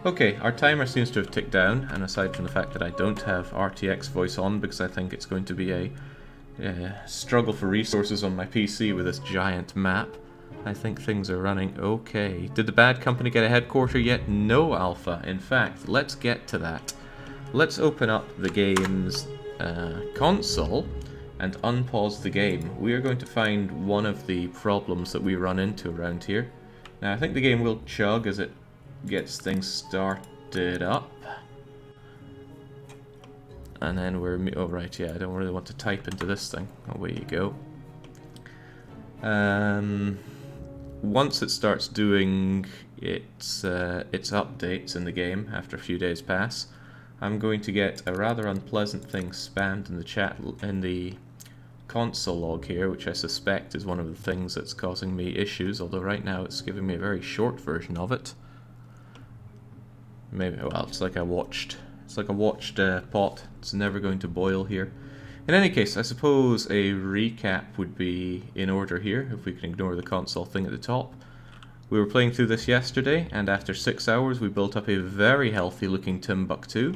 Okay, our timer seems to have ticked down, and aside from the fact that I don't have RTX voice on because I think it's going to be a struggle for resources on my PC with this giant map, I think things are running okay. Did the bad company get a headquarter yet? No, Alpha. In fact, let's get to that. Let's open up the game's console and unpause the game. We are going to find one of the problems that we run into around here. Now, I think the game will chug as it gets things started up. And then we're... oh, right, yeah, I don't really want to type into this thing. Away you go. Once it starts doing its updates in the game, after a few days pass, I'm going to get a rather unpleasant thing spammed in the chat, in the console log here, which I suspect is one of the things that's causing me issues, although right now it's giving me a very short version of it. Maybe, well, it's like a watched pot. It's never going to boil here. In any case, I suppose a recap would be in order here, if we can ignore the console thing at the top. We were playing through this yesterday, and after 6 hours we built up a very healthy looking Timbuktu.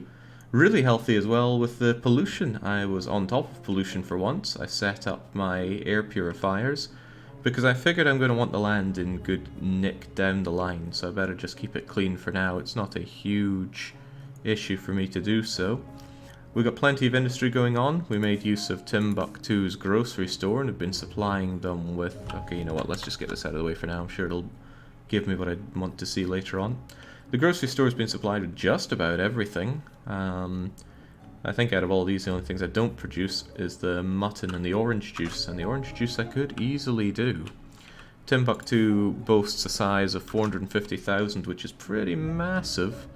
Really healthy as well with the pollution. I was on top of pollution for once. I set up my air purifiers, because I figured I'm going to want the land in good nick down the line, so I better just keep it clean for now. It's not a huge issue for me to do so. We got plenty of industry going on. We made use of Timbuktu's grocery store and have been supplying them with... okay, you know what, let's just get this out of the way for now. I'm sure it'll give me what I want to see later on. The grocery store has been supplied with just about everything. I think out of all these, the only things I don't produce is the mutton and the orange juice, and the orange juice I could easily do. Timbuktu boasts a size of 450,000, which is pretty massive,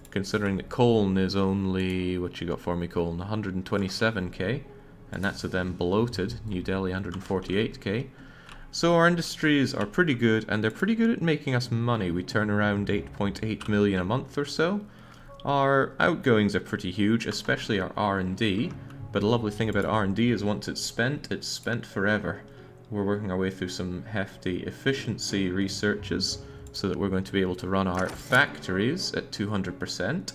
considering that Colne is only, what you got for me, Colne, 127k, and that's with them bloated. New Delhi 148k. So our industries are pretty good, and they're pretty good at making us money. We turn around 8.8 million a month or so. Our outgoings are pretty huge, especially our R&D, but a lovely thing about R&D is once it's spent forever. We're working our way through some hefty efficiency researches, so that we're going to be able to run our factories at 200%.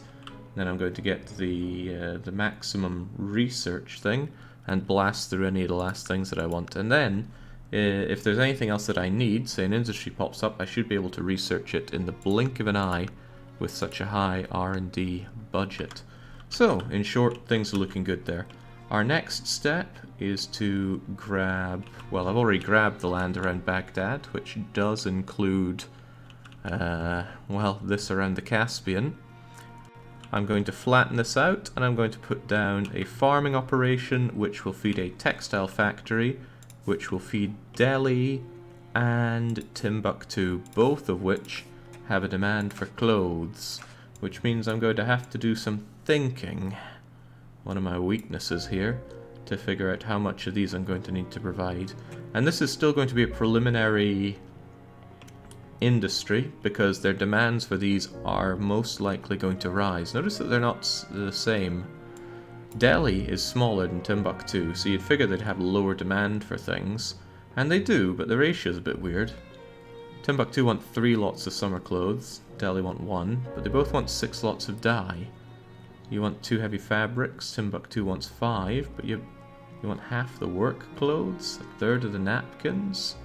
Then I'm going to get the maximum research thing and blast through any of the last things that I want. And then, if there's anything else that I need, say an industry pops up, I should be able to research it in the blink of an eye with such a high R&D budget. So, in short, things are looking good there. Our next step is to grab... well, I've already grabbed the land around Baghdad, which does include... well, this around the Caspian. I'm going to flatten this out, and I'm going to put down a farming operation which will feed a textile factory, which will feed Delhi and Timbuktu, both of which have a demand for clothes, which means I'm going to have to do some thinking, one of my weaknesses here, to figure out how much of these I'm going to need to provide. And this is still going to be a preliminary industry, because their demands for these are most likely going to rise. Notice that they're not the same. Delhi is smaller than Timbuktu, so you'd figure they'd have lower demand for things, and they do, but the ratio is a bit weird. Timbuktu want 3 lots of summer clothes, Delhi want 1, but they both want 6 lots of dye. You want 2 heavy fabrics, Timbuktu wants 5, but you want half the work clothes, a third of the napkins.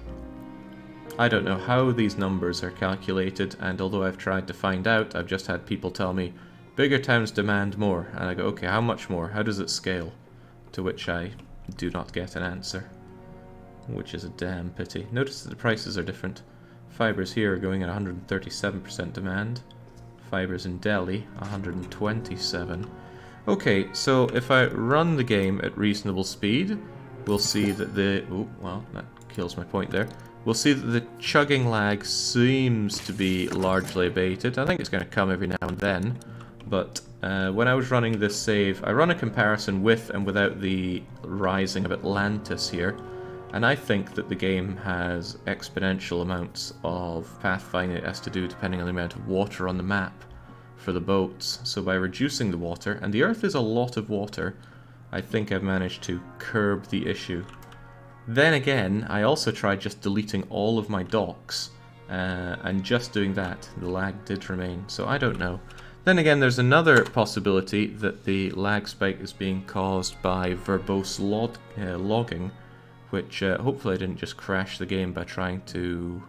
I don't know how these numbers are calculated, and although I've tried to find out, I've just had people tell me, bigger towns demand more, and I go, okay, how much more? How does it scale? To which I do not get an answer, which is a damn pity. Notice that the prices are different. Fibers here are going at 137% demand. Fibers in Delhi, 127. Okay, so if I run the game at reasonable speed, we'll see that the... oh, well, that kills my point there. We'll see that the chugging lag seems to be largely abated. I think it's going to come every now and then, but when I was running this save, I run a comparison with and without the rising of Atlantis here, and I think that the game has exponential amounts of pathfinding it has to do depending on the amount of water on the map for the boats. So by reducing the water, and the Earth is a lot of water, I think I've managed to curb the issue. Then again, I also tried just deleting all of my docks, and just doing that, the lag did remain. So I don't know. Then again, there's another possibility that the lag spike is being caused by verbose logging, which hopefully I didn't just crash the game by trying to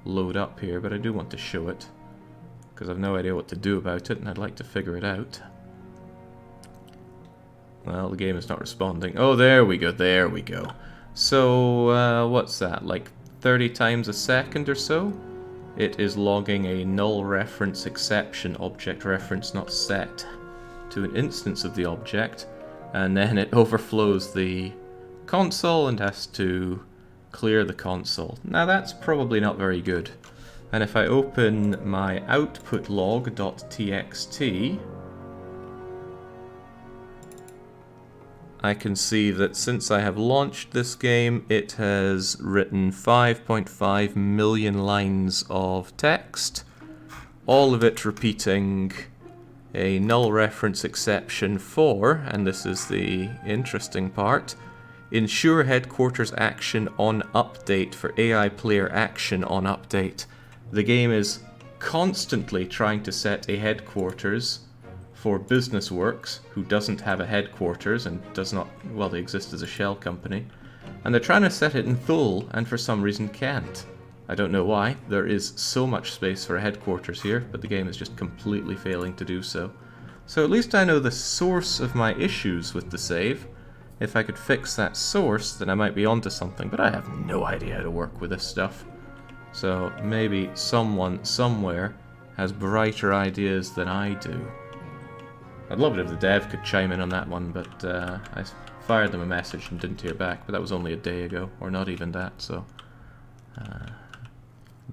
load up here, but I do want to show it, because I've no idea what to do about it, and I'd like to figure it out. Well, the game is not responding. Oh, there we go, there we go. So, what's that, like 30 times a second or so? It is logging a null reference exception, object reference not set, to an instance of the object, and then it overflows the console and has to clear the console. Now that's probably not very good. And if I open my output log.txt, I can see that since I have launched this game, it has written 5.5 million lines of text, all of it repeating a null reference exception for, and this is the interesting part, ensure headquarters action on update for AI player action on update. The game is constantly trying to set a headquarters for BusinessWorks, who doesn't have a headquarters and does not, well, they exist as a shell company, and they're trying to set it in Thule, and for some reason can't. I don't know why. There is so much space for a headquarters here, but the game is just completely failing to do so. So at least I know the source of my issues with the save. If I could fix that source, then I might be onto something, but I have no idea how to work with this stuff. So maybe someone somewhere has brighter ideas than I do. I'd love it if the dev could chime in on that one, but I fired them a message and didn't hear back, but that was only a day ago, or not even that, so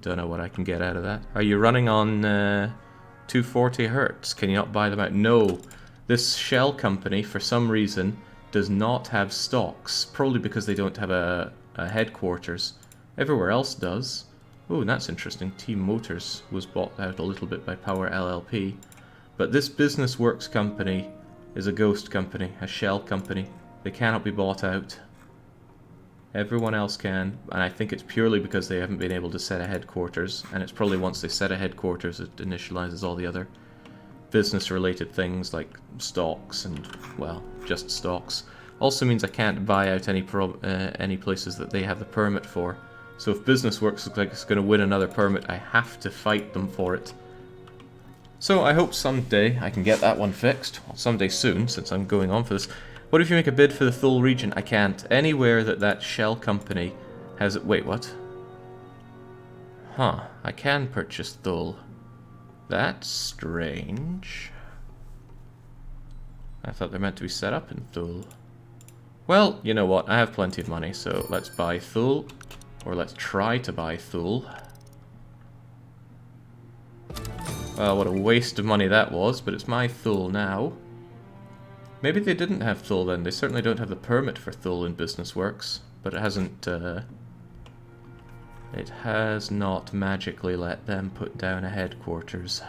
don't know what I can get out of that. Are you running on 240 Hz? Can you not buy them out? No, this shell company, for some reason, does not have stocks, probably because they don't have a headquarters. Everywhere else does. Oh, that's interesting. Team Motors was bought out a little bit by Power LLP. But this BusinessWorks company is a ghost company, a shell company. They cannot be bought out. Everyone else can, and I think it's purely because they haven't been able to set a headquarters, and it's probably once they set a headquarters it initializes all the other business-related things like stocks and, well, just stocks. Also means I can't buy out any places that they have the permit for. So if BusinessWorks looks like it's going to win another permit, I have to fight them for it. So I hope someday I can get that one fixed. Well, someday soon, since I'm going on for this. What if you make a bid for the Thule region? I can't. Anywhere that shell company has... Wait, what? Huh. I can purchase Thule. That's strange. I thought they're meant to be set up in Thule. Well, you know what? I have plenty of money, so let's buy Thule. Or let's try to buy Thule. Well, what a waste of money that was, but it's my Thule now. Maybe they didn't have Thule then. They certainly don't have the permit for Thule in BusinessWorks, but it hasn't, it has not magically let them put down a headquarters.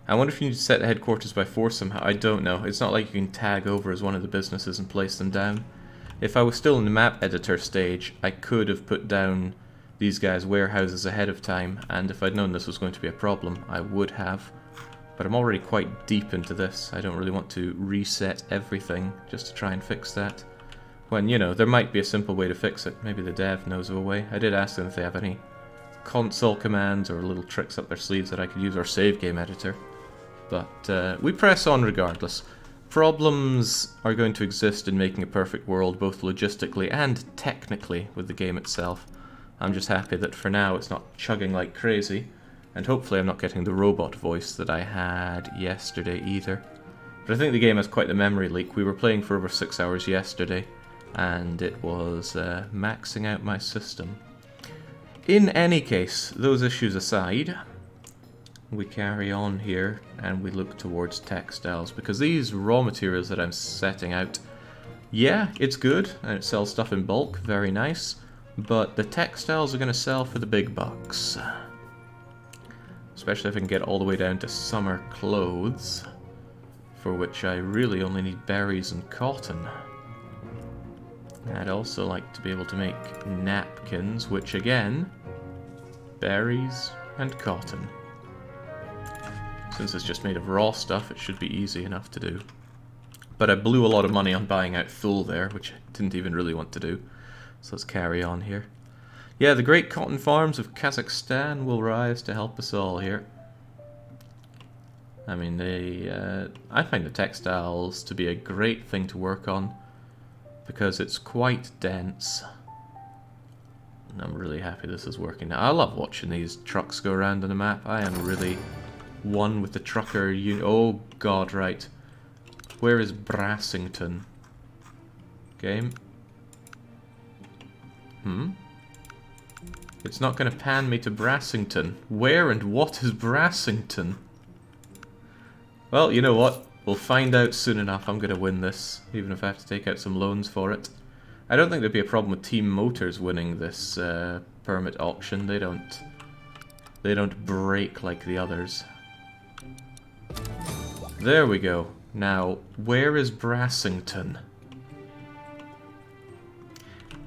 I wonder if you need to set the headquarters by force somehow. I don't know. It's not like you can tag over as one of the businesses and place them down. If I was still in the map editor stage, I could have put down these guys' warehouses ahead of time, and if I'd known this was going to be a problem, I would have. But I'm already quite deep into this. I don't really want to reset everything just to try and fix that. When, you know, there might be a simple way to fix it. Maybe the dev knows of a way. I did ask them if they have any console commands or little tricks up their sleeves that I could use, or save game editor. But we press on regardless. Problems are going to exist in making a perfect world, both logistically and technically with the game itself. I'm just happy that for now it's not chugging like crazy, and hopefully I'm not getting the robot voice that I had yesterday either. But I think the game has quite the memory leak. We were playing for over 6 hours yesterday, and it was maxing out my system. In any case, those issues aside, we carry on here and we look towards textiles, because these raw materials that I'm setting out, yeah, it's good, and it sells stuff in bulk, very nice. But the textiles are going to sell for the big bucks. Especially if I can get all the way down to summer clothes, for which I really only need berries and cotton. I'd also like to be able to make napkins, which again, berries and cotton. Since it's just made of raw stuff, it should be easy enough to do. But I blew a lot of money on buying out Thule there, which I didn't even really want to do. So let's carry on here. Yeah, the great cotton farms of Kazakhstan will rise to help us all here. I mean, I find the textiles to be a great thing to work on because it's quite dense. And I'm really happy this is working now. I love watching these trucks go around on the map. I am really one with the trucker unit. Oh god, right. Where is Brassington? Game? It's not going to pan me to Brassington. Where and what is Brassington? Well, you know what? We'll find out soon enough. I'm going to win this, even if I have to take out some loans for it. I don't think there'd be a problem with Team Motors winning this permit auction. They don't break like the others. There we go. Now, where is Brassington?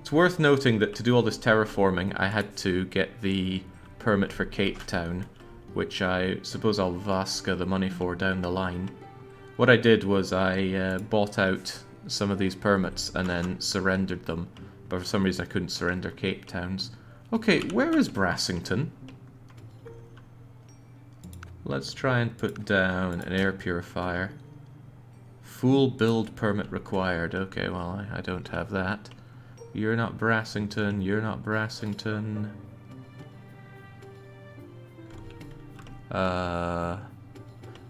It's worth noting that to do all this terraforming, I had to get the permit for Cape Town, which I suppose I'll Vasca the money for down the line. What I did was I bought out some of these permits and then surrendered them, but for some reason I couldn't surrender Cape Towns. Okay, where is Brassington? Let's try and put down an air purifier. Full build permit required. Okay, well, I don't have that. You're not Brassington, you're not Brassington. Oh,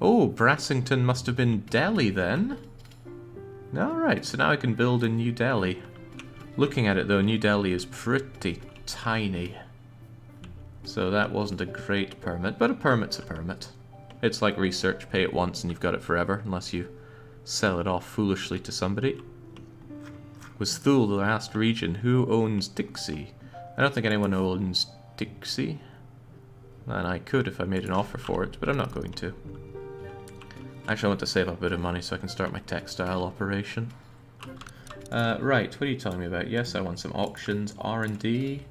Brassington must have been Delhi then. Alright, so now I can build in New Delhi. Looking at it though, New Delhi is pretty tiny. So that wasn't a great permit, but a permit's a permit. It's like research, pay it once and you've got it forever, unless you sell it off foolishly to somebody. Was Thule the last region? Who owns Dixie? I don't think anyone owns Dixie. And I could if I made an offer for it, but I'm not going to. Actually, I want to save up a bit of money so I can start my textile operation. Right, what are you telling me about? Yes, I want some auctions, R&D,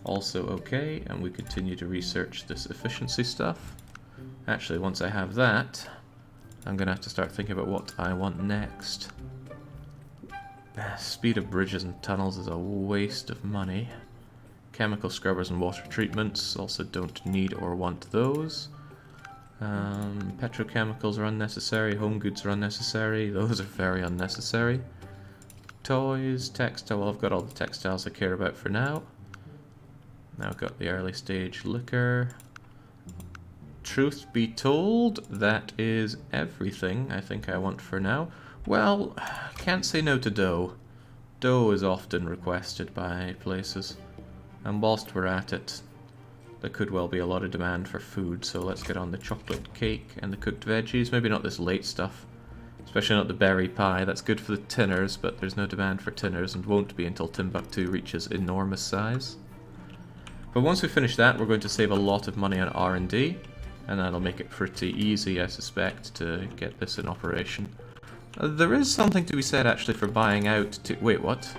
also okay, and we continue to research this efficiency stuff. Actually, once I have that, I'm going to have to start thinking about what I want next. Speed of bridges and tunnels is a waste of money. Chemical scrubbers and water treatments, also don't need or want those. Petrochemicals are unnecessary, home goods are unnecessary, those are very unnecessary. Toys, textile, well, I've got all the textiles I care about for now. Now I've got the early stage liquor. Truth be told, that is everything I think I want for now. Well, can't say no to dough. Dough is often requested by places. And whilst we're at it, there could well be a lot of demand for food, so let's get on the chocolate cake and the cooked veggies. Maybe not this late stuff, especially not the berry pie. That's good for the tinners, but there's no demand for tinners and won't be until Timbuktu reaches enormous size. But once we finish that, we're going to save a lot of money on R&D, and that'll make it pretty easy, I suspect, to get this in operation. There is something to be said, actually, for buying out... Wait, what?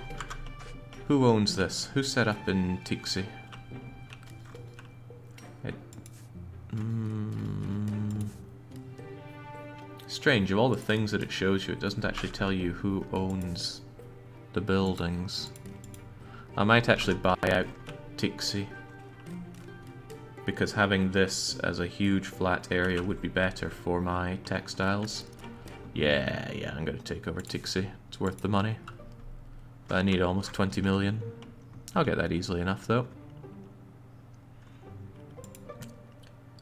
Who owns this? Who's set up in Tixi? Strange, of all the things that it shows you, it doesn't actually tell you who owns the buildings. I might actually buy out Tixi, because having this as a huge flat area would be better for my textiles. Yeah, I'm going to take over Tixi. It's worth the money. But I need almost 20 million. I'll get that easily enough, though.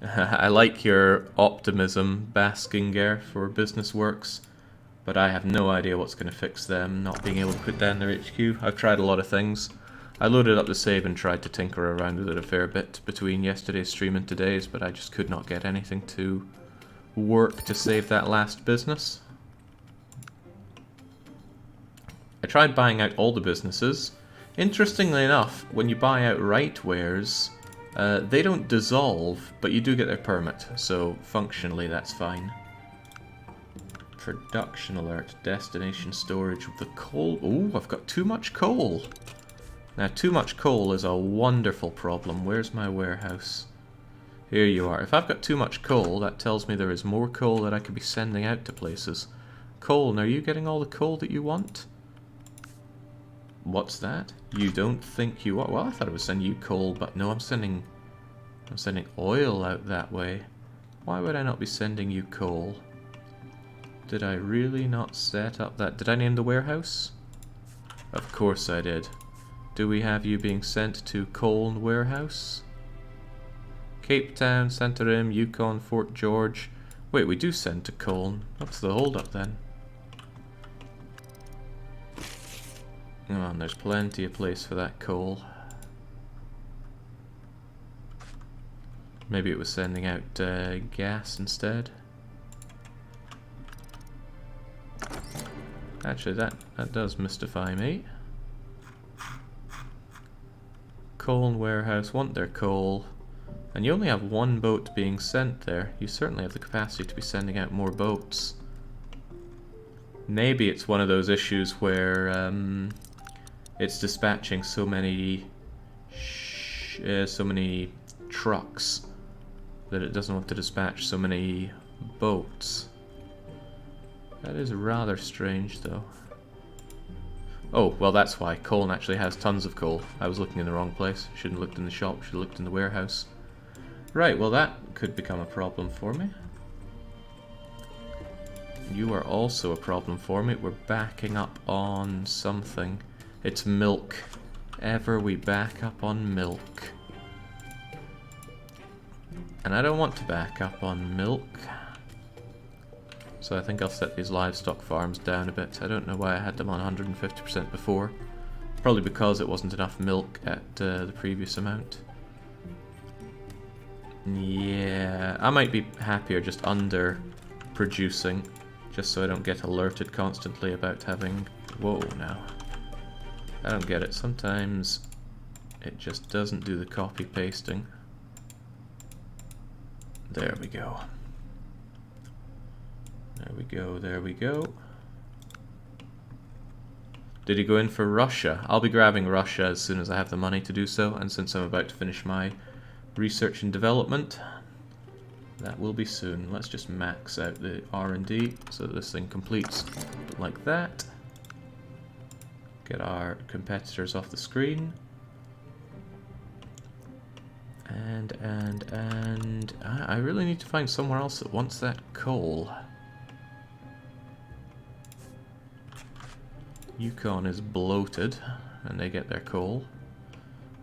I like your optimism, Baskinger, for Business Works, but I have no idea what's going to fix them not being able to put down their HQ. I've tried a lot of things. I loaded up the save and tried to tinker around with it a fair bit between yesterday's stream and today's, but I just could not get anything to work to save that last business. I tried buying out all the businesses. Interestingly enough, when you buy out rightwares, they don't dissolve, but you do get their permit, so functionally that's fine. Production alert. Destination storage with the coal. Oh, I've got too much coal. Now, too much coal is a wonderful problem. Where's my warehouse? Here you are. If I've got too much coal, that tells me there is more coal that I could be sending out to places. Coal, now are you getting all the coal that you want? What's that? You don't think you are? Well, I thought I was sending you coal, but no, I'm sending oil out that way. Why would I not be sending you coal? Did I really not set up that? Did I name the warehouse? Of course I did. Do we have you being sent to Colne Warehouse? Cape Town, Santarem, Yukon, Fort George. Wait, we do send to Colne. What's the hold-up then? Come on, there's plenty of place for that coal. Maybe it was sending out gas instead. Actually, that does mystify me. Colne Warehouse want their coal. And you only have one boat being sent there. You certainly have the capacity to be sending out more boats. Maybe it's one of those issues where it's dispatching so many trucks that it doesn't want to dispatch so many boats. That is rather strange, though. Oh, well, that's why. Colne actually has tons of coal. I was looking in the wrong place. Shouldn't have looked in the shop, should have looked in the warehouse. Right, well, that could become a problem for me. You are also a problem for me. We're backing up on something. It's milk. Ever we back up on milk. And I don't want to back up on milk. So I think I'll set these livestock farms down a bit. I don't know why I had them on 150% before. Probably because it wasn't enough milk at the previous amount. Yeah, I might be happier just under producing, just so I don't get alerted constantly about having... Whoa, now. I don't get it. Sometimes it just doesn't do the copy pasting. There we go. There we go, there we go. Did he go in for Russia? I'll be grabbing Russia as soon as I have the money to do so, and since I'm about to finish my research and development, that will be soon. Let's just max out the R&D so that this thing completes like that. Get our competitors off the screen. And I really need to find somewhere else that wants that coal. Yukon is bloated, and they get their coal.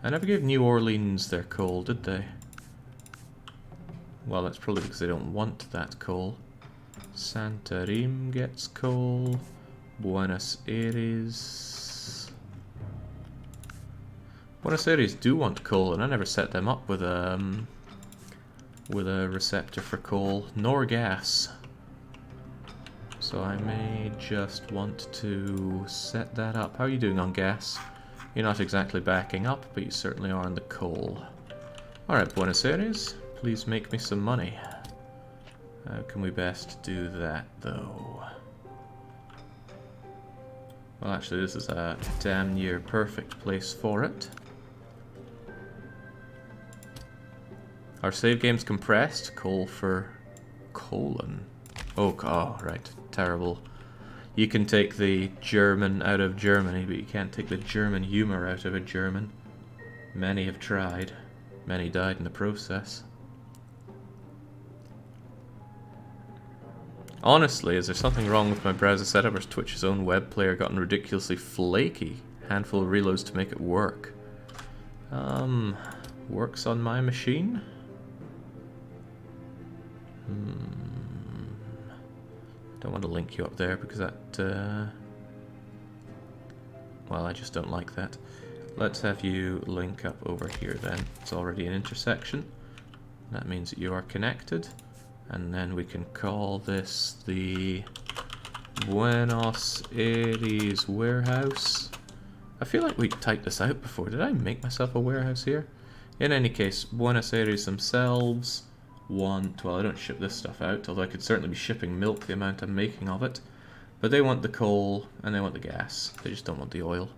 I never gave New Orleans their coal, did they? Well, that's probably because they don't want that coal. Santarem gets coal. Buenos Aires. Buenos Aires do want coal, and I never set them up with a receptor for coal, nor gas. So I may just want to set that up. How are you doing on gas? You're not exactly backing up, but you certainly are on the coal. Alright, Buenos Aires, please make me some money. How can we best do that, though? Well, actually, this is a damn near perfect place for it. Our save game's compressed. Coal for colon. Oh, right. Terrible. You can take the German out of Germany, but you can't take the German humor out of a German. Many have tried. Many died in the process. Honestly, is there something wrong with my browser setup, or has Twitch's own web player gotten ridiculously flaky? Handful of reloads to make it work. Works on my machine? Don't want to link you up there because that, well, I just don't like that. Let's have you link up over here then. It's already an intersection. That means that you are connected. And then we can call this the Buenos Aires warehouse. I feel like we typed this out before. Did I make myself a warehouse here? In any case, Buenos Aires themselves well, I don't ship this stuff out, although I could certainly be shipping milk the amount I'm making of it. But they want the coal and they want the gas. They just don't want the oil.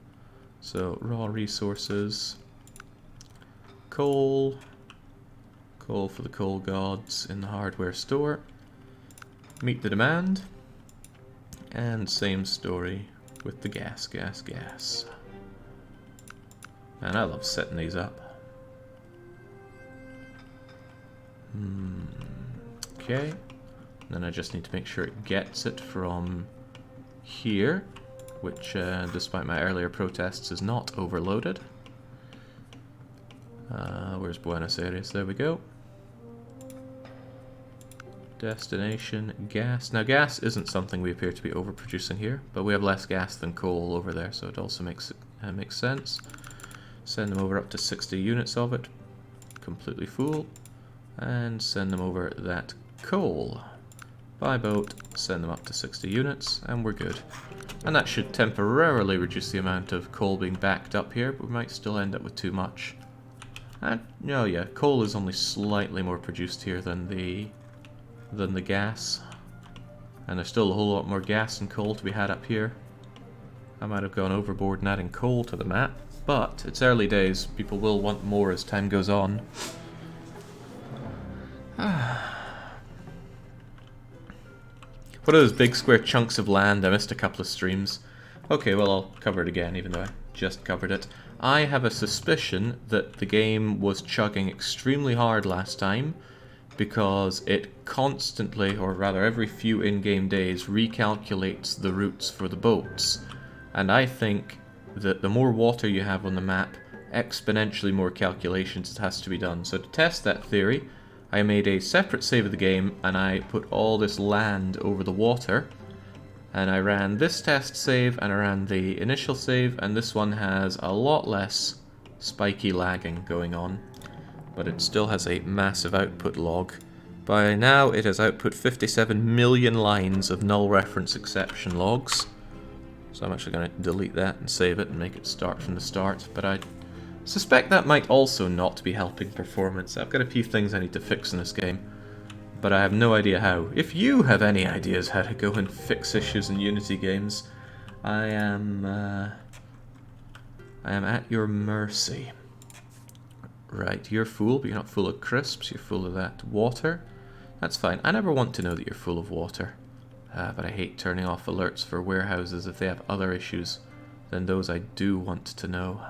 So raw resources, coal, coal for the coal gods in the hardware store. Meet the demand. And same story with the gas, gas, gas. Man, I love setting these up. Okay. Then I just need to make sure it gets it from here, which, despite my earlier protests, is not overloaded. Where's Buenos Aires? There we go. Destination, gas. Now, gas isn't something we appear to be overproducing here, but we have less gas than coal over there, so it also makes sense. Send them over up to 60 units of it, completely full, and send them over that coal. By boat, send them up to 60 units, and we're good. And that should temporarily reduce the amount of coal being backed up here, but we might still end up with too much. And, oh yeah, coal is only slightly more produced here than the gas. And there's still a whole lot more gas and coal to be had up here. I might have gone overboard in adding coal to the map, but it's early days. People will want more as time goes on. What are those big square chunks of land? I missed a couple of streams. Okay, well, I'll cover it again, even though I just covered it. I have a suspicion that the game was chugging extremely hard last time because it constantly, or rather every few in-game days, recalculates the routes for the boats. And I think that the more water you have on the map, exponentially more calculations has to be done. So to test that theory, I made a separate save of the game and I put all this land over the water. And I ran this test save and I ran the initial save, and this one has a lot less spiky lagging going on. But it still has a massive output log. By now it has output 57 million lines of null reference exception logs. So I'm actually going to delete that and save it and make it start from the start. But I suspect that might also not be helping performance. I've got a few things I need to fix in this game, but I have no idea how. If you have any ideas how to go and fix issues in Unity games, I am at your mercy. Right, you're full, but you're not full of crisps, you're full of that water. That's fine. I never want to know that you're full of water. But I hate turning off alerts for warehouses if they have other issues than those I do want to know.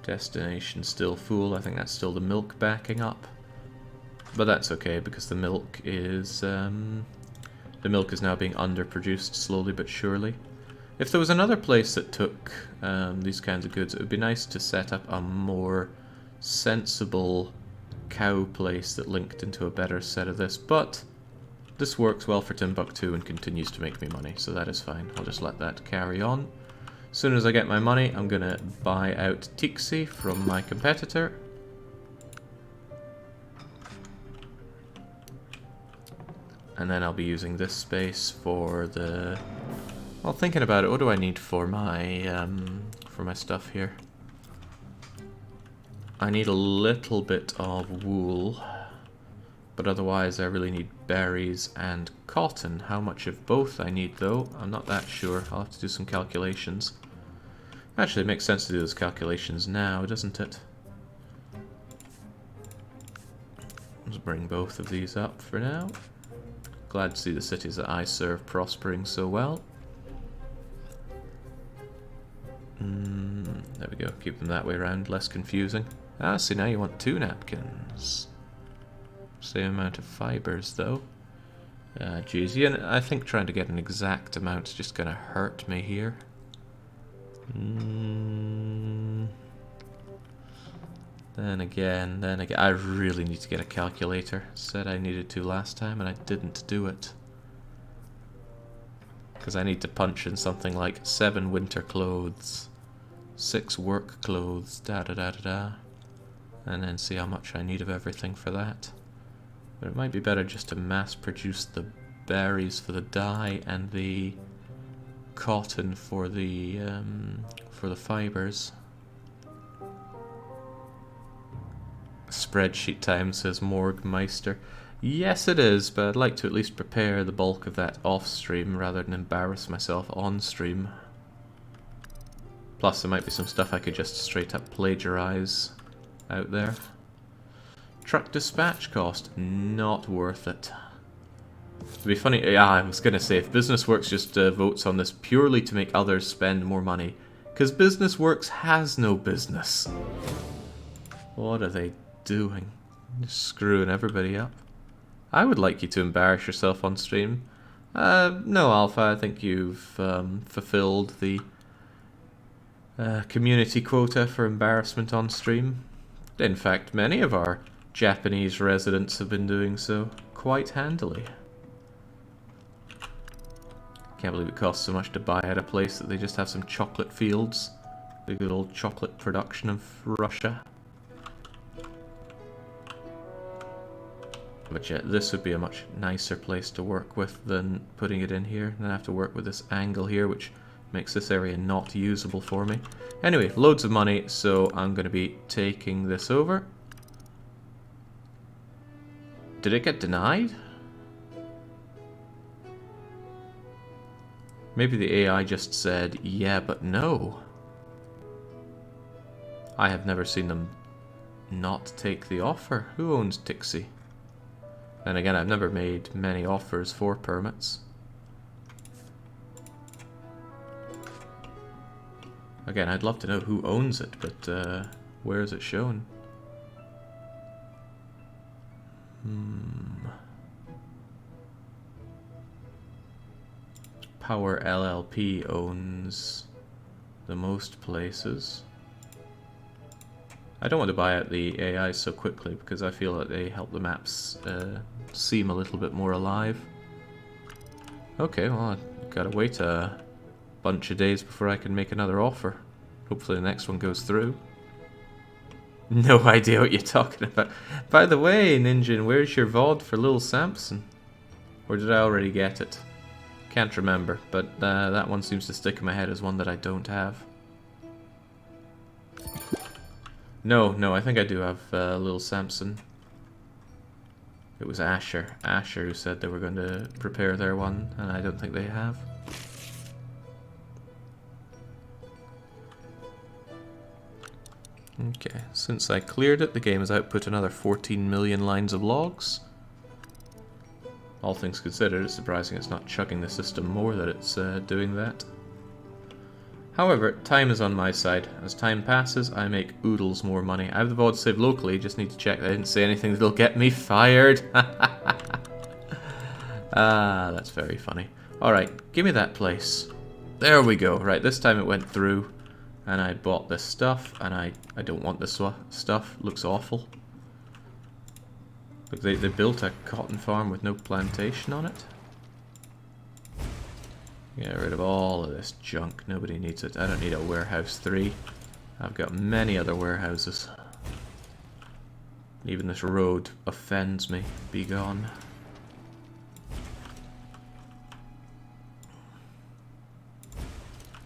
Destination still full. I think that's still the milk backing up. But that's okay because the milk is now being underproduced slowly but surely. If there was another place that took these kinds of goods, it would be nice to set up a more sensible cow place that linked into a better set of this, but this works well for Timbuktu and continues to make me money, so that is fine. I'll just let that carry on. As soon as I get my money, I'm going to buy out Tixi from my competitor. And then I'll be using this space for the... Well, thinking about it, what do I need for my stuff here? I need a little bit of wool, but otherwise I really need berries and cotton. How much of both I need, though, I'm not that sure. I'll have to do some calculations. Actually, it makes sense to do those calculations now, doesn't it? Let's bring both of these up for now. Glad to see the cities that I serve prospering so well. There we go, keep them that way around, less confusing. Ah, see, now you want 2 napkins. Same amount of fibers, though. Geez, yeah, I think trying to get an exact amount is just going to hurt me here. Then again, I really need to get a calculator. Said I needed to last time, and I didn't do it. Because I need to punch in something like 7 winter clothes, 6 work clothes, da-da-da-da-da. And then see how much I need of everything for that. But it might be better just to mass produce the berries for the dye and the cotton for the fibers. spreadsheet time, says Morg Meister. Yes, it is, but I'd like to at least prepare the bulk of that off-stream rather than embarrass myself on-stream. Plus, there might be some stuff I could just straight up plagiarize out there. Truck dispatch cost, not worth it. To be funny, yeah, I was gonna say, if BusinessWorks just votes on this purely to make others spend more money, because BusinessWorks has no business. What are they doing? Just screwing everybody up. I would like you to embarrass yourself on stream. No, Alpha, I think you've fulfilled the community quota for embarrassment on stream. In fact, many of our Japanese residents have been doing so quite handily. Can't believe it costs so much to buy at a place that they just have some chocolate fields. The good old chocolate production of Russia. But yeah, this would be a much nicer place to work with than putting it in here. Then I have to work with this angle here, which makes this area not usable for me. Anyway, loads of money, so I'm going to be taking this over. Did it get denied? Maybe the AI just said, yeah, but no. I have never seen them not take the offer. Who owns Tixie? And again, I've never made many offers for permits. Again, I'd love to know who owns it, but where is it shown? Power LLP owns the most places. I don't want to buy out the AI so quickly because I feel that they help the maps seem a little bit more alive. Okay, well, I've got to wait a bunch of days before I can make another offer. Hopefully the next one goes through. No idea what you're talking about. By the way, Ninjin, where's your VOD for Lil Samson? Or did I already get it? Can't remember, but that one seems to stick in my head as one that I don't have. No, I think I do have Lil Samson. It was Asher who said they were going to prepare their one, and I don't think they have. Okay, since I cleared it, the game has output another 14 million lines of logs. All things considered, it's surprising it's not chugging the system more that it's doing that. However, time is on my side. As time passes, I make oodles more money. I have the VOD saved locally, just need to check that I didn't say anything that'll get me fired. Ah, that's very funny. Alright, give me that place. There we go. Right, this time it went through, and I bought this stuff, and I don't want this stuff. Looks awful. Look, they built a cotton farm with no plantation on it. Get rid of all of this junk. Nobody needs it. I don't need a warehouse 3. I've got many other warehouses. Even this road offends me. Be gone.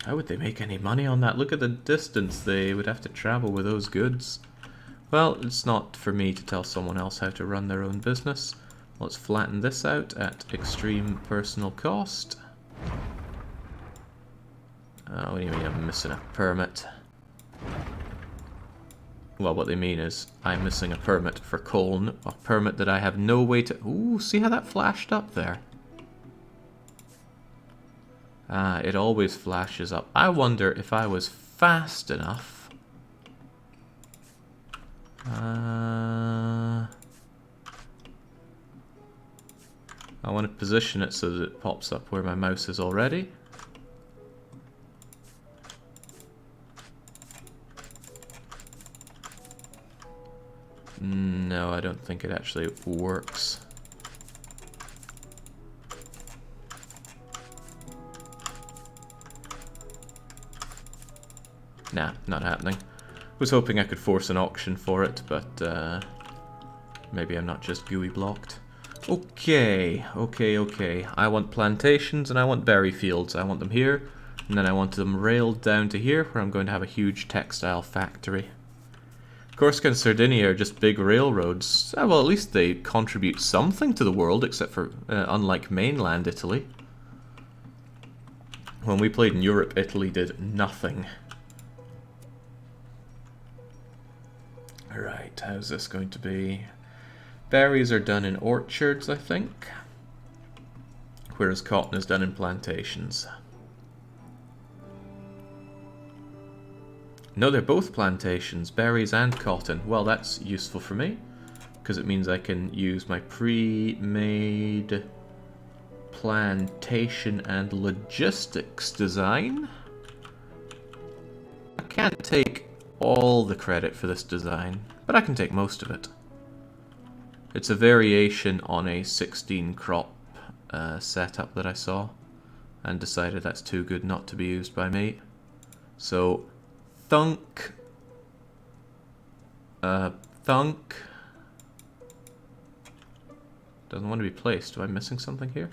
How would they make any money on that? Look at the distance they would have to travel with those goods. Well, it's not for me to tell someone else how to run their own business. Let's flatten this out at extreme personal cost. Oh, what do you mean I'm missing a permit? Well, what they mean is I'm missing a permit for Colne, a permit that I have no way to... Ooh, see how that flashed up there? Ah, it always flashes up. I wonder if I was fast enough. I want to position it so that it pops up where my mouse is already. No, I don't think it actually works. Nah, not happening. Was hoping I could force an auction for it, but maybe I'm not just GUI blocked. Okay. I want plantations and I want berry fields. I want them here, and then I want them railed down to here, where I'm going to have a huge textile factory. Corsica and Sardinia are just big railroads. Well, at least they contribute something to the world, except for, unlike mainland Italy. When we played in Europe, Italy did nothing. Right, how's this going to be? Berries are done in orchards, I think. Whereas cotton is done in plantations. No, they're both plantations, berries and cotton. Well, that's useful for me, because it means I can use my pre-made plantation and logistics design. I can't take all the credit for this design, but I can take most of it. It's a variation on a 16 crop setup that I saw, and decided that's too good not to be used by me. So, thunk. Thunk. Doesn't want to be placed. Am I missing something here?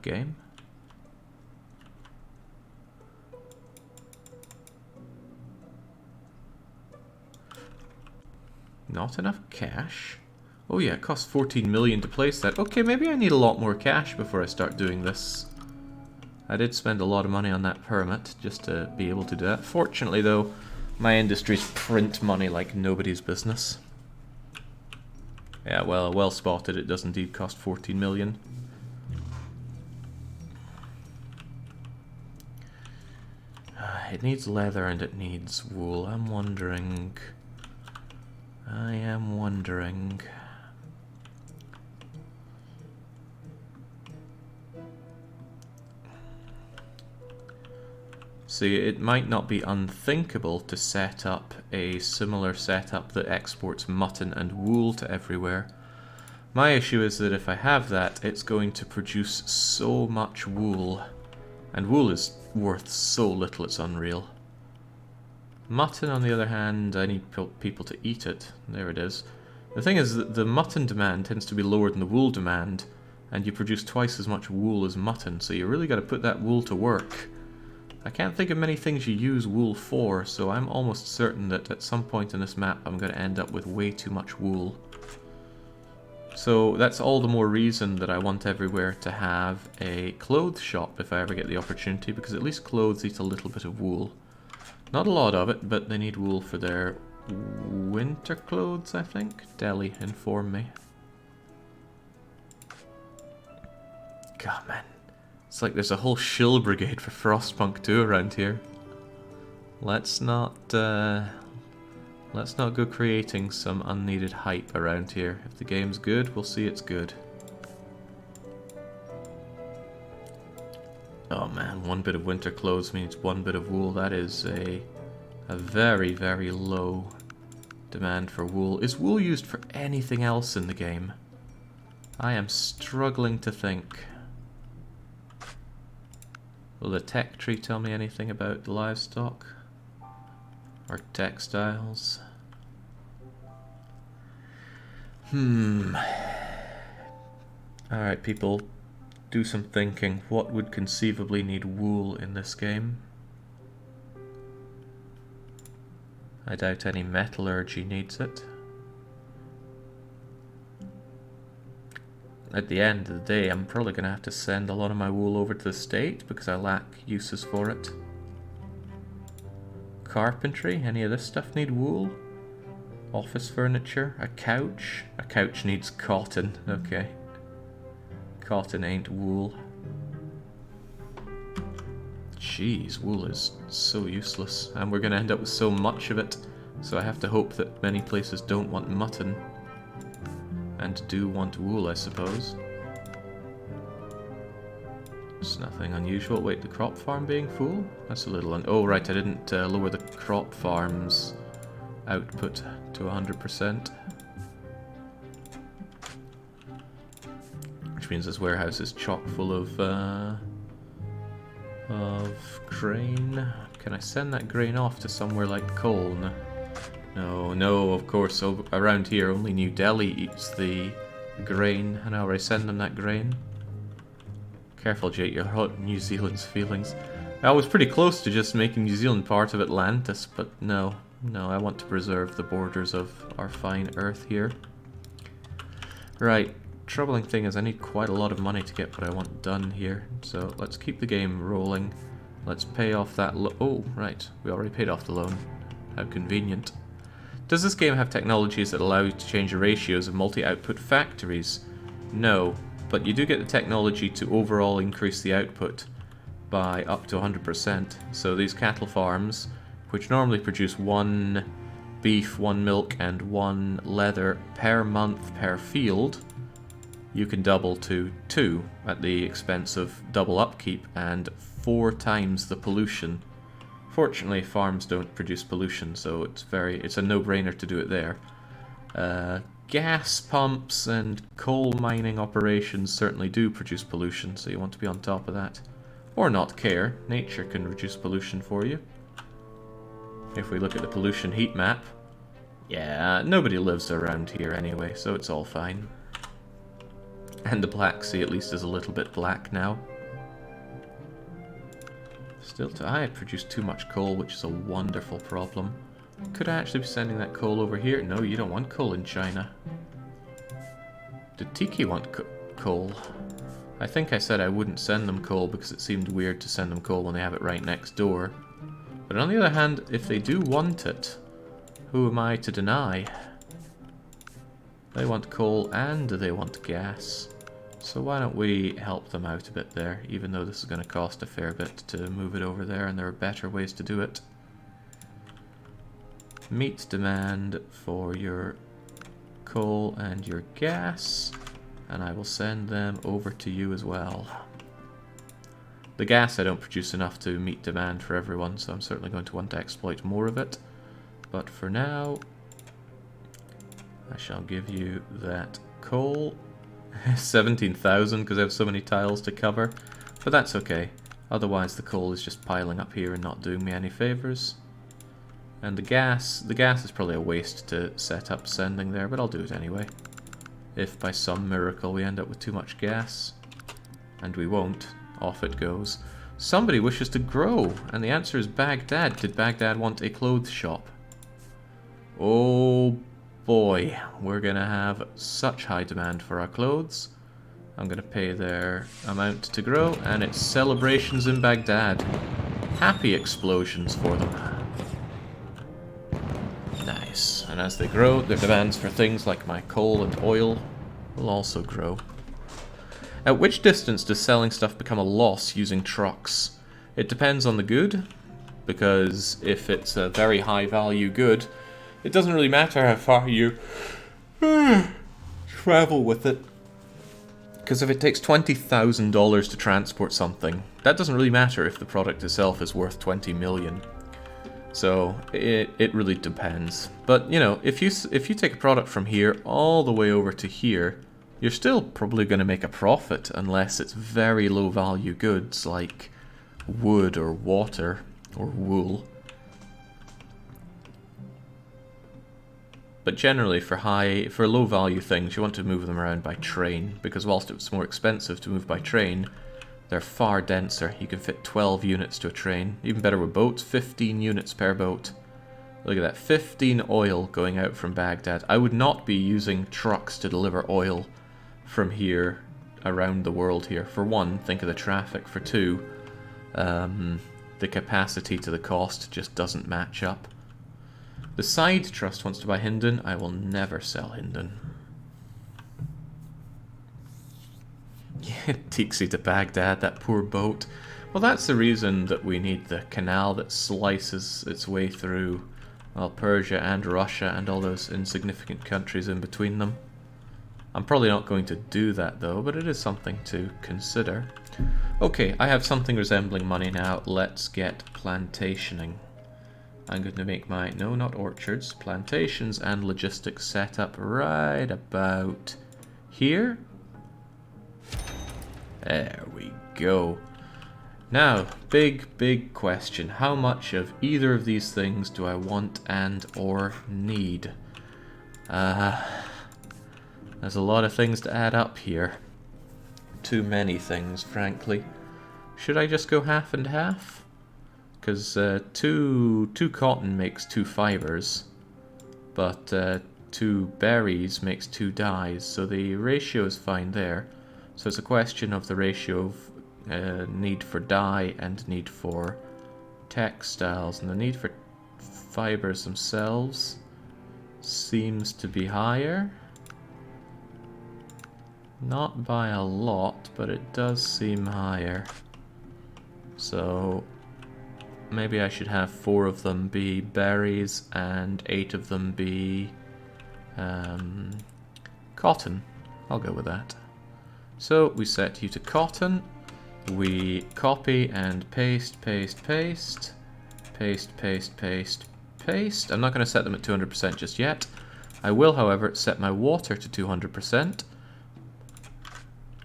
Game. Not enough cash. Oh yeah, it costs 14 million to place that. Okay, maybe I need a lot more cash before I start doing this. I did spend a lot of money on that permit just to be able to do that. Fortunately though, my industries print money like nobody's business. Yeah, well spotted, it does indeed cost 14 million. It needs leather and it needs wool. I am wondering... See, it might not be unthinkable to set up a similar setup that exports mutton and wool to everywhere. My issue is that if I have that, it's going to produce so much wool. And wool is worth so little, it's unreal. Mutton, on the other hand, I need people to eat it. There it is. The thing is that the mutton demand tends to be lower than the wool demand, and you produce twice as much wool as mutton, so you really got to put that wool to work. I can't think of many things you use wool for, so I'm almost certain that at some point in this map I'm going to end up with way too much wool. So that's all the more reason that I want everywhere to have a clothes shop if I ever get the opportunity, because at least clothes eat a little bit of wool. Not a lot of it, but they need wool for their winter clothes, I think. Delhi, inform me. God, man. It's like there's a whole shill brigade for Frostpunk 2 around here. Let's not go creating some unneeded hype around here. If the game's good, we'll see it's good. Oh man, one bit of winter clothes means one bit of wool. That is a very, very low demand for wool. Is wool used for anything else in the game? I am struggling to think. Will the tech tree tell me anything about livestock? Or textiles? Alright people, do some thinking. What would conceivably need wool in this game? I doubt any metallurgy needs it. At the end of the day, I'm probably going to have to send a lot of my wool over to the state because I lack uses for it. Carpentry, any of this stuff need wool? Office furniture, a couch? A couch needs cotton, okay. Cotton ain't wool. Jeez, wool is so useless, and we're going to end up with so much of it, so I have to hope that many places don't want mutton, and do want wool, I suppose. It's nothing unusual. Wait, the crop farm being full? That's a little oh right, I didn't lower the crop farm's output to 100%. Which means this warehouse is chock full of grain. Can I send that grain off to somewhere like Colne? No, of course, around here only New Delhi eats the grain, and I already send them that grain. Careful, Jake, you'll hurt New Zealand's feelings. I was pretty close to just making New Zealand part of Atlantis, but no. No, I want to preserve the borders of our fine Earth here. Right, troubling thing is I need quite a lot of money to get what I want done here. So let's keep the game rolling. Let's pay off that oh, right, we already paid off the loan. How convenient. Does this game have technologies that allow you to change the ratios of multi-output factories? No, but you do get the technology to overall increase the output by up to 100%. So these cattle farms, which normally produce 1 beef, 1 milk, and 1 leather per month per field, you can double to 2 at the expense of double upkeep and 4 times the pollution. Fortunately, farms don't produce pollution, so it's a no-brainer to do it there. Gas pumps and coal mining operations certainly do produce pollution, so you want to be on top of that. Or not care. Nature can reduce pollution for you. If we look at the pollution heat map, yeah, nobody lives around here anyway, so it's all fine. And the Black Sea at least is a little bit black now. Still, I produce too much coal, which is a wonderful problem. Could I actually be sending that coal over here? No, you don't want coal in China. Did Tiki want coal? I think I said I wouldn't send them coal because it seemed weird to send them coal when they have it right next door. But on the other hand, if they do want it, who am I to deny? They want coal and they want gas. So why don't we help them out a bit there, even though this is going to cost a fair bit to move it over there, and there are better ways to do it. Meet demand for your coal and your gas, and I will send them over to you as well. The gas I don't produce enough to meet demand for everyone, so I'm certainly going to want to exploit more of it. But for now, I shall give you that coal. 17,000 because I have so many tiles to cover, but that's okay. Otherwise the coal is just piling up here and not doing me any favors. And the gas is probably a waste to set up sending there, but I'll do it anyway. If by some miracle we end up with too much gas, and we won't, off it goes. Somebody wishes to grow, and the answer is Baghdad. Did Baghdad want a clothes shop? Oh boy, we're gonna have such high demand for our clothes. I'm gonna pay their amount to grow, and it's celebrations in Baghdad. Happy explosions for them. Nice. And as they grow, their demands for things like my coal and oil will also grow. At which distance does selling stuff become a loss using trucks? It depends on the good, because if it's a very high value good, it doesn't really matter how far you travel with it. Because if it takes $20,000 to transport something, that doesn't really matter if the product itself is worth 20 million. So it really depends. But you know, if you take a product from here all the way over to here, you're still probably going to make a profit unless it's very low value goods like wood or water or wool. But generally, for low value things, you want to move them around by train, because whilst it's more expensive to move by train, they're far denser. You can fit 12 units to a train. Even better with boats, 15 units per boat. Look at that, 15 oil going out from Baghdad. I would not be using trucks to deliver oil from here around the world here. For one, think of the traffic. For two, the capacity to the cost just doesn't match up. The Side Trust wants to buy Hindon. I will never sell Hindon. Yeah, Tixi to Baghdad, that poor boat. Well, that's the reason that we need the canal that slices its way through, well, Persia and Russia and all those insignificant countries in between them. I'm probably not going to do that though, but it is something to consider. Okay, I have something resembling money now. Let's get plantationing. I'm going to make my, no, not orchards, plantations and logistics set up right about here. There we go. Now, big question. How much of either of these things do I want and or need? There's a lot of things to add up here. Too many things, frankly. Should I just go half and half? Because two cotton makes 2 fibers, but 2 berries makes 2 dyes, so the ratio is fine there. So it's a question of the ratio of need for dye and need for textiles, and the need for fibers themselves seems to be higher. Not by a lot, but it does seem higher. So maybe I should have 4 of them be berries and 8 of them be cotton. I'll go with that. So we set you to cotton. We copy and paste, paste, paste, paste, paste, paste, paste. I'm not going to set them at 200% just yet. I will, however, set my water to 200%.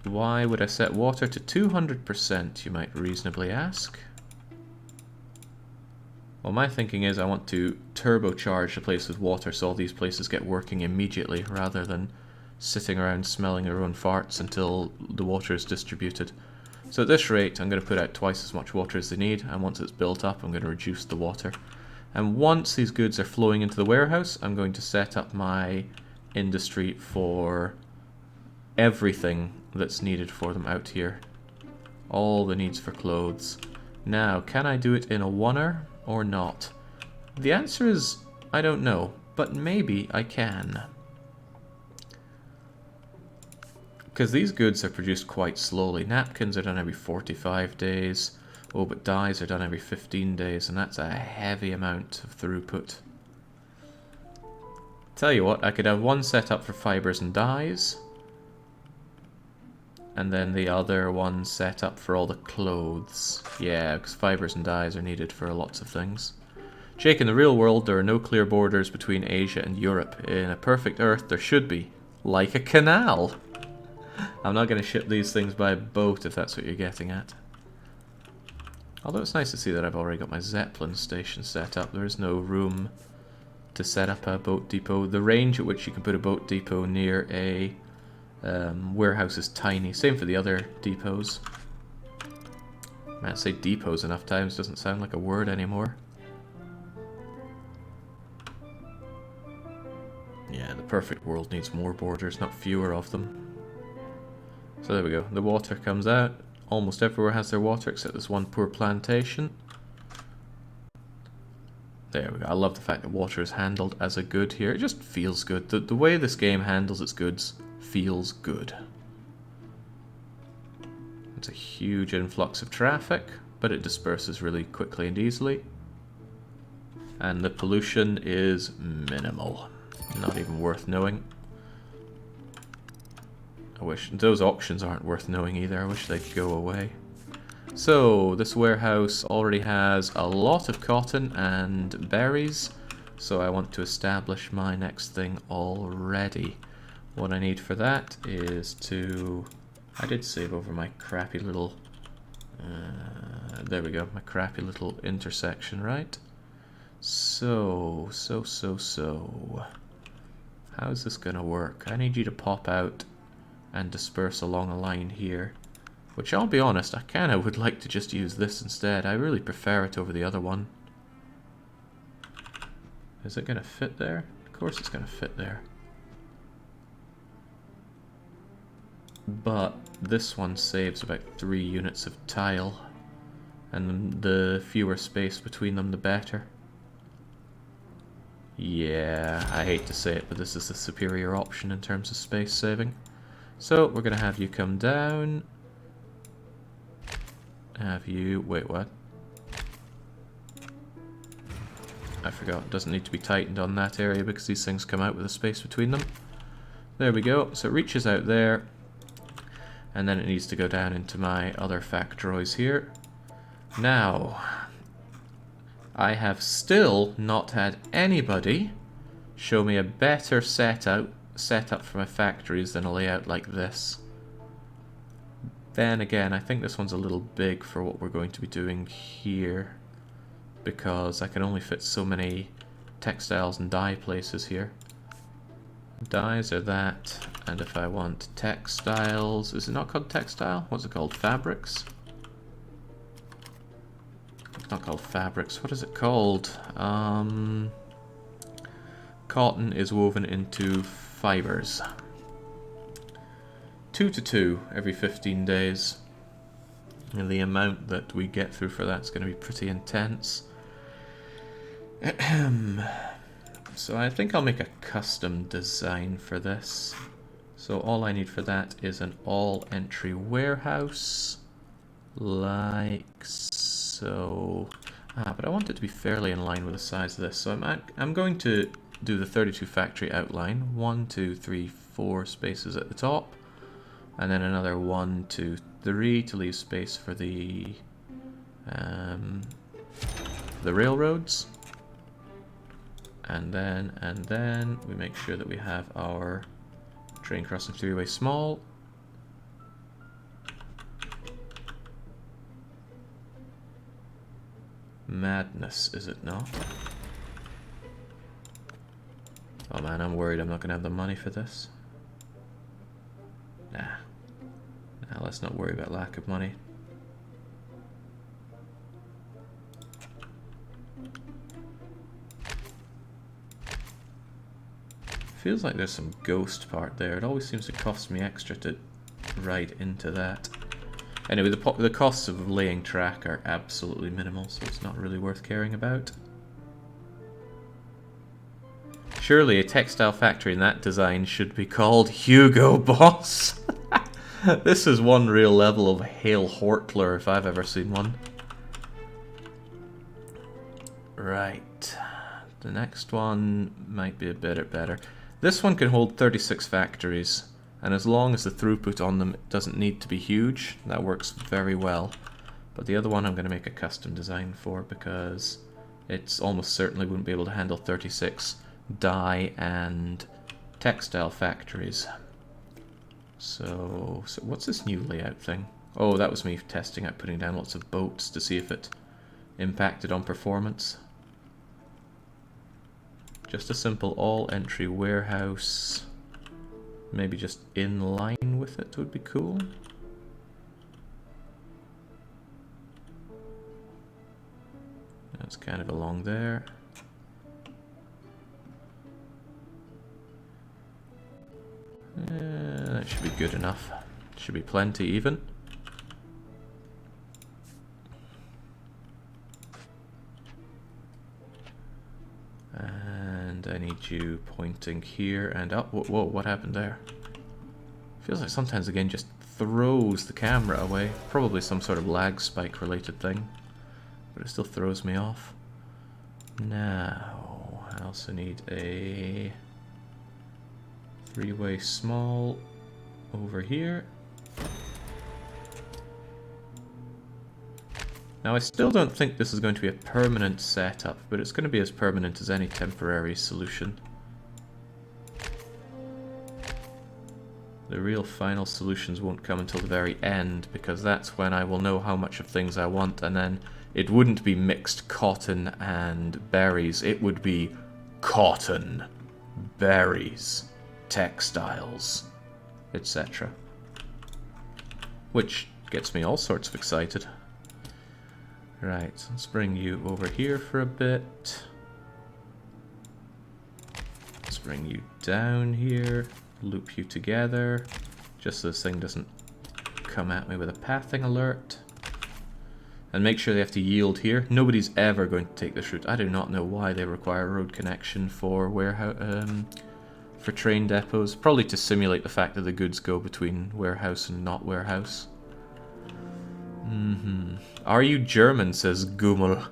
Why would I set water to 200%, you might reasonably ask? Well, my thinking is I want to turbocharge a place with water so all these places get working immediately rather than sitting around smelling their own farts until the water is distributed. So at this rate, I'm going to put out twice as much water as they need, and once it's built up, I'm going to reduce the water. And once these goods are flowing into the warehouse, I'm going to set up my industry for everything that's needed for them out here. All the needs for clothes. Now, can I do it in a oneer or not? The answer is, I don't know, but maybe I can. Because these goods are produced quite slowly. Napkins are done every 45 days. Oh, but dyes are done every 15 days, and that's a heavy amount of throughput. Tell you what, I could have one set up for fibers and dyes, and then the other one set up for all the clothes. Yeah, because fibers and dyes are needed for lots of things. Jake, in the real world, there are no clear borders between Asia and Europe. In a perfect Earth, there should be. Like a canal! I'm not going to ship these things by boat, if that's what you're getting at. Although it's nice to see that I've already got my Zeppelin station set up. There is no room to set up a boat depot. The range at which you can put a boat depot near a warehouse is tiny. Same for the other depots. Man, I say depots enough times, doesn't sound like a word anymore. Yeah, the perfect world needs more borders, not fewer of them. So there we go, the water comes out. Almost everywhere has their water except this one poor plantation. There we go. I love the fact that water is handled as a good here. It just feels good. The way this game handles its goods feels good. It's a huge influx of traffic, but it disperses really quickly and easily. And the pollution is minimal. Not even worth knowing. I wish those auctions aren't worth knowing either. I wish they'd go away. So this warehouse already has a lot of cotton and berries, so I want to establish my next thing already. What I need for that is to... I did save over my crappy little... there we go, my crappy little intersection, right? So... how's this gonna work? I need you to pop out and disperse along a line here. Which, I'll be honest, I kinda would like to just use this instead. I really prefer it over the other one. Is it gonna fit there? Of course it's gonna fit there. But this one saves about 3 units of tile. And the fewer space between them, the better. Yeah, I hate to say it, but this is the superior option in terms of space saving. So, we're gonna have you come down. Have you... wait, what? I forgot, it doesn't need to be tightened on that area because these things come out with a space between them. There we go, so it reaches out there. And then it needs to go down into my other factories here. Now, I have still not had anybody show me a better setup for my factories than a layout like this. Then again, I think this one's a little big for what we're going to be doing here, because I can only fit so many textiles and dye places here. Dyes are that, and if I want textiles, is it not called textile? What's it called? Fabrics? not called fabrics. What is it called? Cotton is woven into fibers. 2 to 2 every 15 days. And the amount that we get through for that's going to be pretty intense. So I think I'll make a custom design for this. So all I need for that is an all-entry warehouse, like so. But I want it to be fairly in line with the size of this. So I'm going to do the 32 factory outline. 1, 2, 3, 4 spaces at the top, and then another 1, 2, 3 to leave space for the railroads. And then we make sure that we have our train crossing three-way small. Madness, is it not? Oh man, I'm worried I'm not going to have the money for this. Nah, let's not worry about lack of money. Feels like there's some ghost part there. It always seems to cost me extra to ride into that. Anyway, the costs of laying track are absolutely minimal, so it's not really worth caring about. Surely a textile factory in that design should be called Hugo Boss. This is one real level of Hail Hortler if I've ever seen one. Right. The next one might be a bit better. This one can hold 36 factories, and as long as the throughput on them doesn't need to be huge, that works very well. But the other one I'm going to make a custom design for, because it's almost certainly wouldn't be able to handle 36 dye and textile factories. So what's this new layout thing? Oh, that was me testing out putting down lots of boats to see if it impacted on performance. Just a simple all-entry warehouse. Maybe just in line with it would be cool. That's kind of along there. That should be good enough. Should be plenty even. And I need you pointing here and up. Whoa, what happened there? Feels like sometimes the game just throws the camera away. Probably some sort of lag spike related thing. But it still throws me off. Now, I also need a three-way small over here. Now I still don't think this is going to be a permanent setup, but it's going to be as permanent as any temporary solution. The real final solutions won't come until the very end, because that's when I will know how much of things I want, and then it wouldn't be mixed cotton and berries, it would be cotton, berries, textiles, etc. Which gets me all sorts of excited. Right, let's bring you over here for a bit. Let's bring you down here, loop you together, just so this thing doesn't come at me with a pathing alert. And make sure they have to yield here. Nobody's ever going to take this route. I do not know why they require a road connection for warehouse, for train depots. Probably to simulate the fact that the goods go between warehouse and not warehouse. Are you German, says Gummel.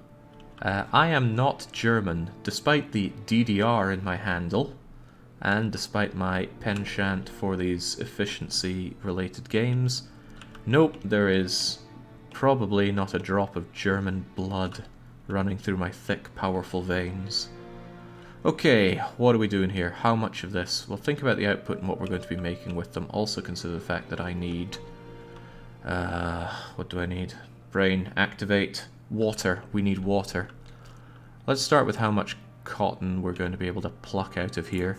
I am not German, despite the DDR in my handle, and despite my penchant for these efficiency-related games. Nope, there is probably not a drop of German blood running through my thick, powerful veins. Okay, what are we doing here? How much of this? Well, think about the output and what we're going to be making with them. Also consider the fact that I need... what do I need? Brain, activate. Water. We need water. Let's start with how much cotton we're going to be able to pluck out of here.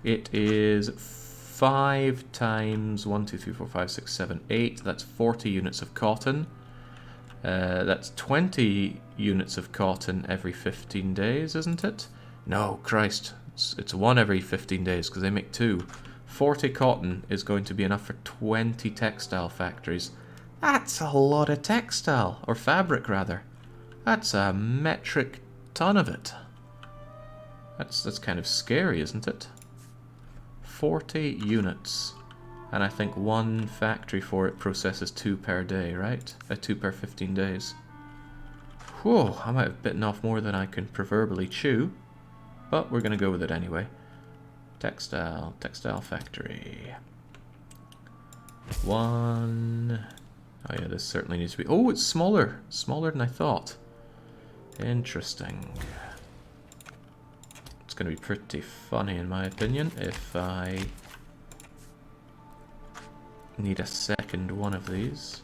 It is 5 times 1, 2, 3, 4, 5, 6, 7, 8. That's 40 units of cotton. That's 20 units of cotton every 15 days, isn't it? No, Christ. It's one every 15 days because they make two. 40 cotton is going to be enough for 20 textile factories. That's a lot of textile, or fabric rather. That's a metric ton of it. That's kind of scary, isn't it? 40 units. And I think one factory for it processes 2 per day, right? 2 per 15 days. Whoa, I might have bitten off more than I can proverbially chew. But we're going to go with it anyway. Textile factory. One. Oh yeah, this certainly needs to be... Oh, it's smaller. Smaller than I thought. Interesting. It's going to be pretty funny in my opinion if I need a second one of these.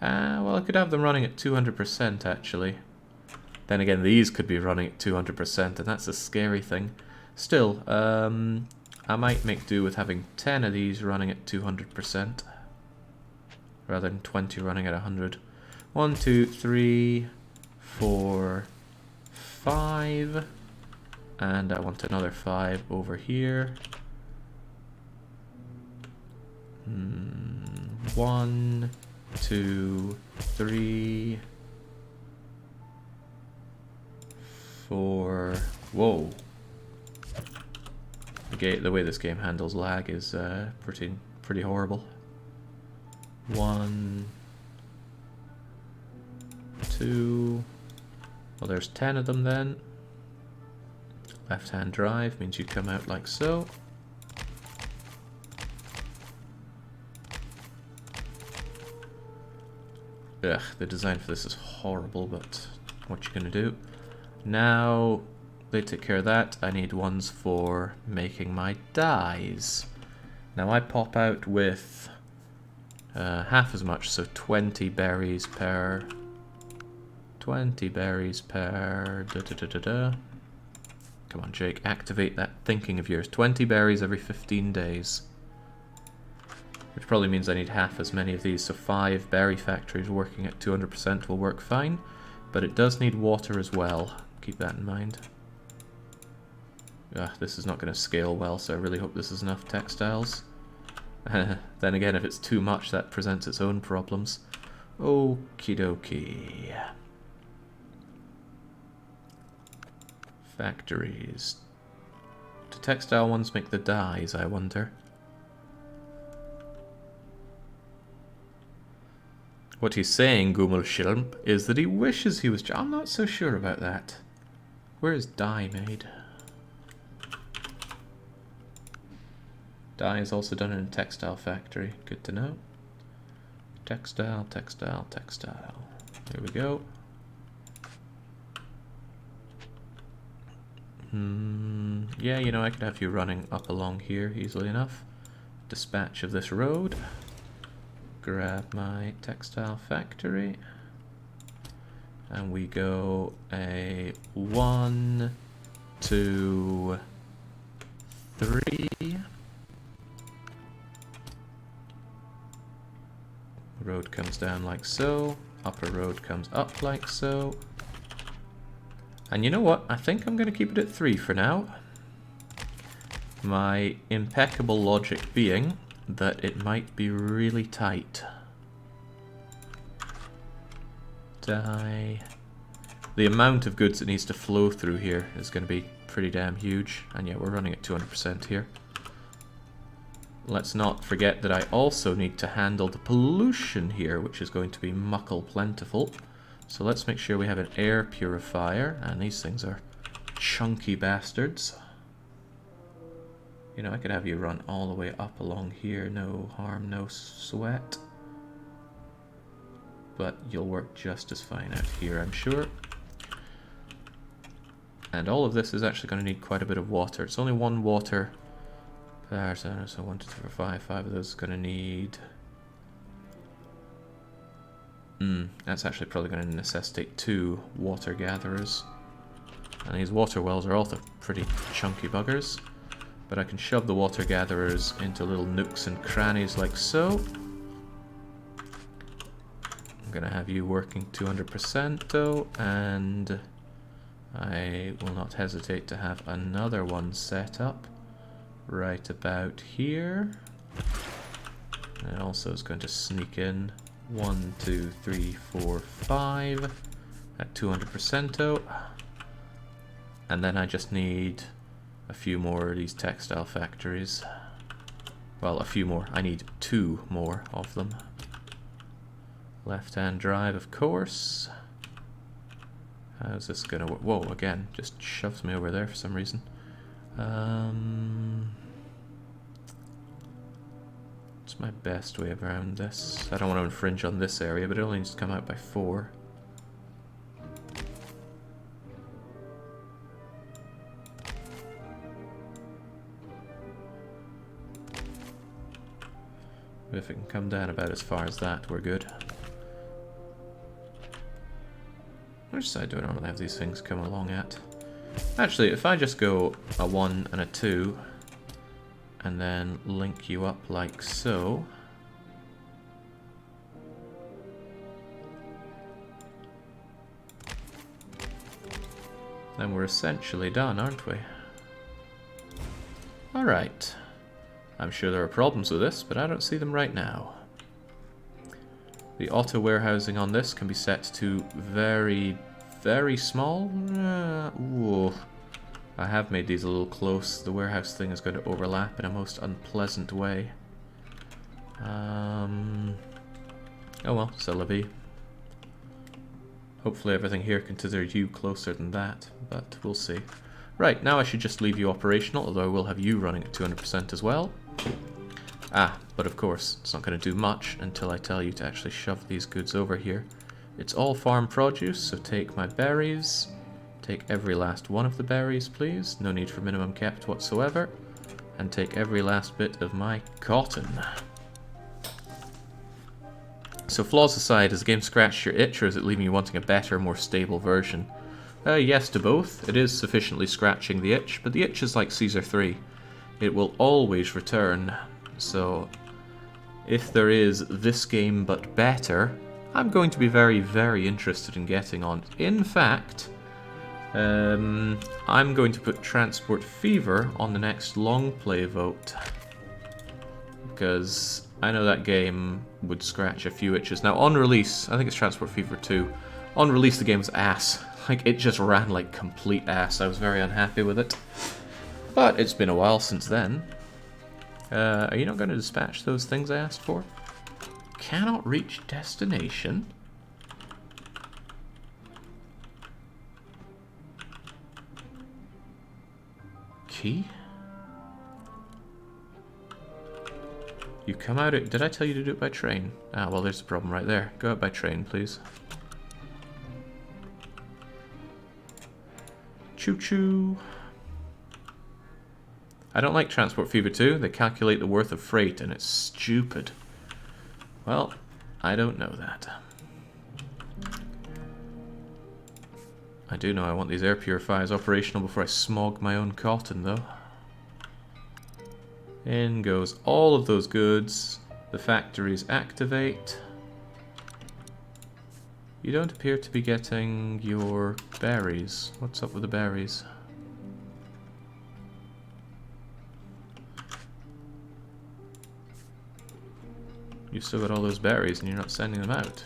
Well, I could have them running at 200% actually. Then again, these could be running at 200%, and that's a scary thing. Still, I might make do with having 10 of these running at 200%, rather than 20 running at 100. 1, 2, 3, 4, 5, and I want another 5 over here. 1, 2, 3, 4. Whoa. The way this game handles lag is pretty horrible. 1, 2. Well, there's 10 of them then. Left-hand drive means you come out like so. Ugh, the design for this is horrible, but what you gonna do? Now they take care of that. I need ones for making my dyes. Now I pop out with half as much, so 20 berries per... 20 berries per... Come on, Jake, activate that thinking of yours. 20 berries every 15 days. Which probably means I need half as many of these, so 5 berry factories working at 200% will work fine. But it does need water as well. Keep that in mind. This is not going to scale well, so I really hope this is enough textiles. Then again, if it's too much, that presents its own problems. Okie dokie. Factories. Do textile ones make the dyes, I wonder? What he's saying, Gummelschilm, is that he wishes he was... I'm not so sure about that. Where is dye made? Dye is also done in a textile factory. Good to know. Textile, textile, textile. There we go. Yeah, you know, I could have you running up along here easily enough. Dispatch of this road. Grab my textile factory. And we go a 1, 2, 3. Road comes down like so. Upper road comes up like so. And you know what? I think I'm going to keep it at 3 for now. My impeccable logic being that it might be really tight. Dye. The amount of goods that needs to flow through here is going to be pretty damn huge. And yeah, we're running at 200% here. Let's not forget that I also need to handle the pollution here, which is going to be muckle plentiful. So let's make sure we have an air purifier, and these things are chunky bastards. You know, I could have you run all the way up along here, no harm, no sweat. But you'll work just as fine out here, I'm sure. And all of this is actually going to need quite a bit of water. It's only 1 water. So 1, 2, 3, 4, 5. 5 of those is going to need... that's actually probably going to necessitate 2 water gatherers. And these water wells are also pretty chunky buggers. But I can shove the water gatherers into little nooks and crannies like so. I'm gonna have you working 200% though, and I will not hesitate to have another one set up right about here. And it also is going to sneak in 1, 2, 3, 4, 5 at 200% though. And then I just need a few more of these textile factories. Well, a few more. I need 2 more of them. Left-hand drive, of course. How's this gonna work? Whoa, again, just shoves me over there for some reason. What's my best way around this? I don't want to infringe on this area, but it only needs to come out by 4. But if it can come down about as far as that, we're good. Which side do I normally have these things come along at? Actually, if I just go a 1 and a 2, and then link you up like so. Then we're essentially done, aren't we? Alright. I'm sure there are problems with this, but I don't see them right now. The auto warehousing on this can be set to very, very small. Ooh. I have made these a little close. The warehouse thing is going to overlap in a most unpleasant way. Oh well, c'est la vie. Hopefully everything here considers you closer than that, but we'll see. Right, now I should just leave you operational, although I will have you running at 200% as well. Ah, but of course, it's not going to do much until I tell you to actually shove these goods over here. It's all farm produce, so take my berries. Take every last one of the berries, please. No need for minimum kept whatsoever. And take every last bit of my cotton. So flaws aside, has the game scratched your itch, or is it leaving you wanting a better, more stable version? Yes to both. It is sufficiently scratching the itch, but the itch is like Caesar 3. It will always return. So if there is this game but better, I'm going to be very, very interested in getting on. In fact, I'm going to put Transport Fever on the next long play vote, because I know that game would scratch a few itches. Now on release, I think it's Transport Fever 2, on release the game was ass. Like, it just ran like complete ass. I was very unhappy with it. But it's been a while since then. Are you not going to dispatch those things I asked for? Cannot reach destination? Key? You come out it. Did I tell you to do it by train? Ah, well, there's the problem right there. Go out by train, please. Choo-choo. I don't like Transport Fever 2. They calculate the worth of freight, and it's stupid. Well, I don't know that. I do know I want these air purifiers operational before I smog my own cotton, though. In goes all of those goods. The factories activate. You don't appear to be getting your berries. What's up with the berries? You've still got all those berries and you're not sending them out.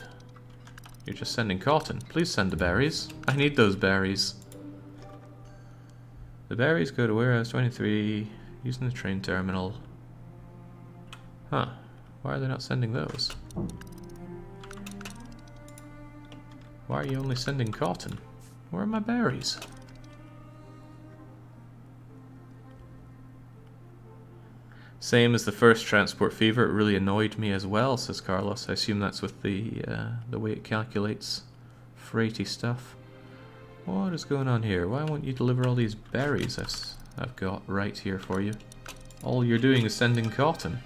You're just sending cotton. Please send the berries. I need those berries. The berries go to warehouse 23 using the train terminal. Huh. Why are they not sending those? Why are you only sending cotton? Where are my berries? Same as the first Transport Fever, it really annoyed me as well, says Carlos. I assume that's with the way it calculates freighty stuff. What is going on here? Why won't you deliver all these berries I've got right here for you? All you're doing is sending cotton.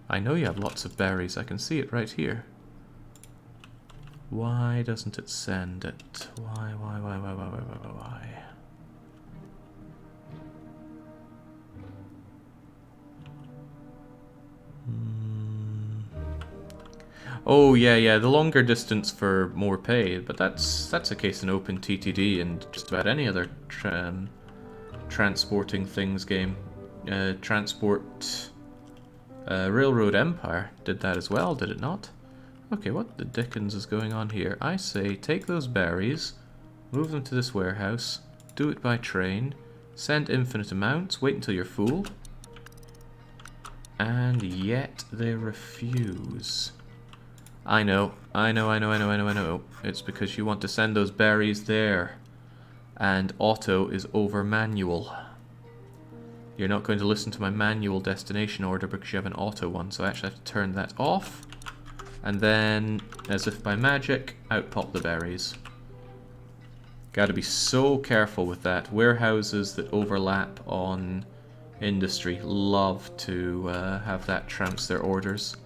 I know you have lots of berries, I can see it right here. Why doesn't it send it? Why? Oh yeah, yeah, the longer distance for more pay, but that's a case in Open TTD and just about any other transporting things game. Railroad Empire did that as well, did it not? Okay, what the dickens is going on here? I say take those berries, move them to this warehouse, do it by train, send infinite amounts, wait until you're full, and yet they refuse. I know. It's because you want to send those berries there. And auto is over manual. You're not going to listen to my manual destination order because you have an auto one, so I actually have to turn that off. And then, as if by magic, out pop the berries. Gotta be so careful with that. Warehouses that overlap on industry love to have that trounce their orders.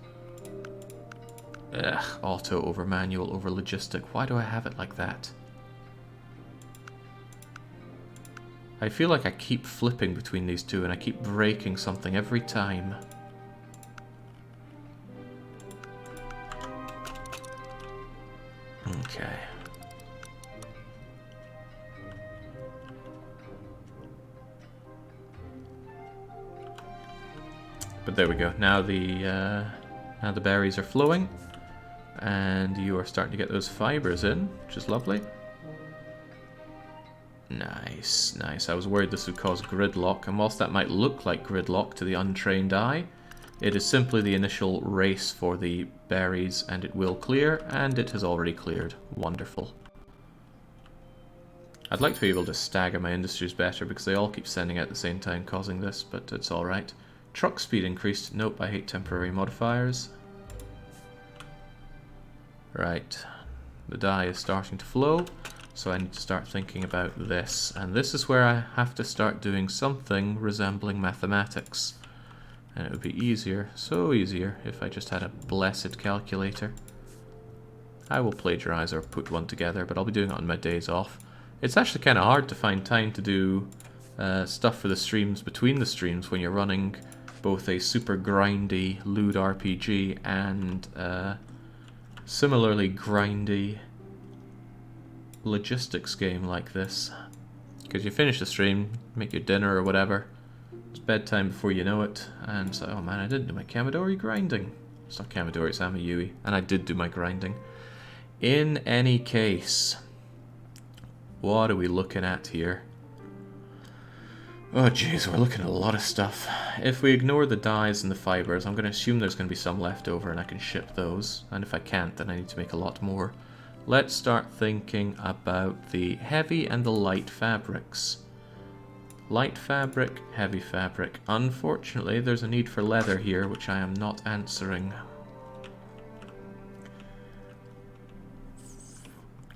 Ugh, auto over manual over logistic. Why do I have it like that? I feel like I keep flipping between these two and I keep breaking something every time. Okay. But there we go. Now the berries are flowing. And you are starting to get those fibers in, which is lovely. Nice, nice. I was worried this would cause gridlock, and whilst that might look like gridlock to the untrained eye, it is simply the initial race for the berries, and it will clear, and it has already cleared. Wonderful. I'd like to be able to stagger my industries better, because they all keep sending out at the same time, causing this, but it's alright. Truck speed increased. Nope, I hate temporary modifiers. Right, the dye is starting to flow, so I need to start thinking about this. And this is where I have to start doing something resembling mathematics. And it would be easier, so easier, if I just had a blessed calculator. I will plagiarize or put one together, but I'll be doing it on my days off. It's actually kind of hard to find time to do stuff for the streams between the streams when you're running both a super grindy lewd RPG and similarly grindy logistics game like this. Because you finish the stream, make your dinner or whatever, it's bedtime before you know it, and so, oh man, I didn't do my Kamidori grinding. It's not Kamidori, it's Amayui, and I did do my grinding. In any case, what are we looking at here? Oh jeez, we're looking at a lot of stuff. If we ignore the dyes and the fibers, I'm going to assume there's going to be some left over and I can ship those. And if I can't, then I need to make a lot more. Let's start thinking about the heavy and the light fabrics. Light fabric, heavy fabric. Unfortunately, there's a need for leather here, which I am not answering.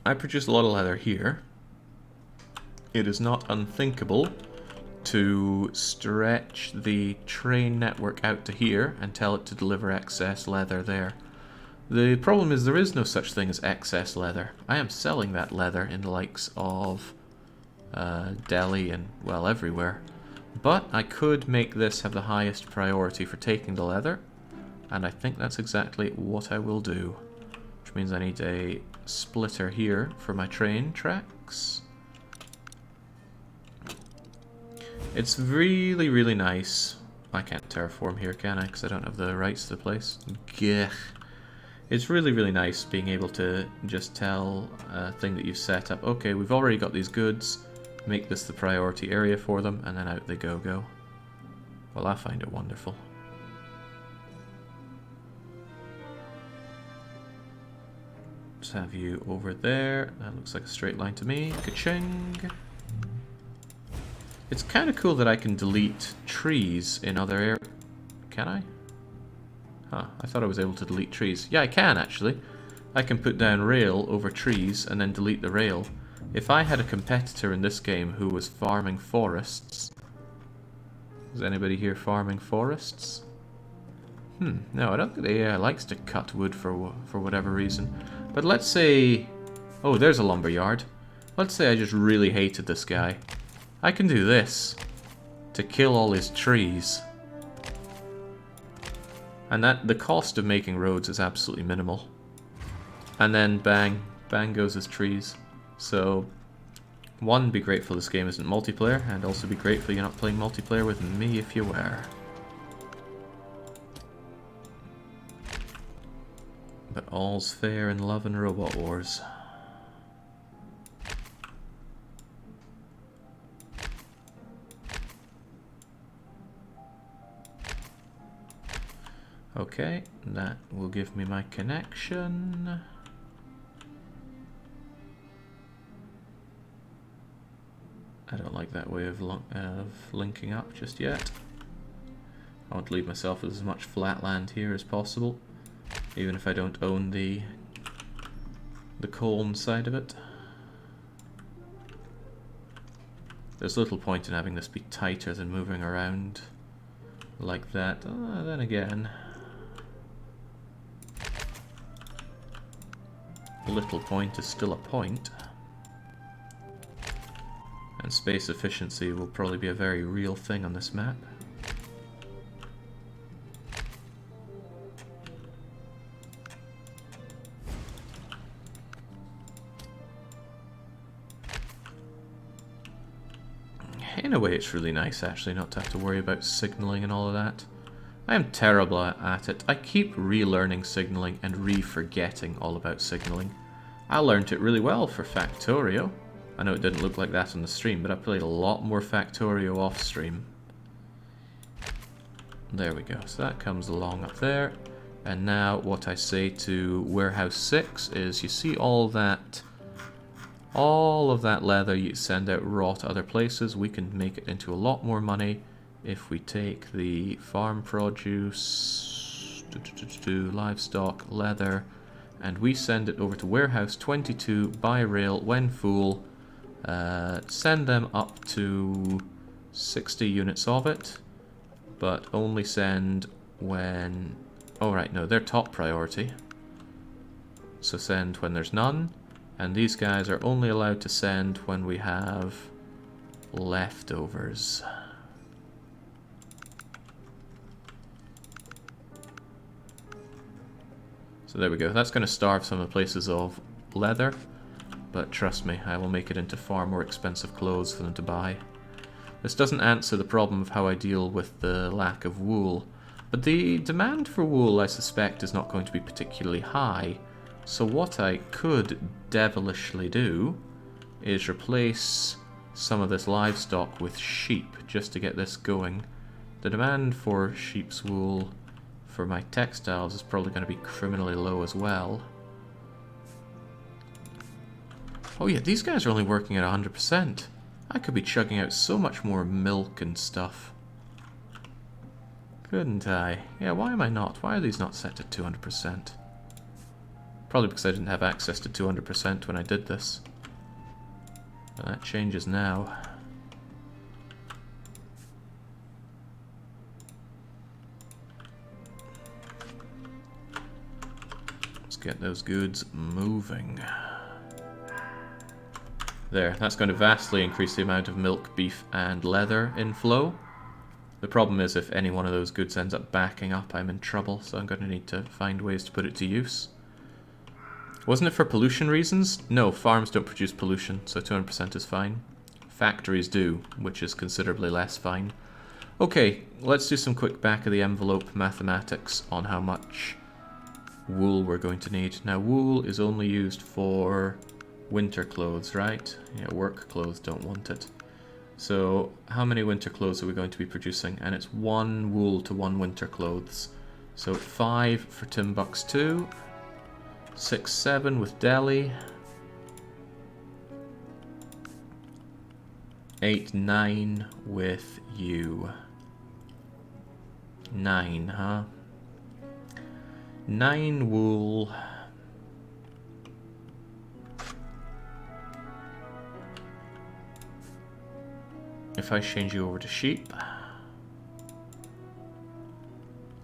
I produce a lot of leather here. It is not unthinkable to stretch the train network out to here and tell it to deliver excess leather there. The problem is there is no such thing as excess leather. I am selling that leather in the likes of Delhi and, well, everywhere. But I could make this have the highest priority for taking the leather, and I think that's exactly what I will do. Which means I need a splitter here for my train tracks. It's really, really nice. I can't terraform here, can I? Because I don't have the rights to the place. Gah. It's really, really nice being able to just tell a thing that you've set up, okay, we've already got these goods, make this the priority area for them, and then out they go. Well, I find it wonderful. Just have you over there. That looks like a straight line to me. Ka-ching! It's kind of cool that I can delete trees in other areas. Can I? Huh, I thought I was able to delete trees. Yeah, I can actually. I can put down rail over trees and then delete the rail. If I had a competitor in this game who was farming forests... Is anybody here farming forests? No, I don't think the AI likes to cut wood for whatever reason. But let's say... Oh, there's a lumberyard. Let's say I just really hated this guy. I can do this to kill all his trees. And that the cost of making roads is absolutely minimal. and then bang, bang goes his trees. So, one, be grateful this game isn't multiplayer, and also be grateful you're not playing multiplayer with me if you were. But all's fair in love and robot wars. Okay, that will give me my connection. I don't like that way of linking up just yet. I want to leave myself with as much flat land here as possible, even if I don't own the coln side of it. There's little point in having this be tighter than moving around like that. Then again, little point is still a point. And space efficiency will probably be a very real thing on this map. In a way, it's really nice actually not to have to worry about signaling and all of that. I am terrible at it. I keep relearning signaling and re-forgetting all about signaling. I learned it really well for Factorio. I know it didn't look like that on the stream, but I played a lot more Factorio off stream. There we go. So that comes along up there. And now what I say to Warehouse 6 is, you see all of that leather you send out raw to other places, we can make it into a lot more money if we take the farm produce, livestock, leather, and we send it over to Warehouse 22 by rail when full. Send them up to 60 units of it, but only send when... Oh right, no, they're top priority. So send when there's none, and these guys are only allowed to send when we have leftovers. So there we go. That's going to starve some of the places of leather, but trust me, I will make it into far more expensive clothes for them to buy. This doesn't answer the problem of how I deal with the lack of wool, but the demand for wool, I suspect, is not going to be particularly high. So what I could devilishly do is replace some of this livestock with sheep, just to get this going. The demand for sheep's wool for my textiles is probably going to be criminally low as well. Oh yeah, these guys are only working at 100%. I could be chugging out so much more milk and stuff. Couldn't I? Yeah, why am I not? Why are these not set to 200%? Probably because I didn't have access to 200% when I did this. But that changes now. Let's get those goods moving. There, that's going to vastly increase the amount of milk, beef, and leather inflow. The problem is if any one of those goods ends up backing up, I'm in trouble, so I'm going to need to find ways to put it to use. Wasn't it for pollution reasons? No, farms don't produce pollution, so 200% is fine. Factories do, which is considerably less fine. Okay, let's do some quick back-of-the-envelope mathematics on how much wool we're going to need. Now, wool is only used for winter clothes, right? Yeah, work clothes don't want it. So, how many winter clothes are we going to be producing? And it's 1 wool to 1 winter clothes. So 5 for Timbuktu, 6, 7 with Delhi, 8, 9 with you. 9, huh? 9 wool. If I change you over to sheep,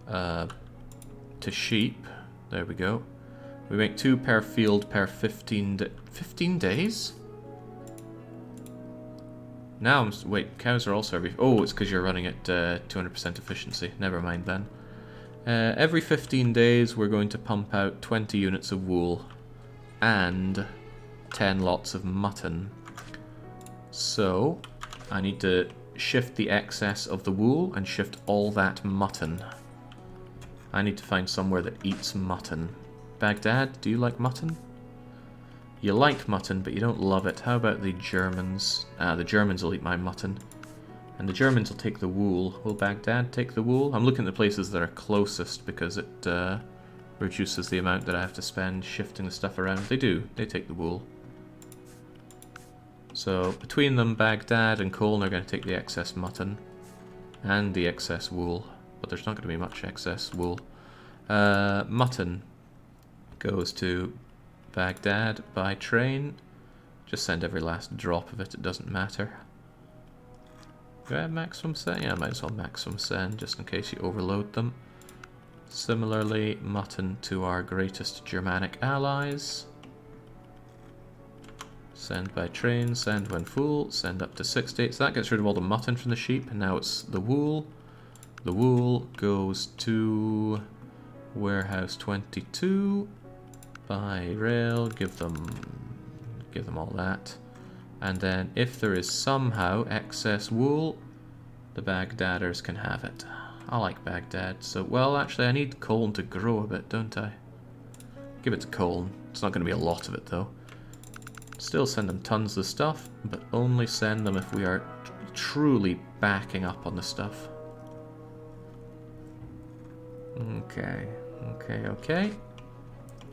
to sheep, there we go. We make 2 per field per 15 days? Now wait, cows are also every... Oh, it's because you're running at 200% efficiency. Never mind then. Every 15 days we're going to pump out 20 units of wool. and 10 lots of mutton. So I need to shift the excess of the wool and shift all that mutton. I need to find somewhere that eats mutton. Baghdad, do you like mutton? You like mutton, but you don't love it. How about the Germans? The Germans will eat my mutton. And the Germans will take the wool. Will Baghdad take the wool? I'm looking at the places that are closest because it reduces the amount that I have to spend shifting the stuff around. They do. They take the wool. So between them, Baghdad and Cologne are going to take the excess mutton and the excess wool. But there's not going to be much excess wool. Mutton goes to Baghdad by train. Just send every last drop of it. It doesn't matter. Do I have maximum send? Yeah, I might as well maximum send, just in case you overload them. Similarly, mutton to our greatest Germanic allies. Send by train, send when full, send up to 60. So that gets rid of all the mutton from the sheep, and now it's the wool. The wool goes to warehouse 22 by rail, give them all that. And then if there is somehow excess wool, the Baghdaders can have it. I like Baghdad. So, well, actually I need Cologne to grow a bit, don't I? Give it to Cologne. It's not going to be a lot of it, though. Still send them tons of stuff, but only send them if we are truly backing up on the stuff. Okay, okay, okay.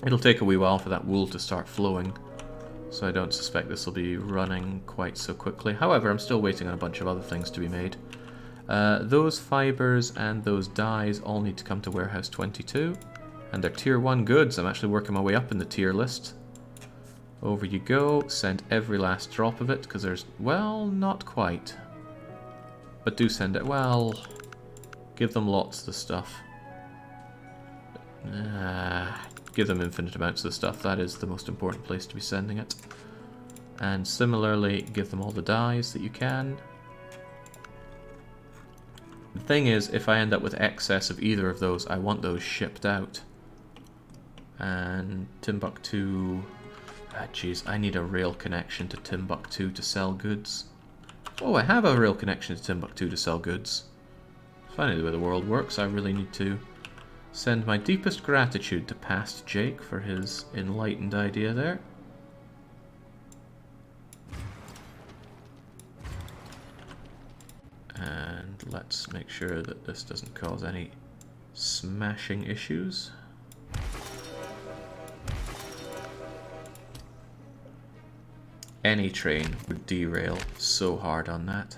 It'll take a wee while for that wool to start flowing. So I don't suspect this will be running quite so quickly. However, I'm still waiting on a bunch of other things to be made. Those fibers and those dyes all need to come to warehouse 22. And they're tier 1 goods. I'm actually working my way up in the tier list. Over you go. Send every last drop of it, because there's... well, not quite. But do send it. Well, give them lots of the stuff. Give them infinite amounts of the stuff. That is the most important place to be sending it. And similarly, give them all the dyes that you can. The thing is, if I end up with excess of either of those, I want those shipped out. And Timbuktu... jeez, I need a rail connection to Timbuktu to sell goods. Oh, I have a rail connection to Timbuktu to sell goods. Funny the way the world works. I really need to send my deepest gratitude to past Jake for his enlightened idea there. And let's make sure that this doesn't cause any smashing issues. Any train would derail so hard on that.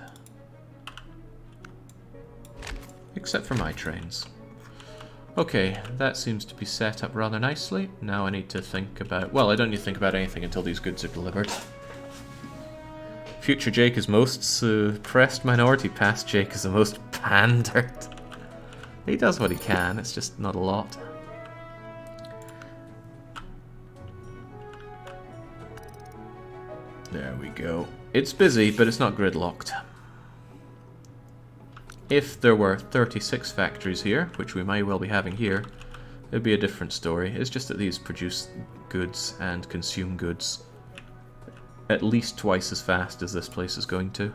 Except for my trains. Okay, that seems to be set up rather nicely. Now I need to think about... well, I don't need to think about anything until these goods are delivered. Future Jake is most suppressed minority. Past Jake is the most pandered. He does what he can, it's just not a lot. There we go. It's busy, but it's not gridlocked. If there were 36 factories here, which we may well be having here, it'd be a different story. It's just that these produce goods and consume goods at least twice as fast as this place is going to.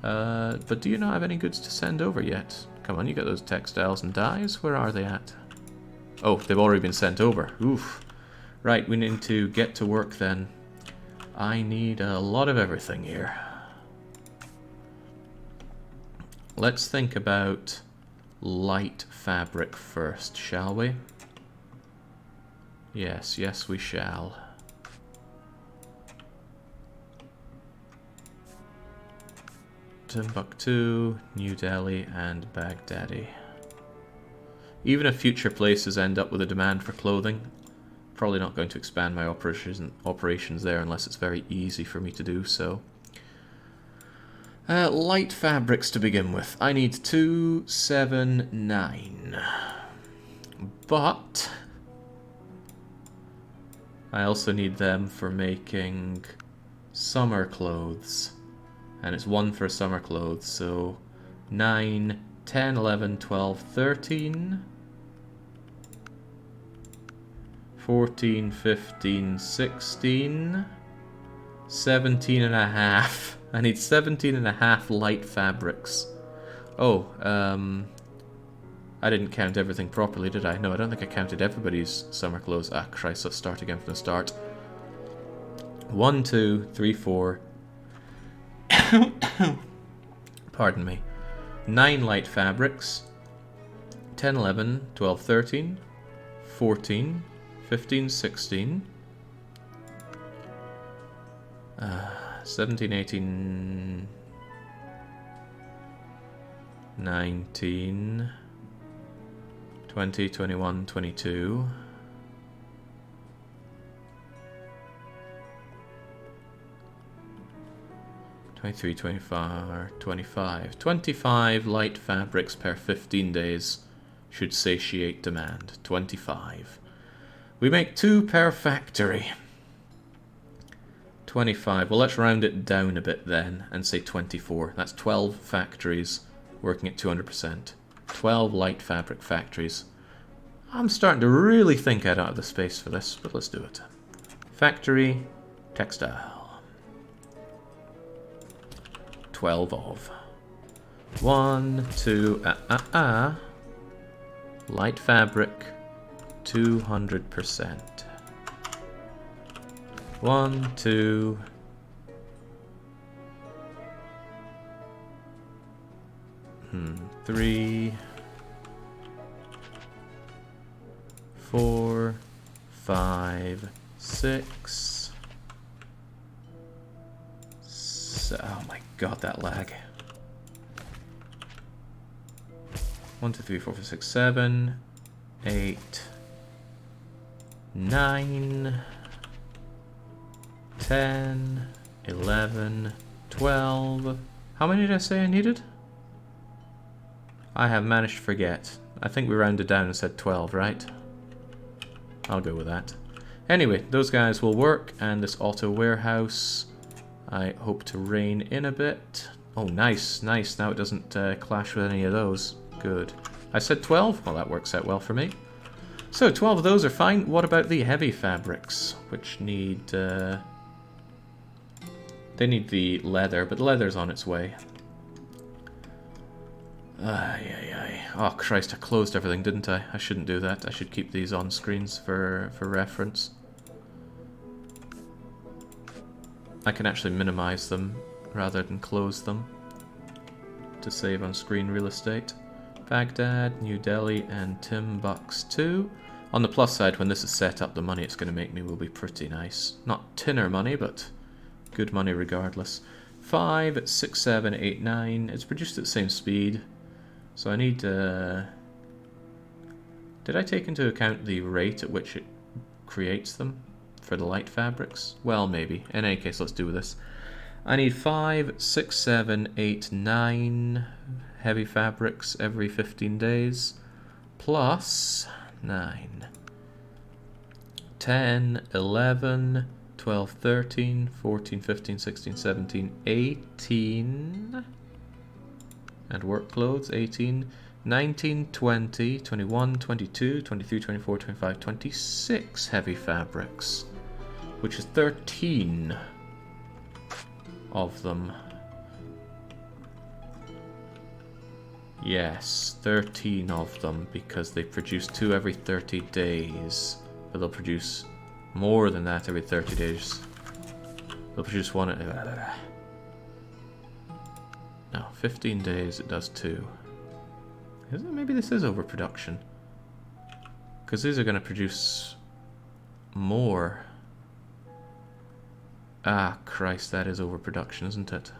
But do you not have any goods to send over yet? Come on, you got those textiles and dyes. Where are they at? Oh, they've already been sent over. Oof. Right, we need to get to work then. I need a lot of everything here. Let's think about light fabric first, shall we? Yes, yes we shall. Timbuktu, New Delhi, and Baghdadi. Even if future places end up with a demand for clothing, probably not going to expand my operations there unless it's very easy for me to do so. Light fabrics to begin with. I need 2, 7, 9. But I also need them for making summer clothes. And it's 1 for summer clothes, so 9, 10, 11, 12, 13. 14, 15, 16, 17 and a half. I need 17 and a half light fabrics. Oh, I didn't count everything properly, did I? No, I don't think I counted everybody's summer clothes. Ah, Christ, let's start again from the start. 1, 2, 3, 4. Pardon me. 9 light fabrics. 10, 11, 12, 13, 14, 15, 16, 17, 18, 19, 20, 21, 22, 23, 24, 25. 25 light fabrics per 15 days should satiate demand. 25. We make 2 per factory. 25. Well, let's round it down a bit then and say 24. That's 12 factories working at 200%. 12 light fabric factories. I'm starting to really think I don't have the space for this, but let's do it. Factory, textile. 12 of. 1, 2, light fabric, 200%. 1, 2. 3, 4, 5, 6. Oh my god, that lag. 1, 2, 3, 4, 5, 6, 7, 8, 9, 10, 11, 12. How many did I say I needed? I have managed to forget. I think we rounded down and said 12, right? I'll go with that. Anyway, those guys will work, and this auto warehouse, I hope to rein in a bit. Oh, nice, nice. Now it doesn't clash with any of those. Good. I said 12? Well, that works out well for me. So, 12 of those are fine. What about the heavy fabrics, which need... they need the leather, but the leather's on its way. Oh, Christ, I closed everything, didn't I? I shouldn't do that. I should keep these on screens for reference. I can actually minimize them rather than close them to save on screen real estate. Baghdad, New Delhi, and Timbuktu. On the plus side, when this is set up, the money it's going to make me will be pretty nice. Not tinner money, but good money regardless. 5, 6, 7, 8, 9. It's produced at the same speed. So I need... Did I take into account the rate at which it creates them for the light fabrics? Well, maybe. In any case, let's do this. I need 5, 6, 7, 8, 9 heavy fabrics every 15 days. Plus 9. 10, 11, 12, 13, 14, 15, 16, 17, 18... and work clothes, 18, 19, 20, 21, 22, 23, 24, 25, 26 heavy fabrics, which is 13 of them. Yes, 13 of them, because they produce 2 every 30 days, but they'll produce more than that every 30 days. They'll produce 1... No, 15 days it does 2. Is it? Maybe this is overproduction. Because these are going to produce more. Ah, Christ, that is overproduction, isn't it?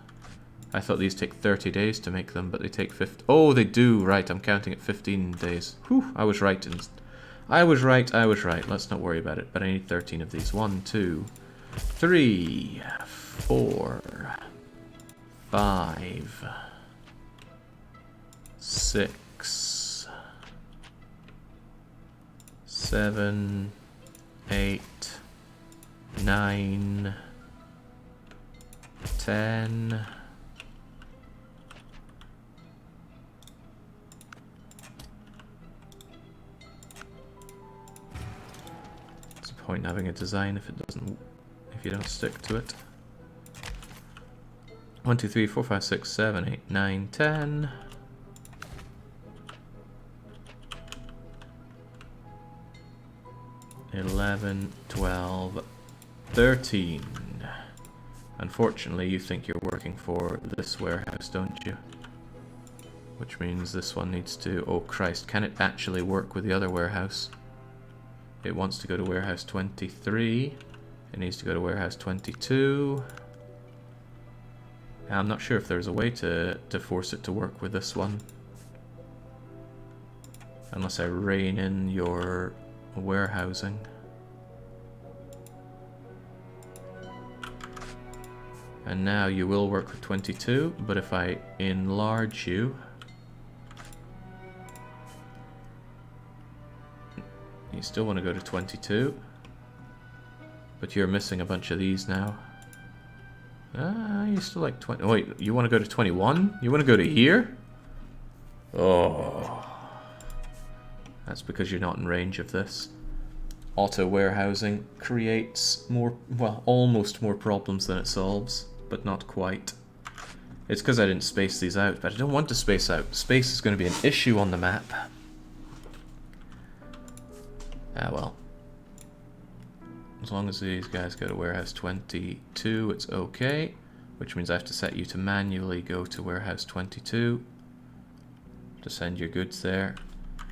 I thought these take 30 days to make them, but they take 50. Oh, they do, right, I'm counting at 15 days. Whew, I was right. I was right. Let's not worry about it, but I need 13 of these. 1, 2, 3, 4... 5, 6, 7, 8, 9, 10, 12, point in having a design if you don't stick to it. 1, 2, 3, 4, 5, 6, 7, 8, 9, 10. 11, 12, 13. Unfortunately, you think you're working for this warehouse, don't you? Which means this one needs to... Oh Christ, can it actually work with the other warehouse? It wants to go to warehouse 23. It needs to go to warehouse 22. I'm not sure if there's a way to force it to work with this one. Unless I rein in your warehousing. And now you will work with 22, but if I enlarge you... You still want to go to 22. But you're missing a bunch of these now. You still like 20... Oh, wait, you want to go to 21? You want to go to here? Oh... That's because you're not in range of this. Auto warehousing creates more, well, almost more problems than it solves, but not quite. It's because I didn't space these out, but I don't want to space out. Space is going to be an issue on the map. Ah well. As long as these guys go to warehouse 22, it's okay. Which means I have to set you to manually go to warehouse 22 to send your goods there.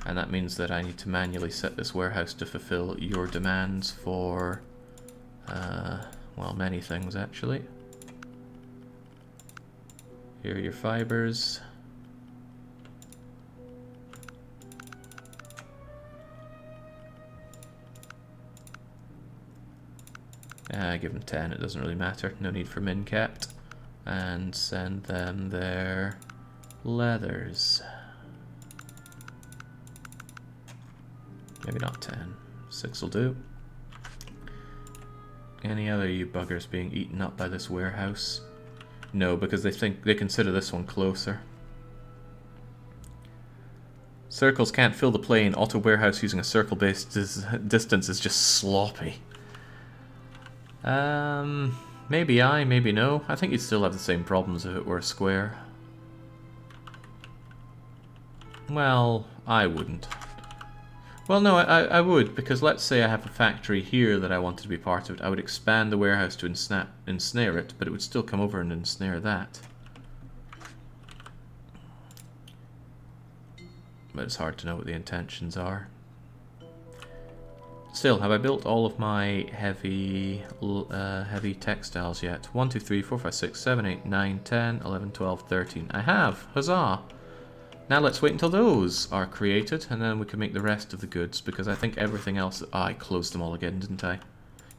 And that means that I need to manually set this warehouse to fulfill your demands for, well, many things actually. Here are your fibers. Give them 10, it doesn't really matter, no need for min capped. And send them their leathers. Maybe not 10. 6 will do. Any other you buggers being eaten up by this warehouse? No, because they consider this one closer. Circles can't fill the plane. Auto warehouse using a circle-based distance is just sloppy. Maybe maybe no. I think you'd still have the same problems if it were a square. Well, I wouldn't. Well, no, I would, because let's say I have a factory here that I wanted to be part of it. I would expand the warehouse to ensnare it, but it would still come over and ensnare that. But it's hard to know what the intentions are. Still, have I built all of my heavy textiles yet? 1, 2, 3, 4, 5, 6, 7, 8, 9, 10, 11, 12, 13. I have! Huzzah! Now let's wait until those are created, and then we can make the rest of the goods, because I think everything else... Oh, I closed them all again, didn't I?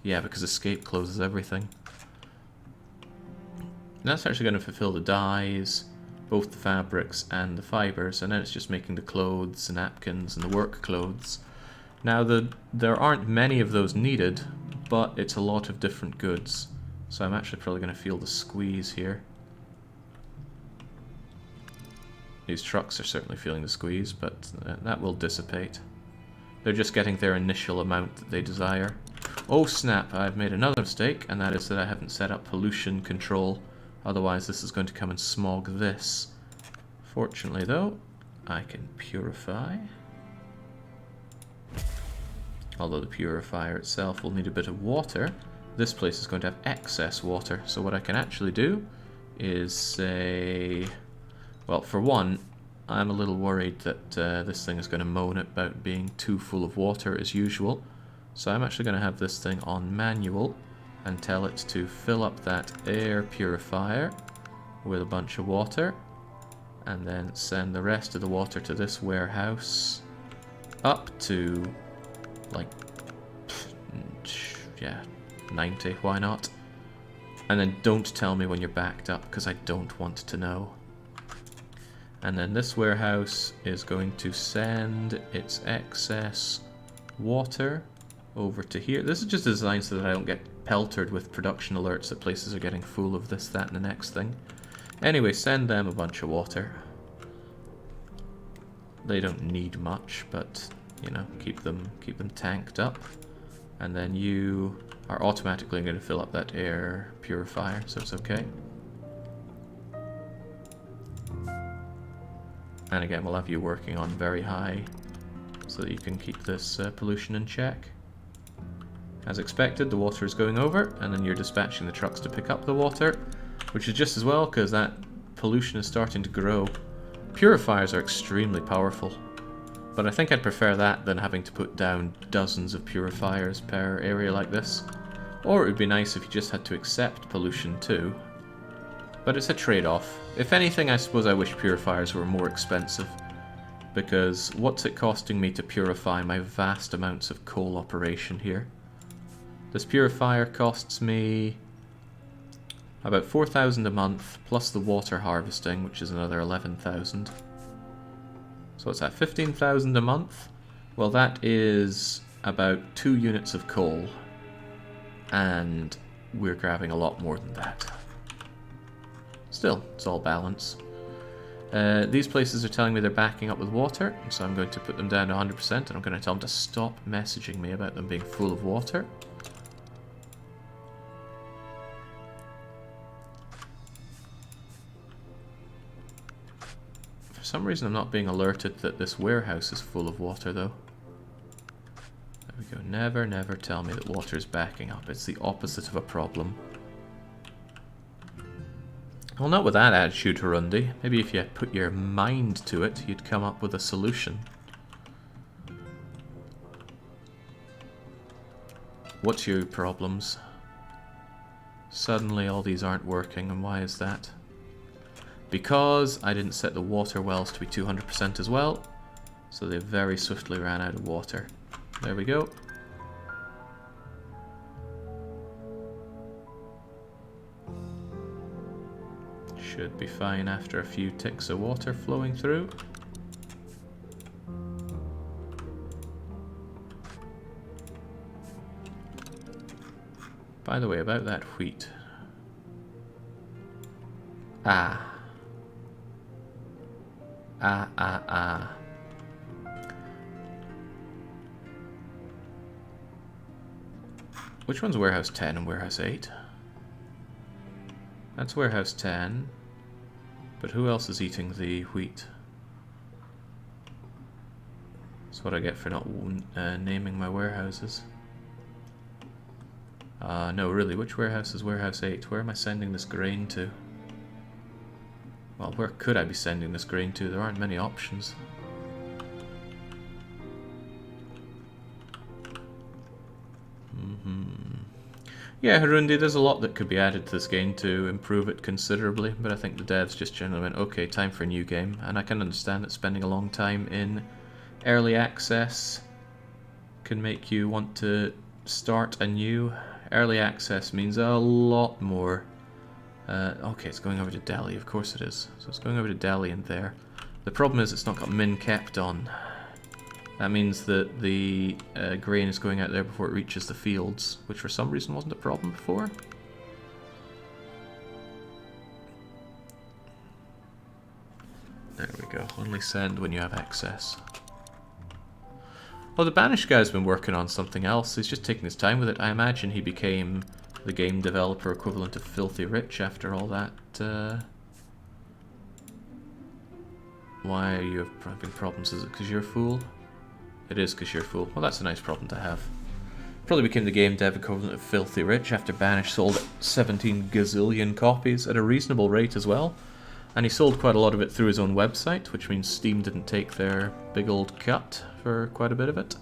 Yeah, because escape closes everything. And that's actually going to fulfill the dyes, both the fabrics and the fibers, and then it's just making the clothes, the napkins, and the work clothes. Now, there aren't many of those needed, but it's a lot of different goods, so I'm actually probably going to feel the squeeze here. These trucks are certainly feeling the squeeze, but that will dissipate. They're just getting their initial amount that they desire. Oh snap, I've made another mistake, and that is that I haven't set up pollution control. Otherwise this is going to come and smog this. Fortunately though, I can purify. Although the purifier itself will need a bit of water, this place is going to have excess water. So what I can actually do is say... Well, for one, I'm a little worried that this thing is going to moan about being too full of water as usual. So I'm actually going to have this thing on manual and tell it to fill up that air purifier with a bunch of water. And then send the rest of the water to this warehouse up to, like, yeah, 90, why not? And then don't tell me when you're backed up, because I don't want to know. And then this warehouse is going to send its excess water over to here. This is just designed so that I don't get peltered with production alerts that places are getting full of this, that, and the next thing. Anyway, send them a bunch of water. They don't need much, but, you know, keep them tanked up. And then you are automatically going to fill up that air purifier, so it's okay. And again, we'll have you working on very high so that you can keep this pollution in check. As expected, the water is going over, and then you're dispatching the trucks to pick up the water, which is just as well because that pollution is starting to grow. Purifiers are extremely powerful, but I think I'd prefer that than having to put down dozens of purifiers per area like this. Or it would be nice if you just had to accept pollution too. But it's a trade-off. If anything, I suppose I wish purifiers were more expensive, because what's it costing me to purify my vast amounts of coal operation here? This purifier costs me about 4,000 a month, plus the water harvesting, which is another 11,000. So what's that, 15,000 a month? Well, that is about 2 units of coal, and we're grabbing a lot more than that. Still, it's all balance. These places are telling me they're backing up with water, so I'm going to put them down to 100%, and I'm going to tell them to stop messaging me about them being full of water. For some reason I'm not being alerted that this warehouse is full of water though. There we go. Never, never tell me that water is backing up. It's the opposite of a problem. Well, not with that attitude, Harundi. Maybe if you put your mind to it, you'd come up with a solution. What's your problems? Suddenly all these aren't working, and why is that? Because I didn't set the water wells to be 200% as well, so they very swiftly ran out of water. There we go. Should be fine after a few ticks of water flowing through. By the way, about that wheat. Ah. Which one's warehouse 10 and warehouse 8? That's warehouse 10. But who else is eating the wheat? That's what I get for not naming my warehouses. No, really, which warehouse is warehouse 8? Where am I sending this grain to? Well, where could I be sending this grain to? There aren't many options. Yeah, Harundi, there's a lot that could be added to this game to improve it considerably, but I think the devs just generally went, okay, time for a new game, and I can understand that spending a long time in early access can make you want to start anew. Early access means a lot more. Okay, it's going over to Delhi, of course it is. So it's going over to Delhi and there. The problem is it's not got min kept on. That means that the grain is going out there before it reaches the fields, which for some reason wasn't a problem before. There we go. Only send when you have excess. Well, the Banished guy's been working on something else. He's just taking his time with it. I imagine he became the game developer equivalent of filthy rich after all that. Why are you having problems? Is it because you're a fool? It is because you're a fool. Well, that's a nice problem to have. Probably became the game dev equivalent of filthy rich after Banished sold 17 gazillion copies at a reasonable rate as well. And he sold quite a lot of it through his own website, which means Steam didn't take their big old cut for quite a bit of it.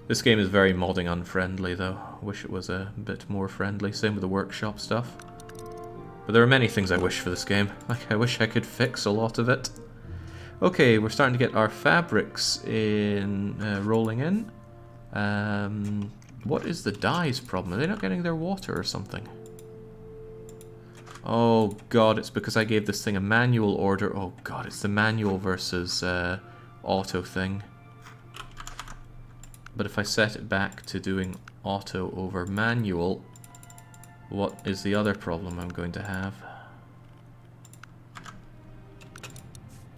This game is very modding unfriendly though. I wish it was a bit more friendly. Same with the workshop stuff. But there are many things I wish for this game. Like, I wish I could fix a lot of it. Okay, we're starting to get our fabrics in rolling in. What is the dye's problem? Are they not getting their water or something? Oh god, it's because I gave this thing a manual order. Oh god, it's the manual versus auto thing. But if I set it back to doing auto over manual, what is the other problem I'm going to have?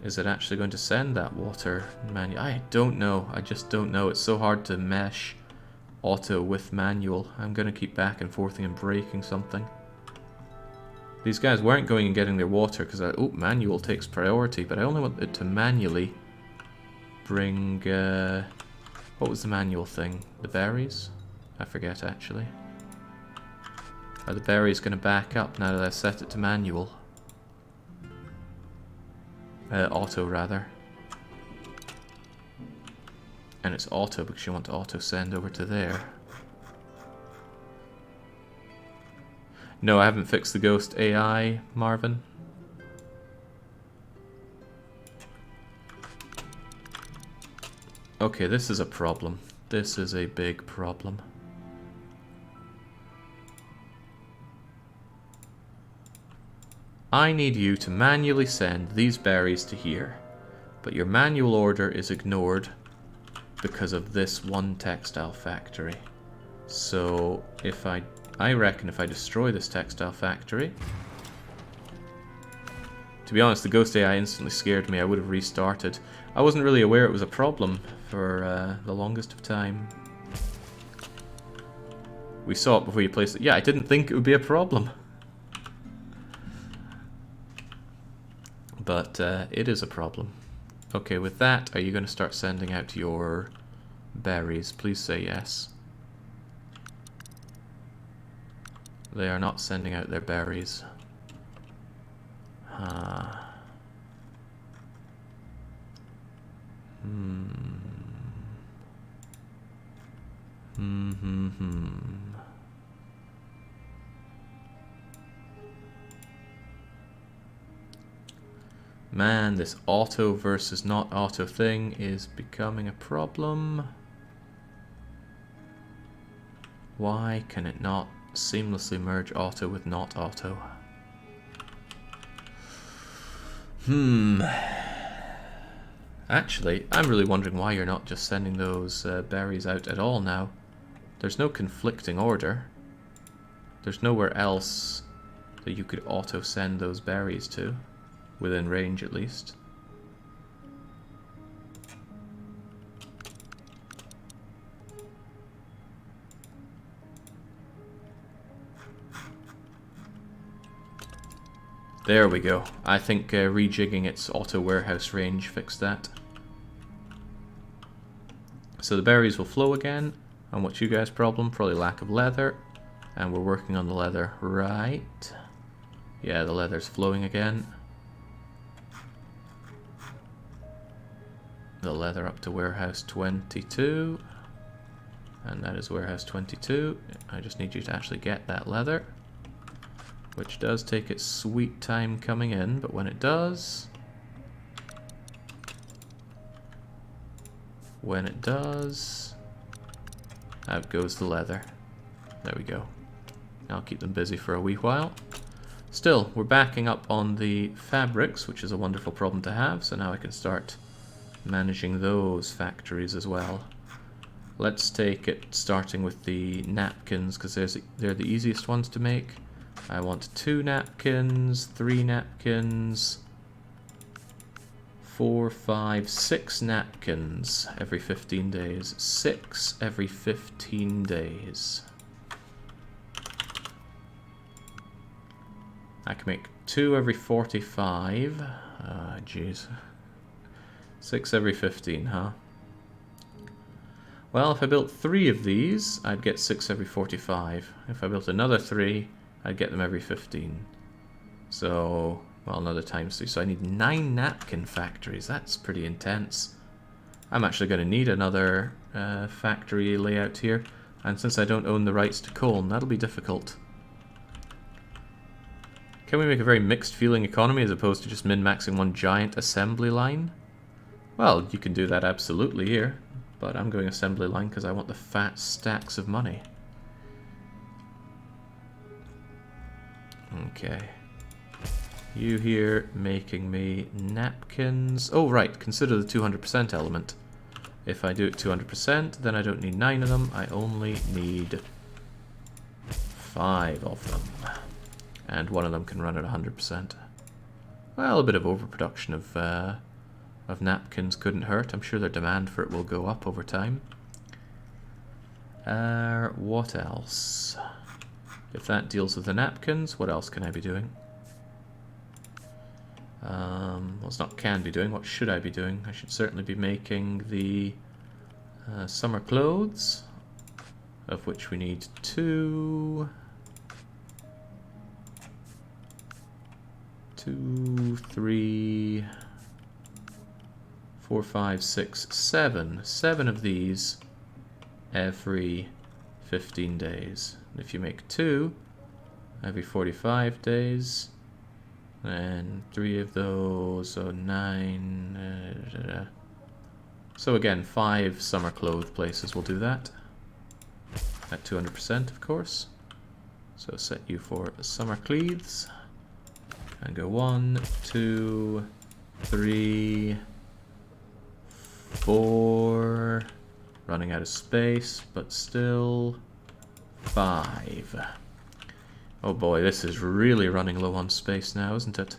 Is it actually going to send that water manual? I don't know. I just don't know. It's so hard to mesh auto with manual. I'm going to keep back and forthing and breaking something. These guys weren't going and getting their water because manual takes priority, but I only want it to manually bring... what was the manual thing? The berries? I forget actually. Are the berries going to back up now that I've set it to manual? Auto rather. And it's auto because you want to auto send over to there. No, I haven't fixed the ghost AI, Marvin. Okay, this is a problem. This is a big problem. I need you to manually send these berries to here, but your manual order is ignored because of this one textile factory. So if I reckon if I destroy this textile factory, to be honest, the ghost AI instantly scared me. I would have restarted. I wasn't really aware it was a problem for the longest of time. We saw it before you placed it. Yeah, I didn't think it would be a problem. But it is a problem. Okay, with that, are you going to start sending out your berries? Please say yes. They are not sending out their berries. Man, this auto versus not auto thing is becoming a problem. Why can it not seamlessly merge auto with not auto? Actually, I'm really wondering why you're not just sending those berries out at all now. There's no conflicting order. There's nowhere else that you could auto send those berries to. Within range, at least. There we go. I think rejigging its auto warehouse range fixed that. So the berries will flow again. And what's you guys' problem? Probably lack of leather. And we're working on the leather, right? Yeah, the leather's flowing again. The leather up to warehouse 22, and that is warehouse 22. I just need you to actually get that leather, which does take its sweet time coming in, but when it does, out goes the leather. There we go. I'll keep them busy for a wee while. Still, we're backing up on the fabrics, which is a wonderful problem to have, so now I can start managing those factories as well. Let's take it starting with the napkins, because they're the easiest ones to make. I want 2 napkins, 3 napkins, 4, 5, 6 napkins every 15 days. 6 every 15 days. I can make 2 every 45. Ah, jeez. 6 every 15, huh? Well, if I built 3 of these, I'd get 6 every 45. If I built another 3, I'd get them every 15. So, well, another times 3. So I need 9 napkin factories. That's pretty intense. I'm actually going to need another factory layout here. And since I don't own the rights to Colne, that'll be difficult. Can we make a very mixed feeling economy as opposed to just min-maxing one giant assembly line? Well, you can do that absolutely here, but I'm going assembly line because I want the fat stacks of money. Okay. You here making me napkins. Oh, right, consider the 200% element. If I do it 200%, then I don't need 9 of them. I only need 5 of them. And one of them can run at 100%. Well, a bit of overproduction of of napkins couldn't hurt. I'm sure their demand for it will go up over time. What else? If that deals with the napkins, what else can I be doing? Well, it's not can be doing. What should I be doing? I should certainly be making the summer clothes, of which we need 2, 3, 4, 5, 6, 7. 7 of these every 15 days. And if you make 2 every 45 days, and 3 of those, so 9. So again, 5 summer clothes places will do that. At 200%, of course. So set you for summer cleaves. And go 1, 2, 3, 4. Running out of space, but still 5. Oh boy, this is really running low on space now, isn't it?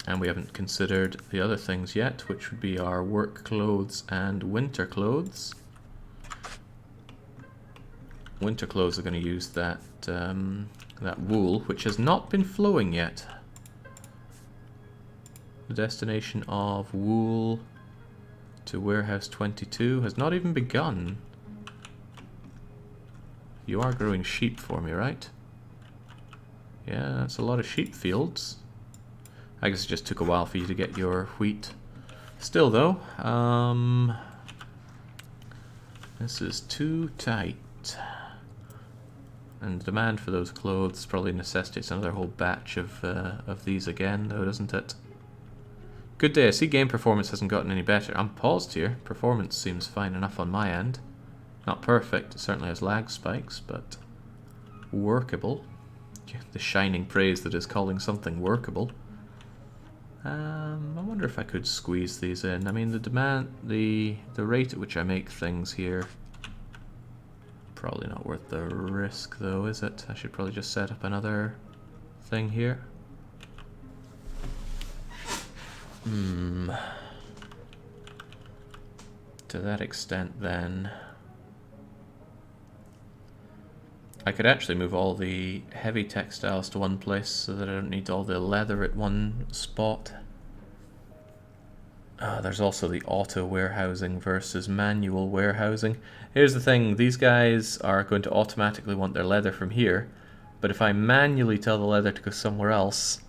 And we haven't considered the other things yet, which would be our work clothes and winter clothes. Winter clothes are going to use that that wool, which has not been flowing yet. The destination of wool to warehouse 22 has not even begun. You are growing sheep for me, right? Yeah, that's a lot of sheep fields. I guess it just took a while for you to get your wheat. Still though, this is too tight. And the demand for those clothes probably necessitates another whole batch of these again, though, doesn't it? Good day. I see game performance hasn't gotten any better. I'm paused here. Performance seems fine enough on my end. Not perfect. It certainly has lag spikes, but workable. The shining praise that is calling something workable. I wonder if I could squeeze these in. I mean, the demand, the rate at which I make things here, probably not worth the risk, though, is it? I should probably just set up another thing here. To that extent, then, I could actually move all the heavy textiles to one place so that I don't need all the leather at one spot. There's also the auto warehousing versus manual warehousing. Here's the thing, these guys are going to automatically want their leather from here, but if I manually tell the leather to go somewhere else,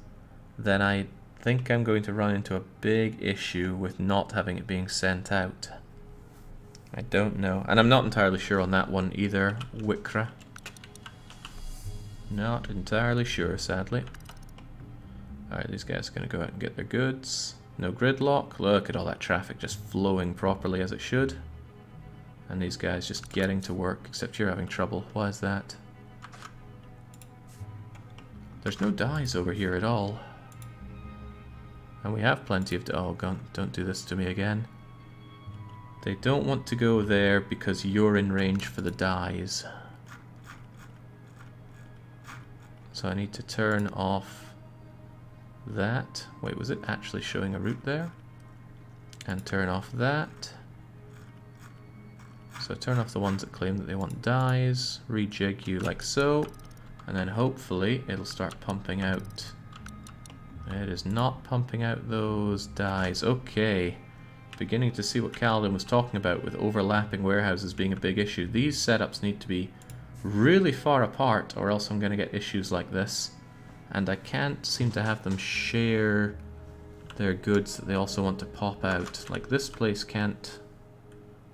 then I think I'm going to run into a big issue with not having it being sent out. I don't know, and I'm not entirely sure on that one either, Wikra. Not entirely sure, sadly. Alright, these guys are going to go out and get their goods. No gridlock. Look at all that traffic just flowing properly as it should. And these guys just getting to work, except you're having trouble. Why is that? There's no dyes over here at all. And we have plenty of... Oh, don't do this to me again. They don't want to go there because you're in range for the dyes. So I need to turn off that. Wait, was it actually showing a route there? And turn off that. So turn off the ones that claim that they want dyes. Rejig you like so. And then hopefully it'll start pumping out. It is not pumping out those dyes. Okay. Beginning to see what Kaladin was talking about with overlapping warehouses being a big issue. These setups need to be really far apart or else I'm going to get issues like this. And I can't seem to have them share their goods that they also want to pop out. Like this place can't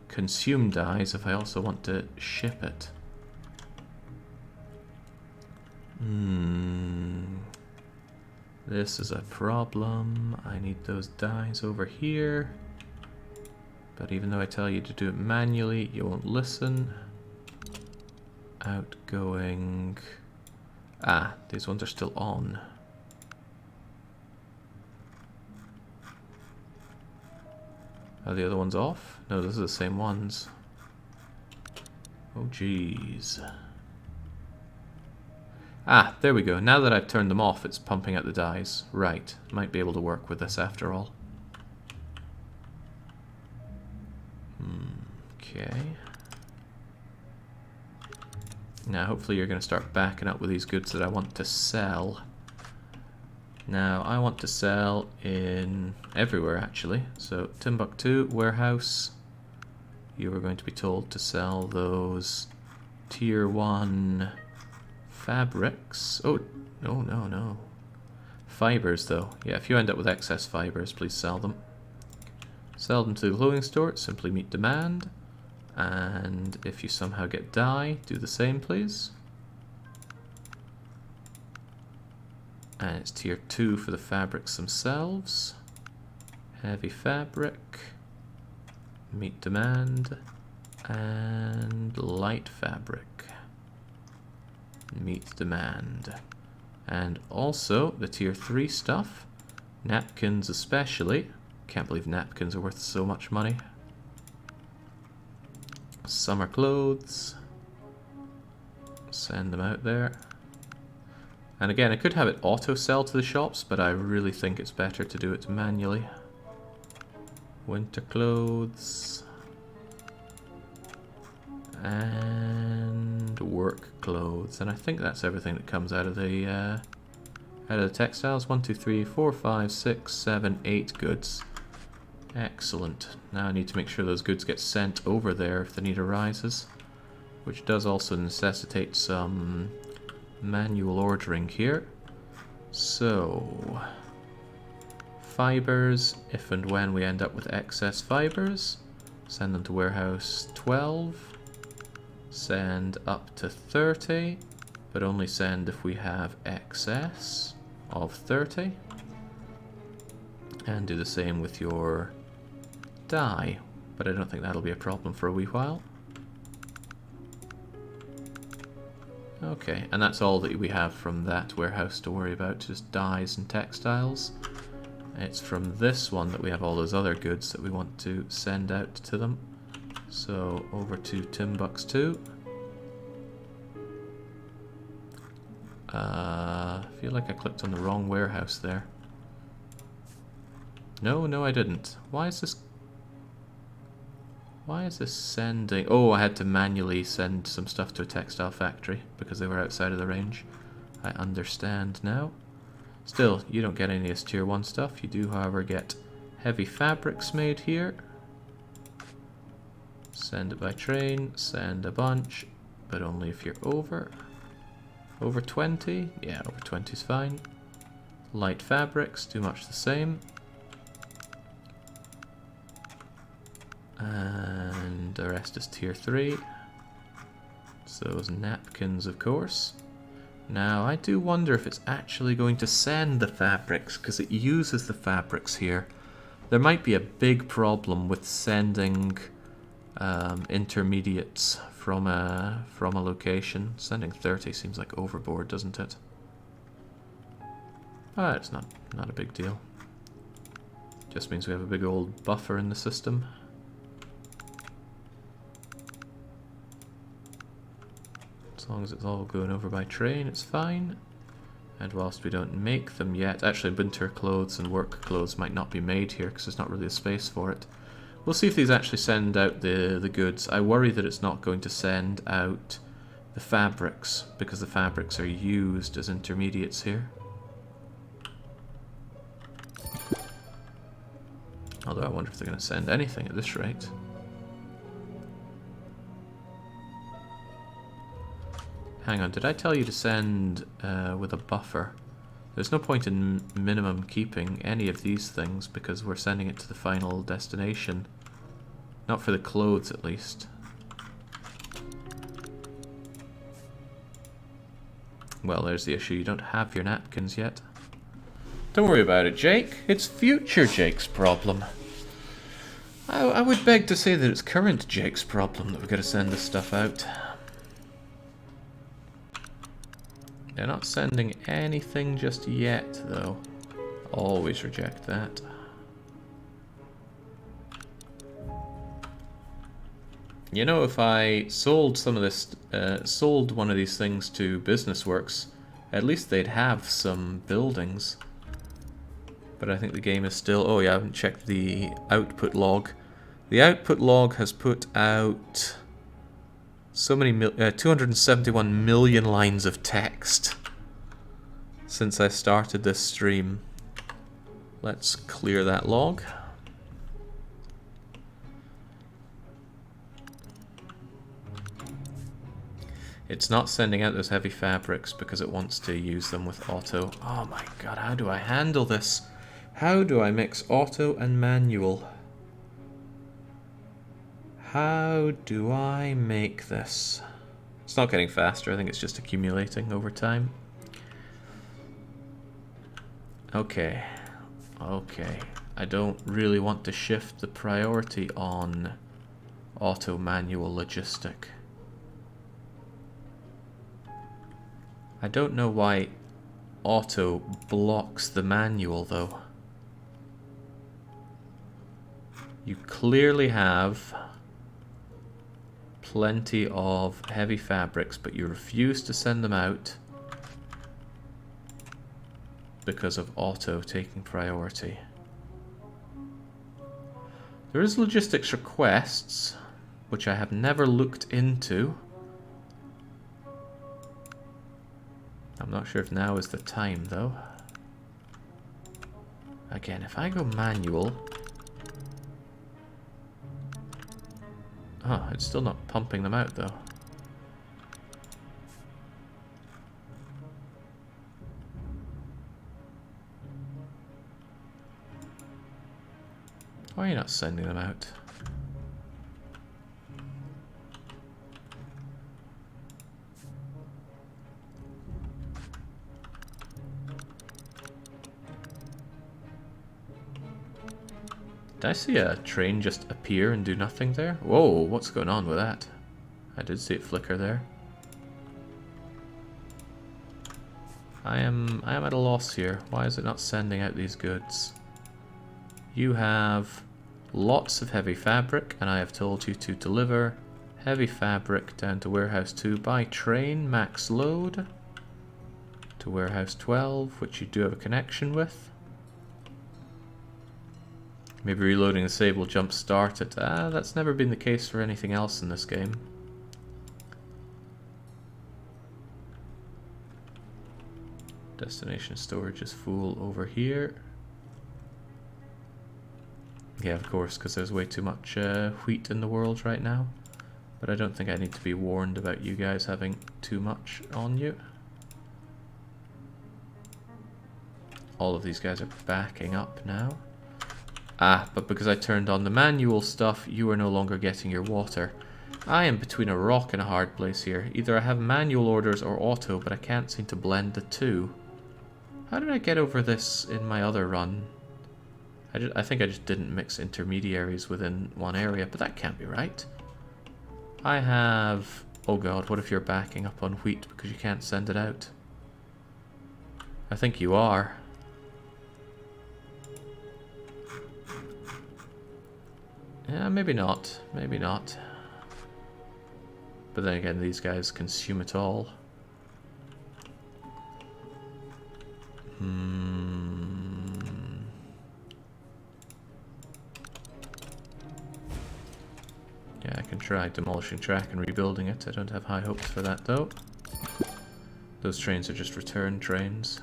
consume dyes if I also want to ship it. This is a problem. I need those dyes over here. But even though I tell you to do it manually, you won't listen. Outgoing. Ah, these ones are still on. Are the other ones off? No, those are the same ones. Oh, jeez. Ah, there we go. Now that I've turned them off, it's pumping out the dyes. Right. Might be able to work with this after all. Okay. Now, hopefully you're going to start backing up with these goods that I want to sell. Now, I want to sell in everywhere, actually. So, Timbuktu, warehouse. You are going to be told to sell those tier 1 fabrics. Oh, no. Fibers, though. Yeah, if you end up with excess fibers, please sell them. Sell them to the clothing store, simply meet demand. And if you somehow get dye, do the same, please. And it's tier 2 for the fabrics themselves. Heavy fabric. Meet demand. And light fabric. Meet demand. And also the tier 3 stuff. Napkins especially. Can't believe napkins are worth so much money. Summer clothes. Send them out there. And again, I could have it auto sell to the shops, but I really think it's better to do it manually. Winter clothes. And work clothes. And I think that's everything that comes out of the textiles. 1, 2, 3, 4, 5, 6, 7, 8 goods. Excellent. Now I need to make sure those goods get sent over there if the need arises, which does also necessitate some manual ordering here. So, fibers, if and when we end up with excess fibers, send them to warehouse 12, send up to 30, but only send if we have excess of 30, and do the same with your dye, but I don't think that'll be a problem for a wee while. Okay, and that's all that we have from that warehouse to worry about, just dyes and textiles. It's from this one that we have all those other goods that we want to send out to them. So over to Timbuktu. I feel like I clicked on the wrong warehouse there. No, I didn't. Why is this sending... Oh, I had to manually send some stuff to a textile factory because they were outside of the range. I understand now. Still, you don't get any of this tier 1 stuff. You do, however, get heavy fabrics made here. Send it by train, send a bunch, but only if you're over 20. Yeah, over 20 is fine. Light fabrics, do much the same. And the rest is tier 3. So those napkins, of course. Now, I do wonder if it's actually going to send the fabrics, because it uses the fabrics here. There might be a big problem with sending intermediates from a location. Sending 30 seems like overboard, doesn't it? But it's not a big deal. Just means we have a big old buffer in the system. As long as it's all going over by train, it's fine. And whilst we don't make them yet, actually winter clothes and work clothes might not be made here because there's not really a space for it. We'll see if these actually send out the goods. I worry that it's not going to send out the fabrics because the fabrics are used as intermediates here. Although I wonder if they're going to send anything at this rate. Hang on, did I tell you to send with a buffer? There's no point in minimum keeping any of these things because we're sending it to the final destination. Not for the clothes, at least. Well, there's the issue. You don't have your napkins yet. Don't worry about it, Jake. It's future Jake's problem. I would beg to say that it's current Jake's problem that we've got to send this stuff out. They're not sending anything just yet, though. Always reject that. You know, if I sold some of this, sold one of these things to Businessworks, At least they'd have some buildings. But I think the game is still... Oh yeah, I haven't checked the output log. The output log has put out so many 271 million lines of text since I started this stream. Let's clear that log. It's not sending out those heavy fabrics because it wants to use them with auto. Oh my god, how do I handle this? How do I mix auto and manual? How do I make this? It's not getting faster, I think it's just accumulating over time. Okay. Okay. I don't really want to shift the priority on auto manual logistic. I don't know why auto blocks the manual though. You clearly have plenty of heavy fabrics, but you refuse to send them out because of auto taking priority. There is logistics requests, which I have never looked into. I'm not sure if now is the time though. Again, if I go manual... Oh, it's still not pumping them out though. Why are you not sending them out? Did I see a train just appear and do nothing there? Whoa, what's going on with that? I did see it flicker there. I am at a loss here. Why is it not sending out these goods? You have lots of heavy fabric, and I have told you to deliver heavy fabric down to warehouse 2 by train, max load, to warehouse 12, which you do have a connection with. Maybe reloading the save will jump start it. That's never been the case for anything else in this game. Destination storage is full over here. Yeah, of course, because there's way too much wheat in the world right now. But I don't think I need to be warned about you guys having too much on you. All of these guys are backing up now. Ah, but because I turned on the manual stuff, you are no longer getting your water. I am between a rock and a hard place here. Either I have manual orders or auto, but I can't seem to blend the two. How did I get over this in my other run? I think I just didn't mix intermediaries within one area, but that can't be right. I have... Oh god, what if you're backing up on wheat because you can't send it out? I think you are. Yeah, maybe not. Maybe not. But then again, these guys consume it all. Yeah, I can try demolishing track and rebuilding it. I don't have high hopes for that though. Those trains are just return trains.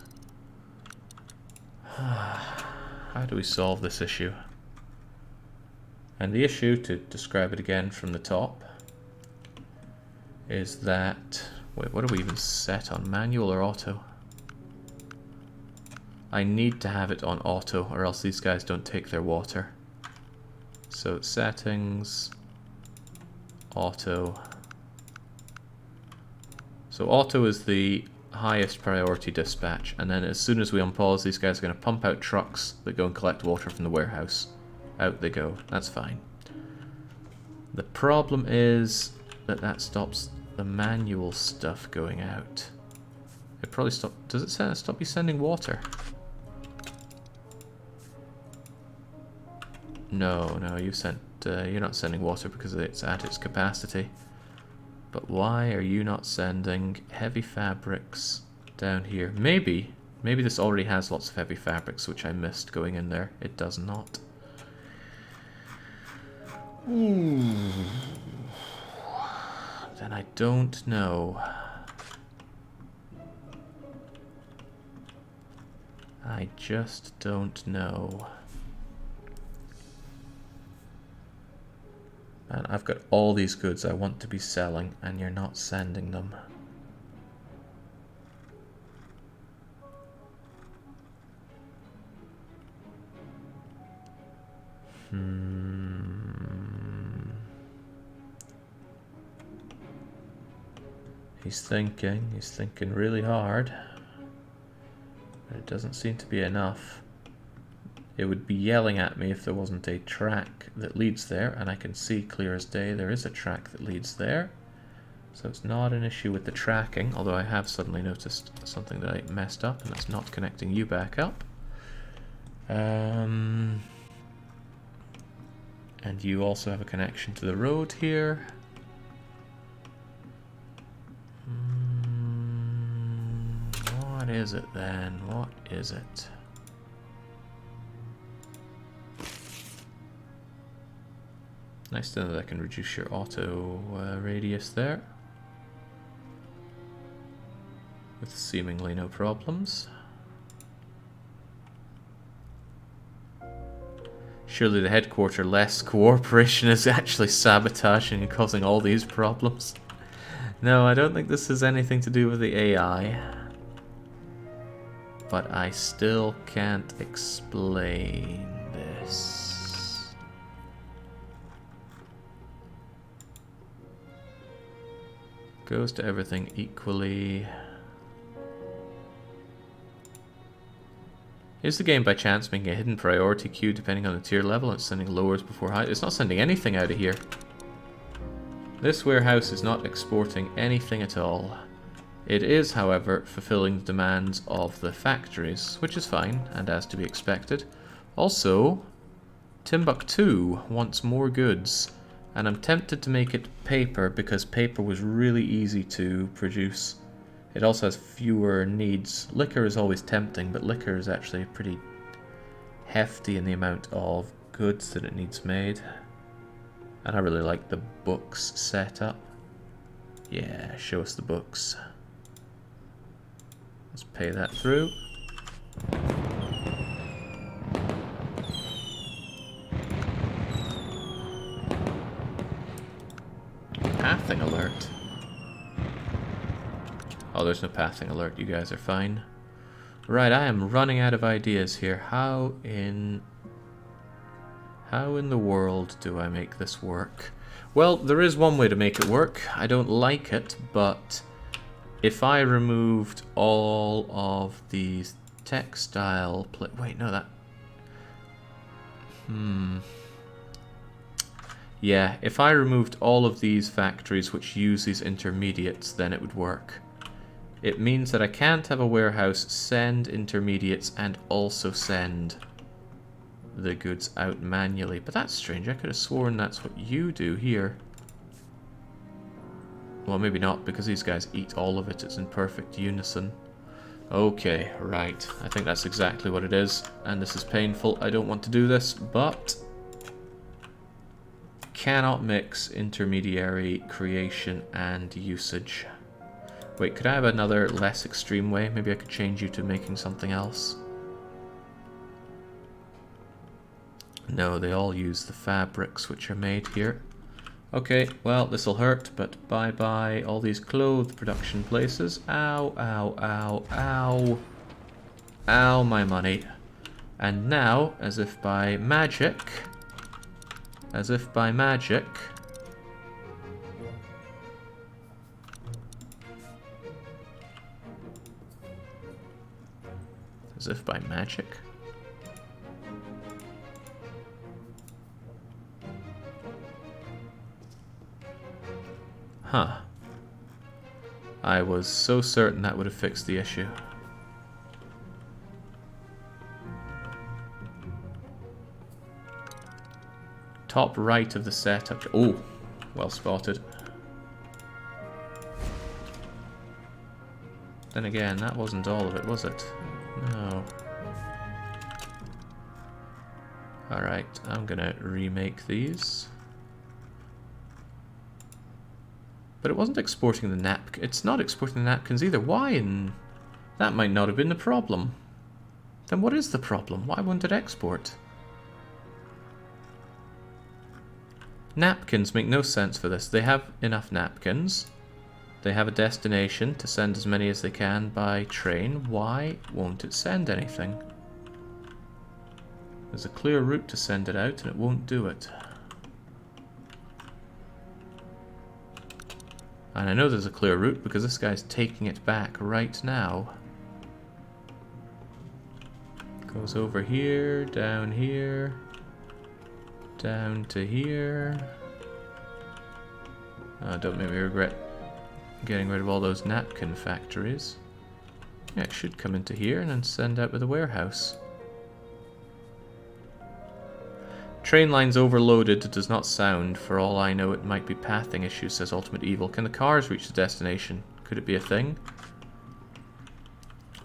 How do we solve this issue? And the issue, to describe it again from the top, is that... Wait, what do we even set on? Manual or auto? I need to have it on auto, or else these guys don't take their water. So settings, auto. So auto is the highest priority dispatch, and then as soon as we unpause, these guys are going to pump out trucks that go and collect water from the warehouse. Out they go. That's fine. The problem is that that stops the manual stuff going out. It probably stop. Does it stop you sending water? No, no. You sent. You're not sending water because it's at its capacity. But why are you not sending heavy fabrics down here. Maybe this already has lots of heavy fabrics, which I missed going in there. It does not. Ooh. Then I don't know. I just don't know. Man, I've got all these goods I want to be selling, and you're not sending them. He's thinking really hard. But it doesn't seem to be enough. It would be yelling at me if there wasn't a track that leads there, and I can see clear as day there is a track that leads there. So it's not an issue with the tracking, although I have suddenly noticed something that I messed up, and that's not connecting you back up. And you also have a connection to the road here. What is it then? What is it? Nice to know that I can reduce your auto radius there. With seemingly no problems. Surely the headquarter less cooperation is actually sabotaging and causing all these problems. No, I don't think this has anything to do with the AI. But I still can't explain this. Goes to everything equally. Is the game by chance making a hidden priority queue depending on the tier level and sending lowers before high? It's not sending anything out of here. This warehouse is not exporting anything at all. It is, however, fulfilling the demands of the factories, which is fine, and as to be expected. Also, Timbuktu wants more goods, and I'm tempted to make it paper because paper was really easy to produce. It also has fewer needs. Liquor is always tempting, but liquor is actually pretty hefty in the amount of goods that it needs made. And I really like the books setup. Yeah, show us the books. Let's pay that through. Pathing alert. Oh, there's no pathing alert. You guys are fine. Right, I am running out of ideas here. How in the world do I make this work? Well, there is one way to make it work. I don't like it, but if I removed all of these textile... Wait, no, that... Yeah, if I removed all of these factories which use these intermediates, then it would work. It means that I can't have a warehouse send intermediates and also send the goods out manually. But that's strange. I could have sworn that's what you do here. Well, maybe not, because these guys eat all of it. It's in perfect unison. Okay, right. I think that's exactly what it is. And this is painful. I don't want to do this, but... cannot mix intermediary creation and usage. Wait, could I have another less extreme way? Maybe I could change you to making something else. No, they all use the fabrics which are made here. Okay, well, this'll hurt, but bye-bye all these clothes production places. Ow, ow, ow, ow. Ow, my money. And now, as if by magic... As if by magic... As if by magic? Huh. I was so certain that would have fixed the issue. Top right of the setup. Oh, well spotted. Then again, that wasn't all of it, was it? No. Alright, I'm gonna remake these. But it wasn't exporting the napkin. It's not exporting the napkins either. Why? And that might not have been the problem. Then what is the problem? Why won't it export? Napkins make no sense for this. They have enough napkins. They have a destination to send as many as they can by train. Why won't it send anything? There's a clear route to send it out and it won't do it. And I know there's a clear route because this guy's taking it back right now. Goes over here, down to here. Don't make me regret getting rid of all those napkin factories. Yeah, it should come into here and then send out with a warehouse. Train lines overloaded does not sound. For all I know, it might be pathing issues, says Ultimate Evil. Can the cars reach the destination? Could it be a thing?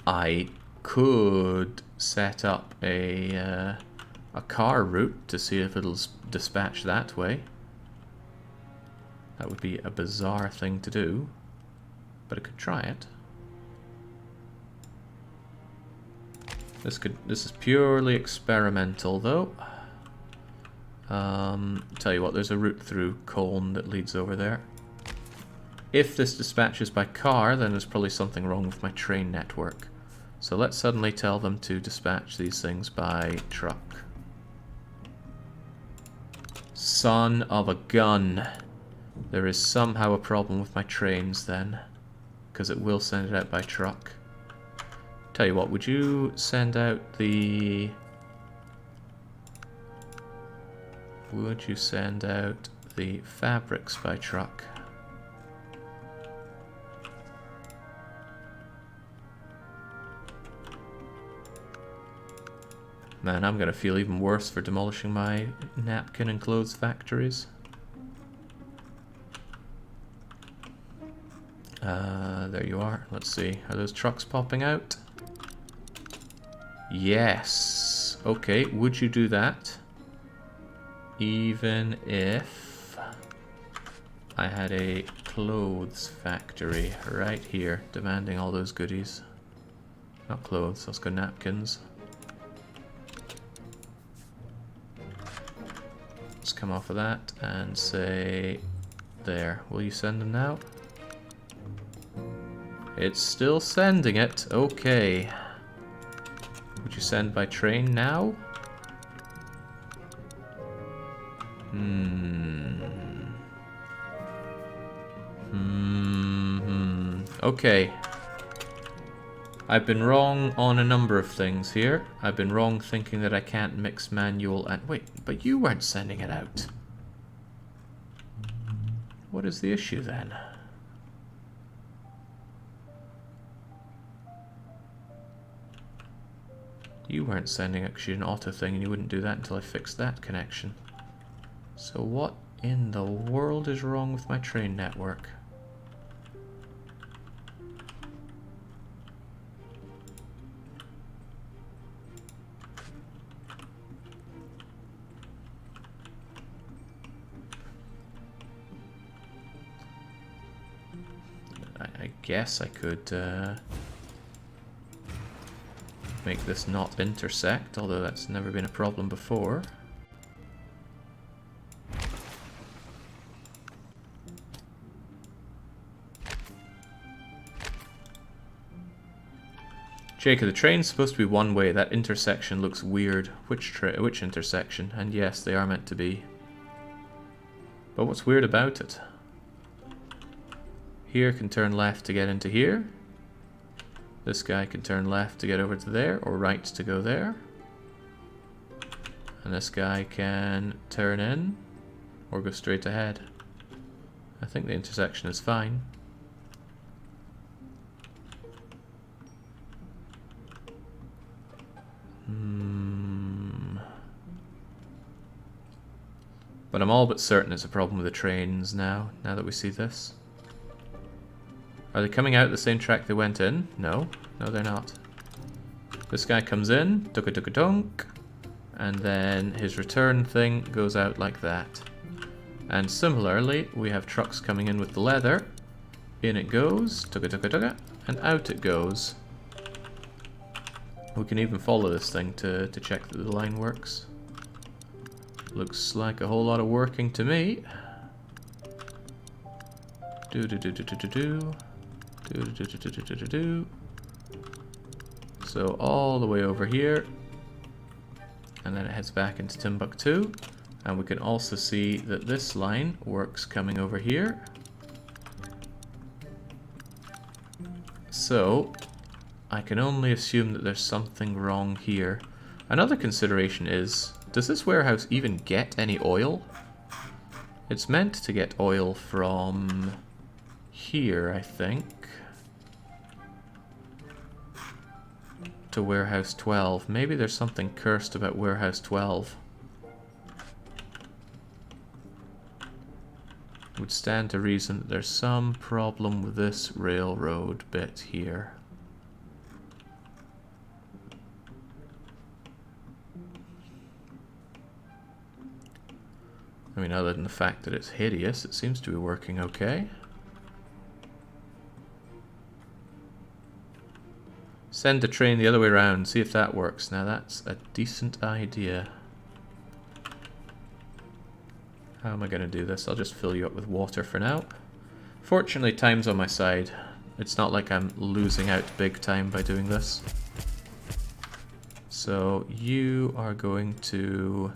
I could set up a car route to see if it'll dispatch that way. That would be a bizarre thing to do, but I could try it. This is purely experimental, though. Tell you what, there's a route through Colne that leads over there. If this dispatches by car, then there's probably something wrong with my train network. So let's suddenly tell them to dispatch these things by truck. Son of a gun. There is somehow a problem with my trains then, because it will send it out by truck. Tell you what, would you send out the... Would you send out the fabrics by truck? Man, I'm gonna feel even worse for demolishing my napkin and clothes factories. There you are. Let's see. Are those trucks popping out? Yes. Okay, would you do that? Even if I had a clothes factory right here demanding all those goodies. Not clothes, let's go napkins. Let's come off of that and say there. Will you send them now? It's still sending it. Okay. Would you send by train now? Okay. I've been wrong on a number of things here. I've been wrong thinking that I can't mix manual and... Wait, but you weren't sending it out. What is the issue then? You weren't sending actually an auto thing and you wouldn't do that until I fixed that connection. So what in the world is wrong with my train network? I guess I could make this not intersect, although that's never been a problem before. Jacob, the train's supposed to be one way. That intersection looks weird. Which intersection? And yes, they are meant to be. But what's weird about it? Here can turn left to get into here. This guy can turn left to get over to there, or right to go there. And this guy can turn in, or go straight ahead. I think the intersection is fine. But I'm all but certain it's a problem with the trains now that we see this. Are they coming out the same track they went in? No. No, they're not. This guy comes in, tuk-a-tuk-a-tunk, and then his return thing goes out like that. And similarly, we have trucks coming in with the leather. In it goes, tuk-a-tuk-a-tuk-a, and out it goes. We can even follow this thing to check that the line works. Looks like a whole lot of working to me. Do-do-do-do-do-do-do. Do-do-do-do-do-do-do. So all the way over here, and then it heads back into Timbuktu, and we can also see that this line works coming over here. So I can only assume that there's something wrong here. Another consideration is, does this warehouse even get any oil? It's meant to get oil from here, I think, to warehouse 12. Maybe there's something cursed about warehouse 12. Would stand to reason that there's some problem with this railroad bit here. I mean, other than the fact that it's hideous, it seems to be working okay. Send the train the other way around, see if that works. Now that's a decent idea. How am I going to do this? I'll just fill you up with water for now. Fortunately, time's on my side. It's not like I'm losing out big time by doing this. So you are going to...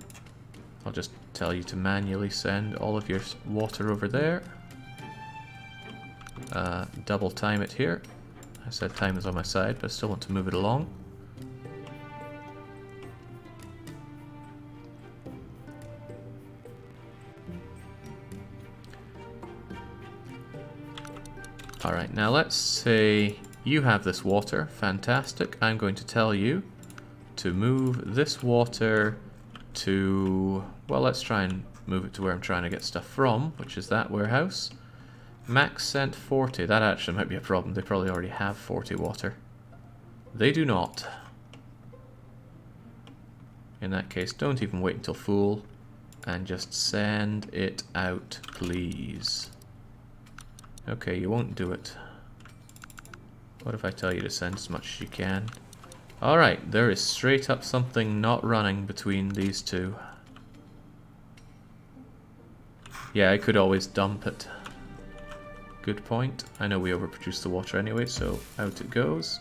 I'll just tell you to manually send all of your water over there. Double time it here. I said time is on my side, but I still want to move it along. Alright, now let's say you have this water. Fantastic. I'm going to tell you to move this water to... Well, let's try and move it to where I'm trying to get stuff from, which is that warehouse. Max sent 40. That actually might be a problem. They probably already have 40 water. They do not. In that case, don't even wait until full, and just send it out, please. Okay, you won't do it. What if I tell you to send as much as you can? Alright, there is straight up something not running between these two. Yeah, I could always dump it. Good point. I know we overproduce the water anyway, so out it goes.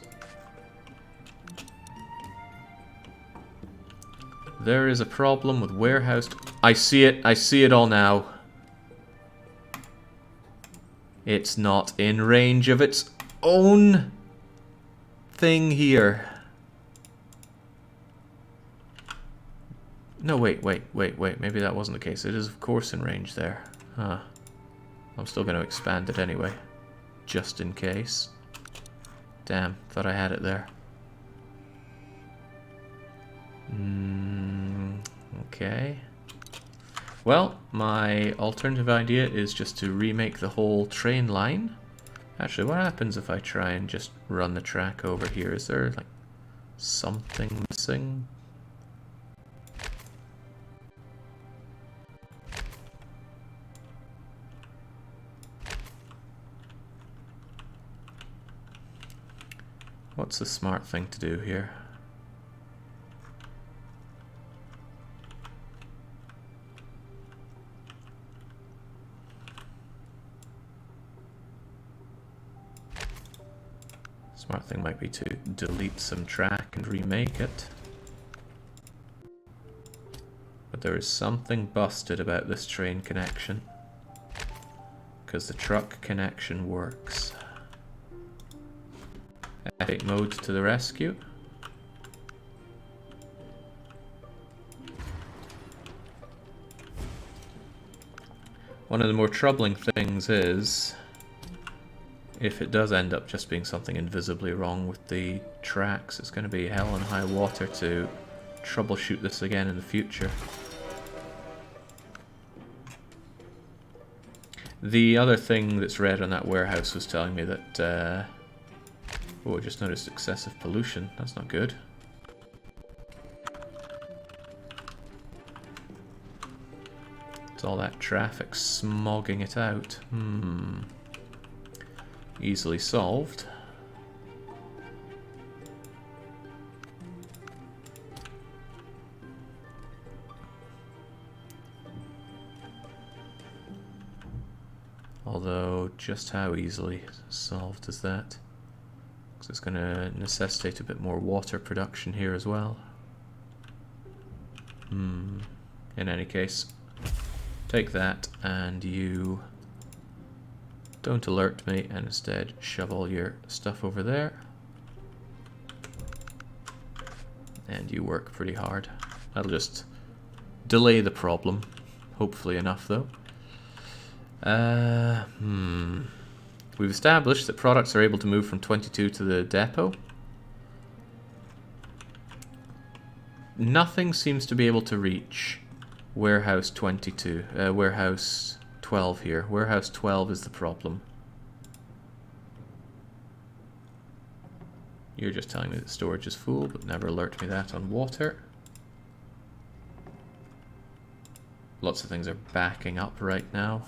There is a problem with warehouse... I see it all now. It's not in range of its own thing here. No, wait. Maybe that wasn't the case. It is, of course, in range there. Huh. I'm still going to expand it anyway, just in case. Damn, thought I had it there. Okay. Well, my alternative idea is just to remake the whole train line. Actually, what happens if I try and just run the track over here? Is there, like, something missing? What's the smart thing to do here? Smart thing might be to delete some track and remake it. But there is something busted about this train connection, because the truck connection works. F8 mode to the rescue. One of the more troubling things is, if it does end up just being something invisibly wrong with the tracks, it's going to be hell and high water to troubleshoot this again in the future. The other thing that's red on that warehouse was telling me that... oh, I just noticed excessive pollution. That's not good. It's all that traffic smogging it out. Easily solved. Although, just how easily solved is that? Because it's going to necessitate a bit more water production here as well. In any case, take that, and you don't alert me, and instead shove all your stuff over there. And you work pretty hard. That'll just delay the problem. Hopefully enough, though. We've established that products are able to move from 22 to the depot. Nothing seems to be able to reach warehouse 22, warehouse 12 here. Warehouse 12 is the problem. You're just telling me that storage is full, but never alert me that on water. Lots of things are backing up right now,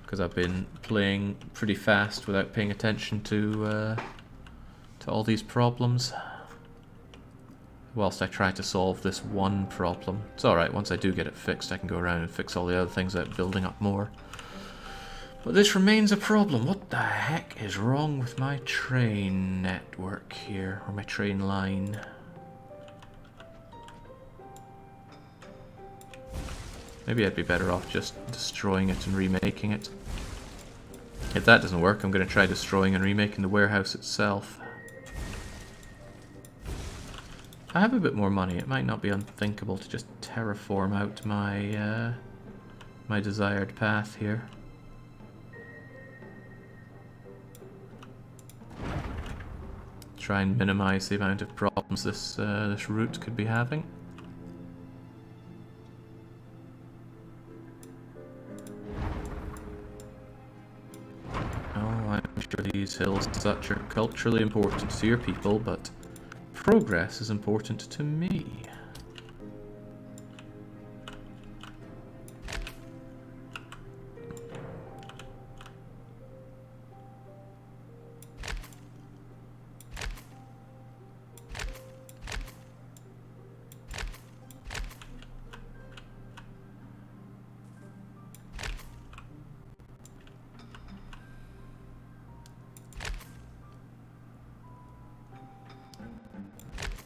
because I've been playing pretty fast without paying attention to all these problems. Whilst I try to solve this one problem. It's alright, once I do get it fixed, I can go around and fix all the other things without building up more. But this remains a problem. What the heck is wrong with my train network here, or my train line? Maybe I'd be better off just destroying it and remaking it. If that doesn't work, I'm going to try destroying and remaking the warehouse itself. I have a bit more money. It might not be unthinkable to just terraform out my my desired path here. Try and minimize the amount of problems this this route could be having. I'm sure these hills and such are culturally important to your people, but progress is important to me.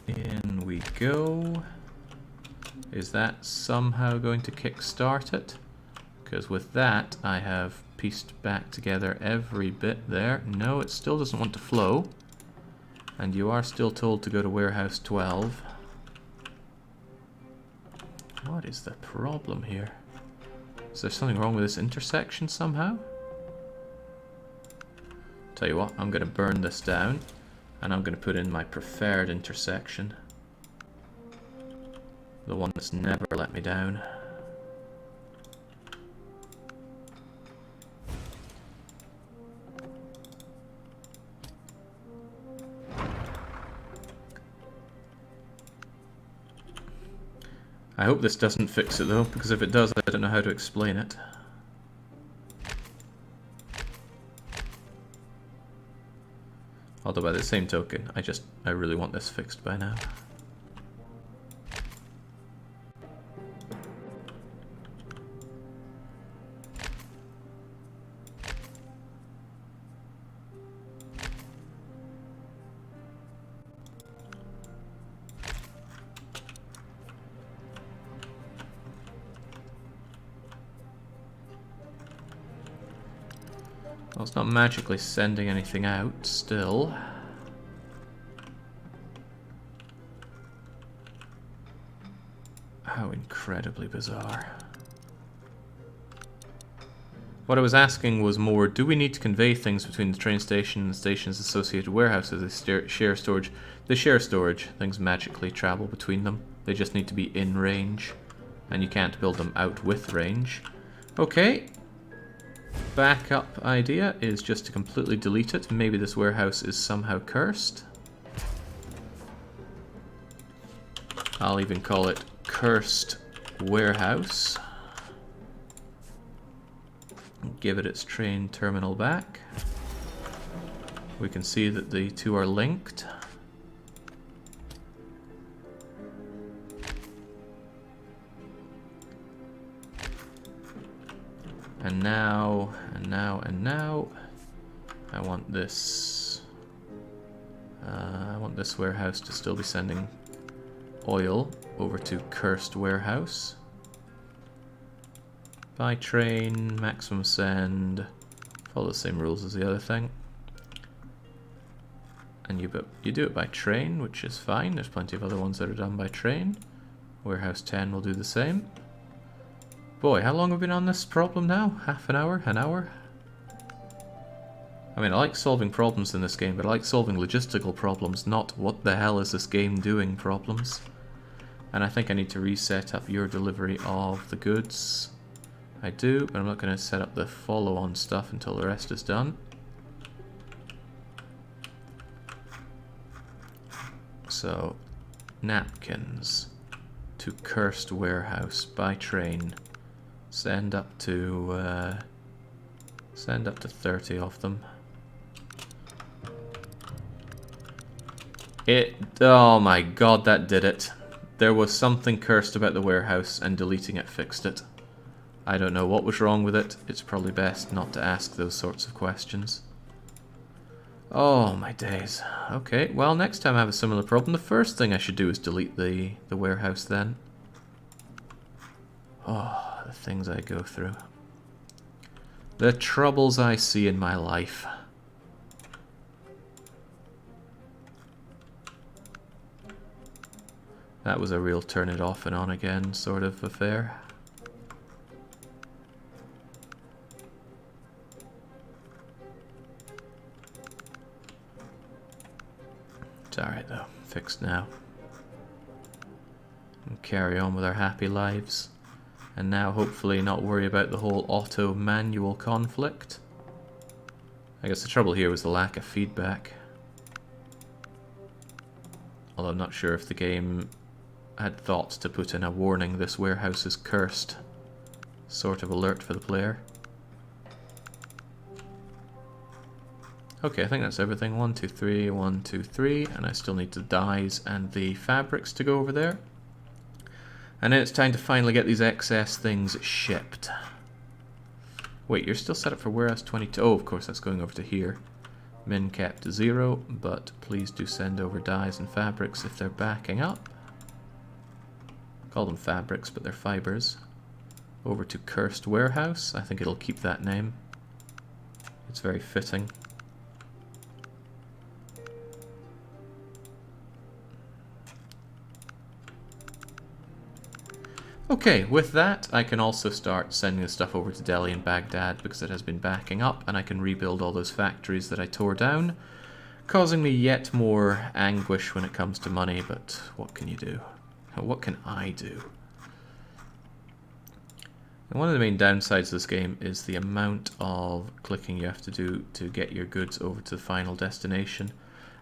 In we go. Is that somehow going to kickstart it? Because with that, I have pieced back together every bit there. No, it still doesn't want to flow. And you are still told to go to warehouse 12. What is the problem here? Is there something wrong with this intersection somehow? Tell you what, I'm going to burn this down. And I'm going to put in my preferred intersection. The one that's never let me down. I hope this doesn't fix it though, because if it does, I don't know how to explain it. Although by the same token, I really want this fixed by now. Well, it's not magically sending anything out still. How incredibly bizarre. What I was asking was more, do we need to convey things between the train station and the station's associated warehouses? They share storage. They share storage. Things magically travel between them. They just need to be in range. And you can't build them out with range. Okay. backup idea is just to completely delete it. Maybe this warehouse is somehow cursed. I'll even call it Cursed Warehouse. Give it its train terminal back. We can see that the two are linked. And now, I want this warehouse to still be sending oil over to Cursed Warehouse. By train, maximum send, follow the same rules as the other thing. And you do it by train, which is fine. There's plenty of other ones that are done by train. Warehouse 10 will do the same. Boy, how long have we been on this problem now? Half an hour? An hour? I mean, I like solving problems in this game, but I like solving logistical problems, not what the hell is this game doing problems. And I think I need to reset up your delivery of the goods. I do, but I'm not going to set up the follow-on stuff until the rest is done. So, napkins to Cursed Warehouse by train. Send up to 30 of them. Oh my god, that did it. There was something cursed about the warehouse and deleting it fixed it. I don't know what was wrong with it. It's probably best not to ask those sorts of questions. Oh my days. Okay, well next time I have a similar problem, the first thing I should do is delete the warehouse then. Oh, the things I go through. The troubles I see in my life. That was a real turn it off and on again sort of affair. It's alright though, fixed now. And carry on with our happy lives. And now hopefully not worry about the whole auto-manual conflict. I guess the trouble here was the lack of feedback. Although I'm not sure if the game had thought to put in a warning, this warehouse is cursed sort of alert for the player. Okay, I think that's everything. 1, 2, 3, 1, 2, 3, and I still need the dyes and the fabrics to go over there. And then it's time to finally get these excess things shipped. Wait, you're still set up for warehouse 22. Oh, of course, that's going over to here. Min kept to 0, but please do send over dyes and fabrics if they're backing up. Call them fabrics, but they're fibers. Over to Cursed Warehouse. I think it'll keep that name. It's very fitting. Okay, with that, I can also start sending the stuff over to Delhi and Baghdad because it has been backing up, and I can rebuild all those factories that I tore down, causing me yet more anguish when it comes to money, but what can you do? What can I do? And one of the main downsides of this game is the amount of clicking you have to do to get your goods over to the final destination.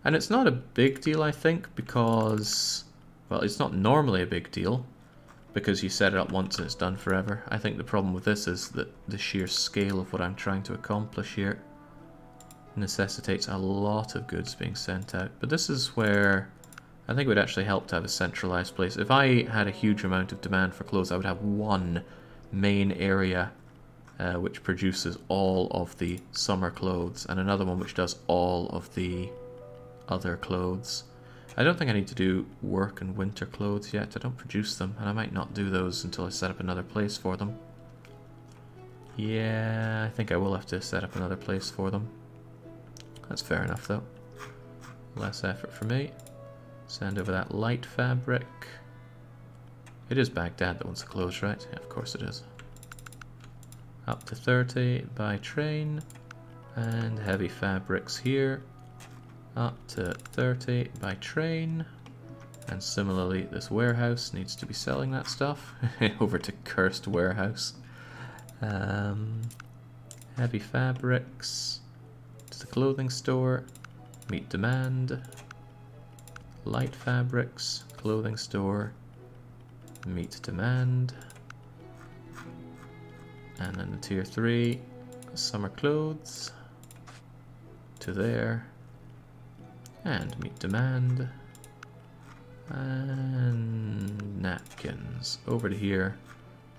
And it's not a big deal, I think, because, well, it's not normally a big deal, because you set it up once and it's done forever. I think the problem with this is that the sheer scale of what I'm trying to accomplish here necessitates a lot of goods being sent out. But this is where I think it would actually help to have a centralized place. If I had a huge amount of demand for clothes, I would have one main area which produces all of the summer clothes, and another one which does all of the other clothes. I don't think I need to do work and winter clothes yet. I don't produce them, and I might not do those until I set up another place for them. Yeah, I think I will have to set up another place for them. That's fair enough, though. Less effort for me. Send over that light fabric. It is Baghdad that wants the clothes, right? Yeah, of course it is. Up to 30 by train. And heavy fabrics here. Up to 30 by train. And similarly, this warehouse needs to be selling that stuff. Over to Cursed Warehouse. Heavy fabrics to the clothing store. Meet demand. Light fabrics, clothing store. Meet demand. And then the tier 3, summer clothes. To there. And meet demand. And napkins over to here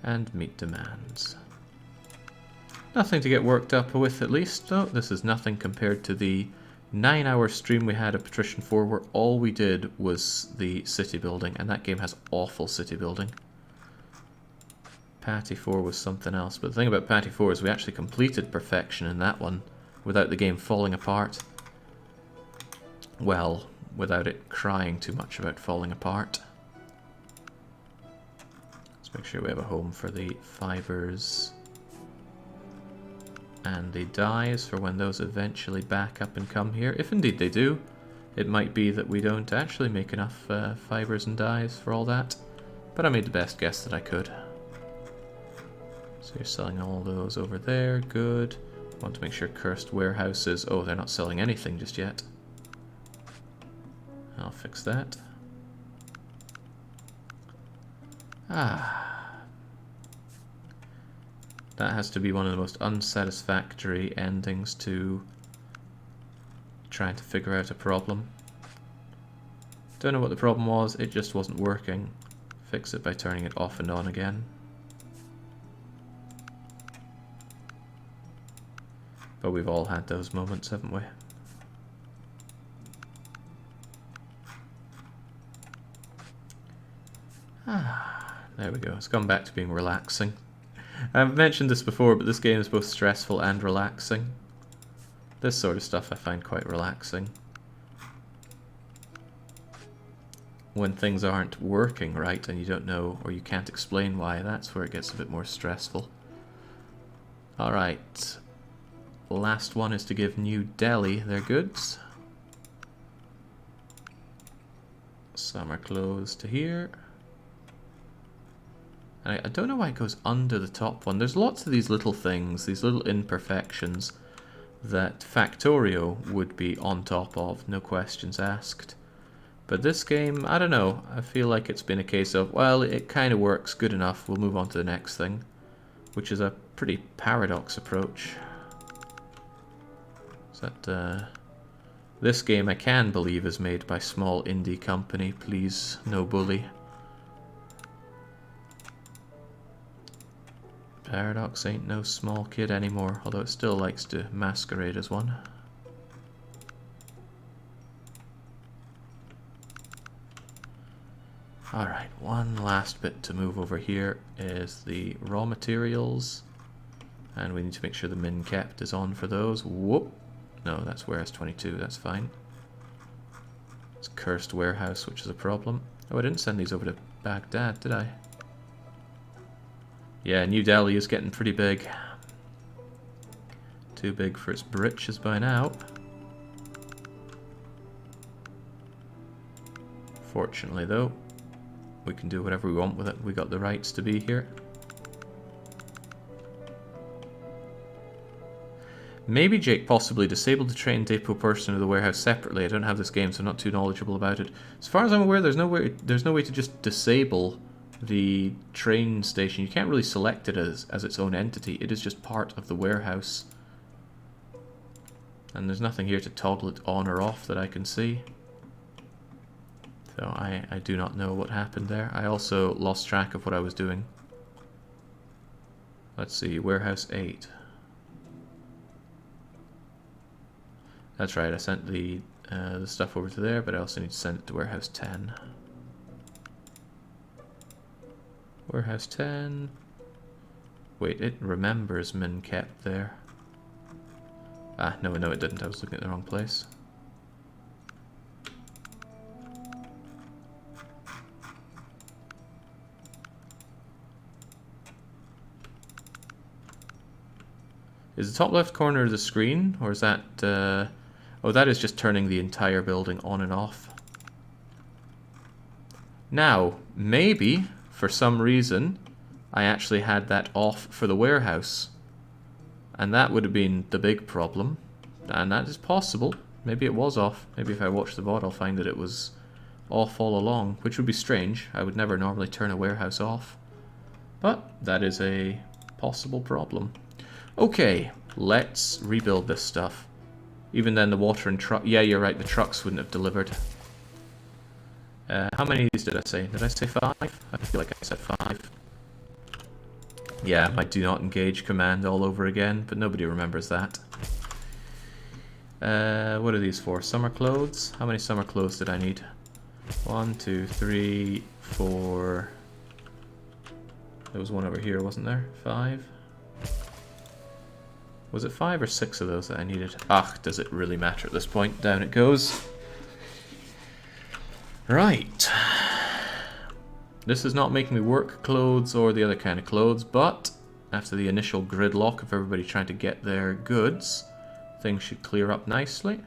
and meet demands. Nothing to get worked up with, at least, though. This is nothing compared to the 9-hour stream we had at Patrician 4 where all we did was the city building, and that game has awful city building. Patty 4 was something else, but the thing about Patty 4 is we actually completed perfection in that one without the game falling apart. Well, without it crying too much about falling apart. Let's make sure we have a home for the fibers and the dyes for when those eventually back up and come here. If indeed they do, it might be that we don't actually make enough fibers and dyes for all that, but I made the best guess that I could. So you're selling all those over there, good. Want to make sure cursed warehouses, oh, they're not selling anything just yet. I'll fix that. Ah. That has to be one of the most unsatisfactory endings to trying to figure out a problem. Don't know what the problem was, it just wasn't working. Fix it by turning it off and on again. But we've all had those moments, haven't we? There we go, it's gone back to being relaxing. I've mentioned this before, but this game is both stressful and relaxing. This sort of stuff I find quite relaxing. When things aren't working right and you don't know or you can't explain why, that's where it gets a bit more stressful. Alright, last one is to give New Delhi their goods. Summer clothes to here. I don't know why it goes under the top one. There's lots of these little things, these little imperfections that Factorio would be on top of, no questions asked. But this game, I don't know, I feel like it's been a case of, well, it kind of works, good enough, we'll move on to the next thing. Which is a pretty paradox approach. Is that, this game I can believe is made by small indie company, please, no bully. Paradox ain't no small kid anymore, although it still likes to masquerade as one. Alright, one last bit to move over here is the raw materials. And we need to make sure the min kept is on for those. Whoop! No, that's warehouse 22, that's fine. It's cursed warehouse, which is a problem. Oh, I didn't send these over to Baghdad, did I? Yeah, New Delhi is getting pretty big. Too big for its britches by now. Fortunately though, we can do whatever we want with it. We got the rights to be here. Maybe Jake possibly disabled the train depot person of the warehouse separately. I don't have this game, so I'm not too knowledgeable about it. As far as I'm aware, there's no way to just disable the train station. You can't really select it as its own entity. It is just part of the warehouse. And there's nothing here to toggle it on or off that I can see. So I do not know what happened there. I also lost track of what I was doing. Let's see, warehouse 8. That's right, I sent the stuff over to there, but I also need to send it to warehouse 10. Warehouse 10. Wait, it remembers min kept there. Ah, no, it didn't. I was looking at the wrong place. Is the top left corner of the screen, or is that... oh, that is just turning the entire building on and off. Now, maybe, for some reason, I actually had that off for the warehouse. And that would have been the big problem. And that is possible. Maybe it was off. Maybe if I watch the VOD I'll find that it was off all along, which would be strange. I would never normally turn a warehouse off. But that is a possible problem. Okay, let's rebuild this stuff. Even then the water and truck... Yeah, you're right, the trucks wouldn't have delivered. How many of these did I say? Did I say 5? I feel like I said 5. Yeah, my do not engage command all over again, but nobody remembers that. What are these for? Summer clothes? How many summer clothes did I need? 1, 2, 3, 4... There was one over here, wasn't there? 5? Was it 5 or 6 of those that I needed? Ah, does it really matter at this point? Down it goes. Right. This is not making me work clothes or the other kind of clothes, but after the initial gridlock of everybody trying to get their goods, things should clear up nicely.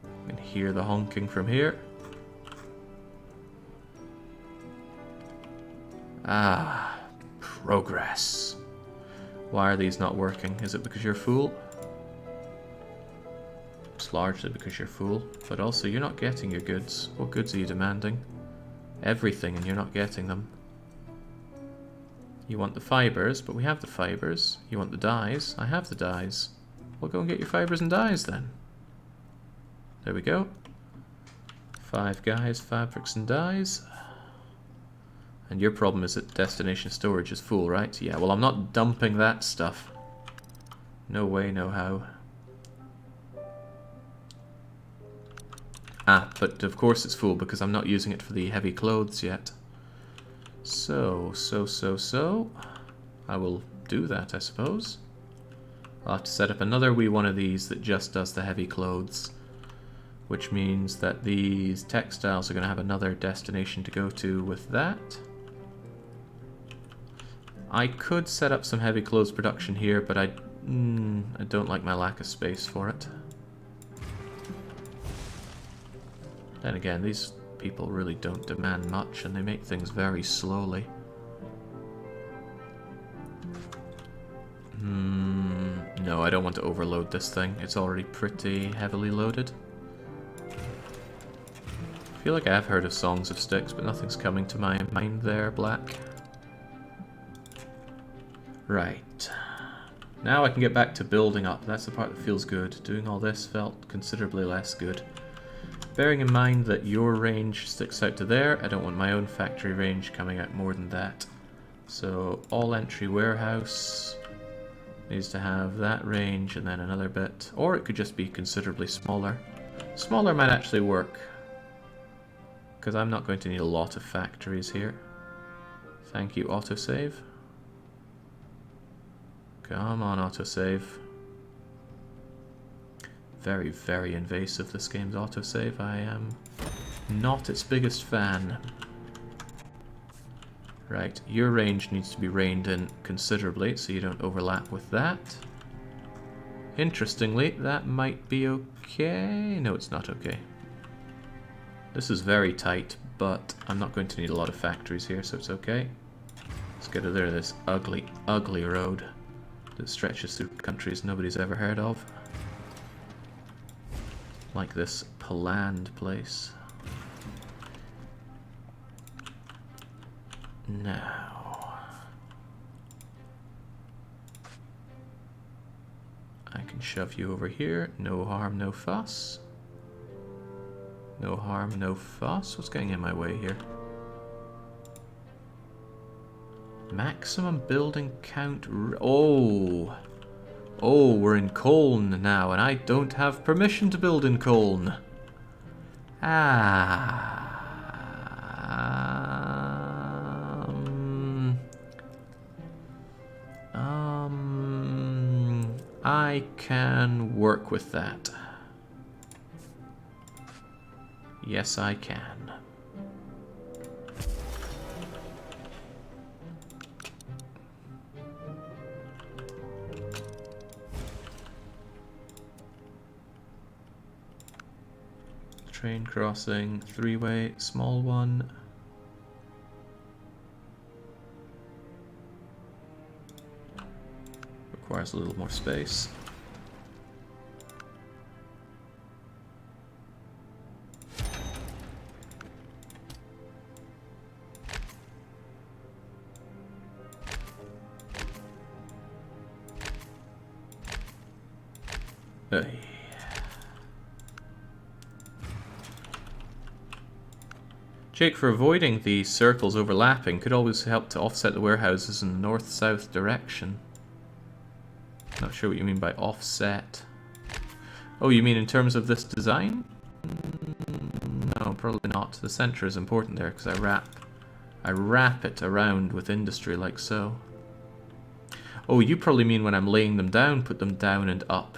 You can hear the honking from here. Ah, progress. Why are these not working? Is it because you're a fool? It's largely because you're a fool, but also you're not getting your goods. What goods are you demanding? Everything, and you're not getting them. You want the fibers, but we have the fibers. You want the dyes? I have the dyes. Well, go and get your fibers and dyes then. There we go. 5 guys, fabrics and dyes. And your problem is that destination storage is full, right? Yeah, well, I'm not dumping that stuff. No way, no how. Ah, but of course it's full because I'm not using it for the heavy clothes yet. So. I will do that, I suppose. I'll have to set up another wee one of these that just does the heavy clothes. Which means that these textiles are going to have another destination to go to with that. I could set up some heavy clothes production here, but I don't like my lack of space for it. Then again, these people really don't demand much, and they make things very slowly. No, I don't want to overload this thing. It's already pretty heavily loaded. I feel like I have heard of Songs of Sticks, but nothing's coming to my mind there, Black. Right. Now I can get back to building up. That's the part that feels good. Doing all this felt considerably less good. Bearing in mind that your range sticks out to there, I don't want my own factory range coming out more than that. So all entry warehouse needs to have that range and then another bit. Or it could just be considerably smaller. Smaller might actually work, because I'm not going to need a lot of factories here. Thank you, autosave. Come on, autosave. Very, very invasive, this game's autosave. I am not its biggest fan. Right, your range needs to be reined in considerably so you don't overlap with that. Interestingly, that might be okay. No, it's not okay. This is very tight, but I'm not going to need a lot of factories here, so it's okay. Let's get rid of this ugly, ugly road that stretches through countries nobody's ever heard of. Like this planned place. Now, I can shove you over here. No harm, no fuss. No harm, no fuss. What's getting in my way here? Maximum building count. Oh, we're in Colne now, and I don't have permission to build in Colne. I can work with that. Yes, I can. Train crossing, 3-way, small one. requires a little more space. Hey. Jake, for avoiding the circles overlapping, could always help to offset the warehouses in the north-south direction. Not sure what you mean by offset. Oh, you mean in terms of this design? No, probably not. The center is important there because I wrap it around with industry like so. Oh, you probably mean when I'm laying them down, put them down and up.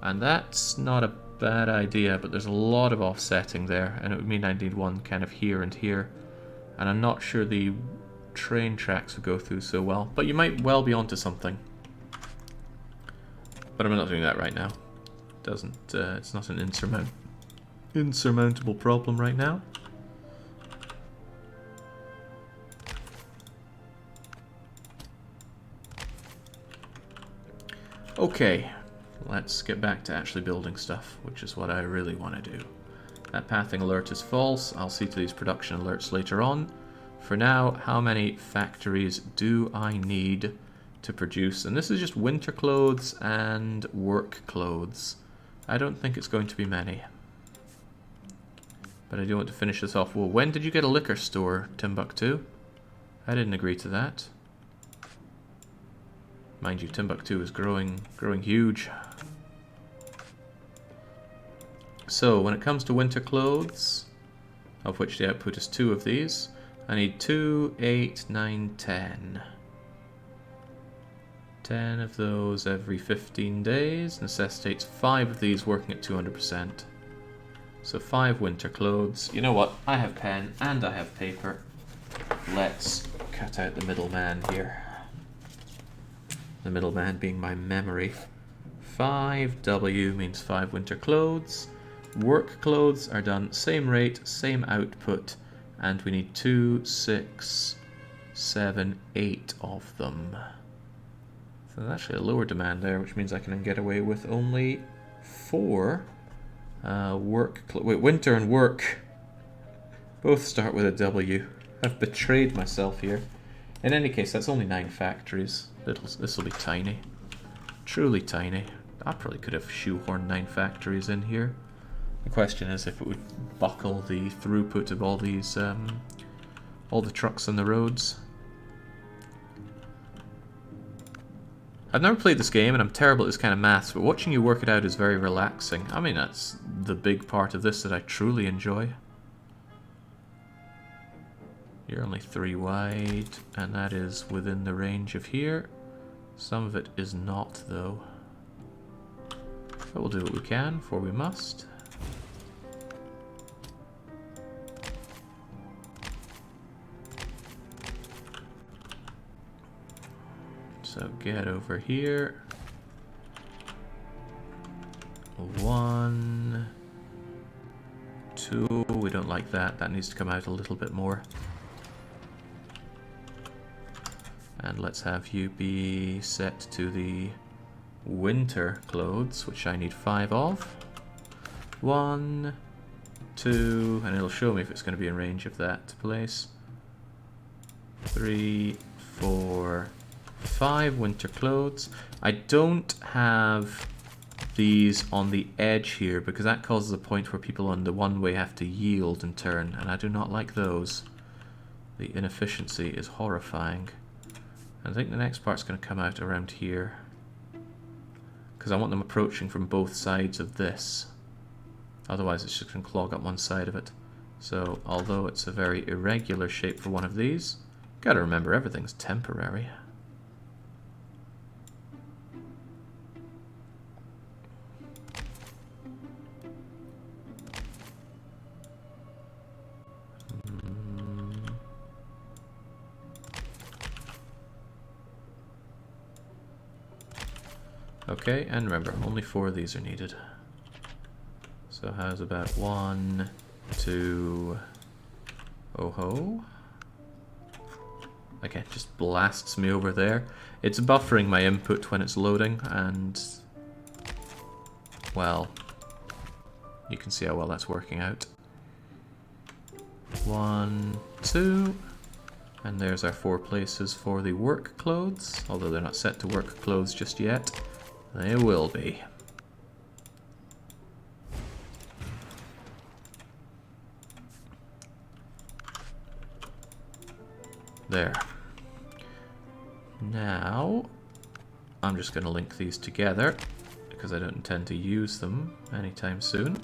And that's not a bad idea, but there's a lot of offsetting there, and it would mean I need one kind of here and here. And I'm not sure the train tracks would go through so well, but you might well be onto something. But I'm not doing that right now. It's not an insurmountable problem right now. Okay. Let's get back to actually building stuff, which is what I really want to do. That pathing alert is false. I'll see to these production alerts later on. For now, how many factories do I need to produce? And this is just winter clothes and work clothes. I don't think it's going to be many. But I do want to finish this off. Well, when did you get a liquor store, Timbuktu? I didn't agree to that. Mind you, Timbuktu is growing huge. So, when it comes to winter clothes, of which the output is 2 of these, I need 2, 8, 9, 10. 10 of those every 15 days necessitates 5 of these working at 200%. So 5 winter clothes. You know what? I have pen and I have paper. Let's cut out the middleman here. The middleman being my memory. 5W means 5 winter clothes. Work clothes are done same rate, same output, and we need 2, 6, 7, 8 of them. So there's actually a lower demand there, which means I can get away with only 4 winter and work both start with a W. I've betrayed myself here. In any case, that's only 9 factories. This will be tiny. Truly tiny. I probably could have shoehorned 9 factories in here. The question is if it would buckle the throughput of all these, all the trucks on the roads. I've never played this game and I'm terrible at this kind of maths, but watching you work it out is very relaxing. I mean, that's the big part of this that I truly enjoy. You're only 3 wide, and that is within the range of here. Some of it is not, though. But we'll do what we can, for we must. So get over here. 1, 2, we don't like that. That needs to come out a little bit more. And let's have you be set to the winter clothes, which I need 5 of. 1, 2, and it'll show me if it's going to be in range of that place. 3, 4, 5 winter clothes. I don't have these on the edge here because that causes a point where people on the one-way have to yield and turn, and I do not like those. The inefficiency is horrifying. I think the next part's going to come out around here because I want them approaching from both sides of this. Otherwise it's just going to clog up one side of it. So although it's a very irregular shape for one of these, gotta remember everything's temporary. Okay, and remember, only 4 of these are needed. So how's about 1, 2, oh ho. again, just blasts me over there. It's buffering my input when it's loading, and, well, you can see how well that's working out. 1, 2, and there's our 4 places for the work clothes, although they're not set to work clothes just yet. They will be. There. Now, I'm just going to link these together, because I don't intend to use them anytime soon.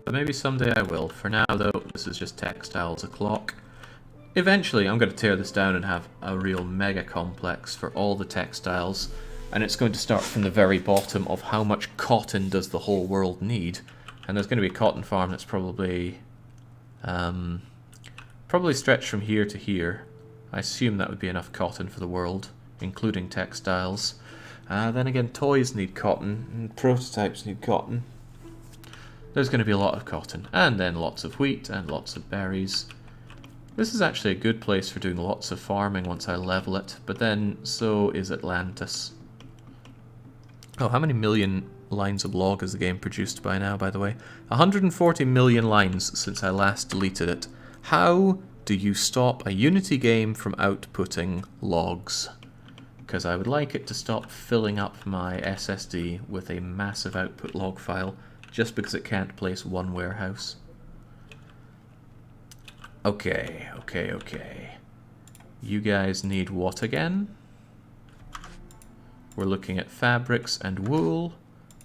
But maybe someday I will. For now, though, this is just textiles o'clock. Eventually, I'm going to tear this down and have a real mega complex for all the textiles, and it's going to start from the very bottom of how much cotton does the whole world need. And there's going to be a cotton farm that's probably stretched from here to here. I assume that would be enough cotton for the world, including textiles. Then again, toys need cotton, and prototypes need cotton. There's going to be a lot of cotton, and then lots of wheat, and lots of berries. This is actually a good place for doing lots of farming once I level it, but then so is Atlantis. Oh, how many million lines of log has the game produced by now, by the way? 140 million lines since I last deleted it. How do you stop a Unity game from outputting logs? Because I would like it to stop filling up my SSD with a massive output log file just because it can't place one warehouse. Okay. You guys need what again? We're looking at fabrics and wool,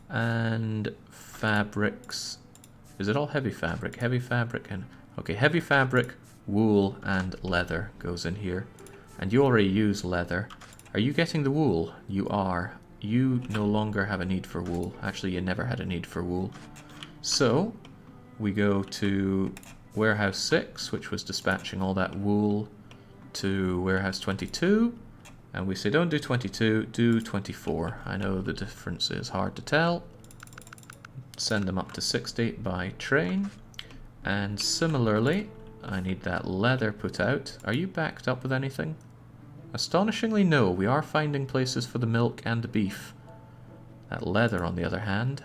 and fabrics. Is it all heavy fabric? Heavy fabric and... Okay, heavy fabric, wool, and leather goes in here. And you already use leather. Are you getting the wool? You are. You no longer have a need for wool. Actually, you never had a need for wool. So, we go to Warehouse 6, which was dispatching all that wool to Warehouse 22. And we say, don't do 22, do 24. I know the difference is hard to tell. Send them up to 60 by train. And similarly, I need that leather put out. Are you backed up with anything? Astonishingly, no. We are finding places for the milk and the beef. That leather, on the other hand.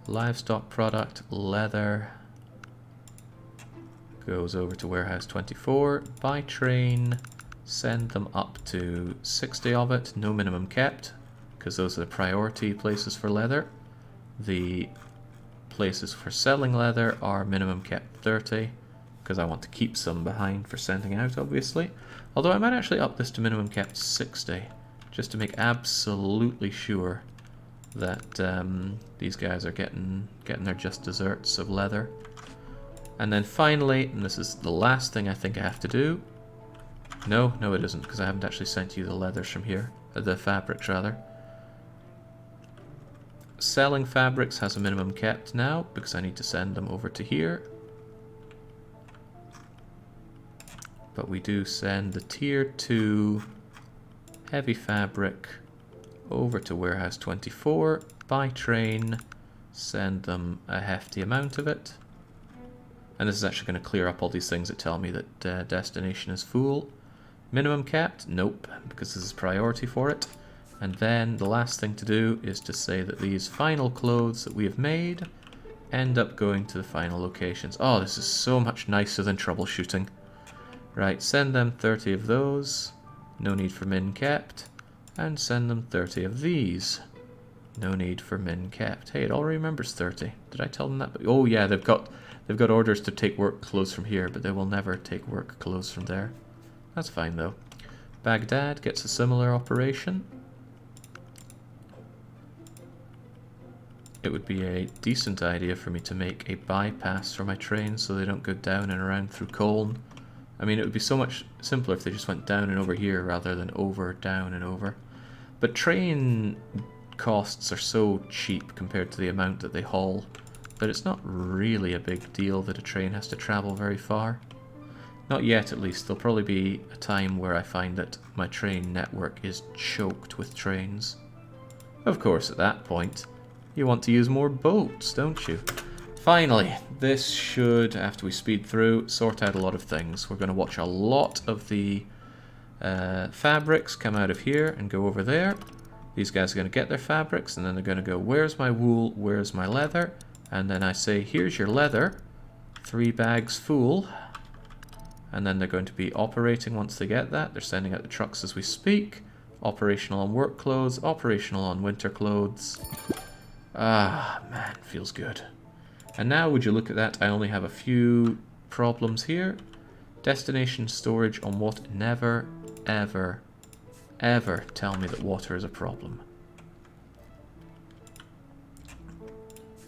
Livestock product, leather. Goes over to Warehouse 24 by train. Send them up to 60 of it. No minimum kept, because those are the priority places for leather. The places for selling leather are minimum kept 30, because I want to keep some behind for sending out, obviously. Although I might actually up this to minimum kept 60, just to make absolutely sure that these guys are getting their just desserts of leather. And then finally, and this is the last thing I think I have to do. No, it isn't, because I haven't actually sent you the leathers from here, the fabrics rather. Selling fabrics has a minimum kept now, because I need to send them over to here. But we do send the tier 2 heavy fabric over to Warehouse 24 by train, send them a hefty amount of it. And this is actually going to clear up all these things that tell me that destination is full. Minimum kept? Nope, because this is priority for it. And then the last thing to do is to say that these final clothes that we have made end up going to the final locations. Oh, this is so much nicer than troubleshooting. Right, send them 30 of those. No need for min kept. And send them 30 of these. No need for min kept. Hey, it already remembers 30. Did I tell them that? Oh yeah, they've got orders to take work clothes from here, but they will never take work clothes from there. That's fine though. Baghdad gets a similar operation. It would be a decent idea for me to make a bypass for my trains so they don't go down and around through Colne. I mean, it would be so much simpler if they just went down and over here rather than over, down and over. But train costs are so cheap compared to the amount that they haul that it's not really a big deal that a train has to travel very far. Not yet, at least. There'll probably be a time where I find that my train network is choked with trains. Of course, at that point, you want to use more boats, don't you? Finally, this should, after we speed through, sort out a lot of things. We're going to watch a lot of the fabrics come out of here and go over there. These guys are going to get their fabrics, and then they're going to go, where's my wool, where's my leather? And then I say, here's your leather, 3 bags full. And then they're going to be operating once they get that. They're sending out the trucks as we speak. Operational on work clothes, operational on winter clothes. Ah, man, feels good. And now, would you look at that, I only have a few problems here. Destination storage on what? Never, ever, ever tell me that water is a problem.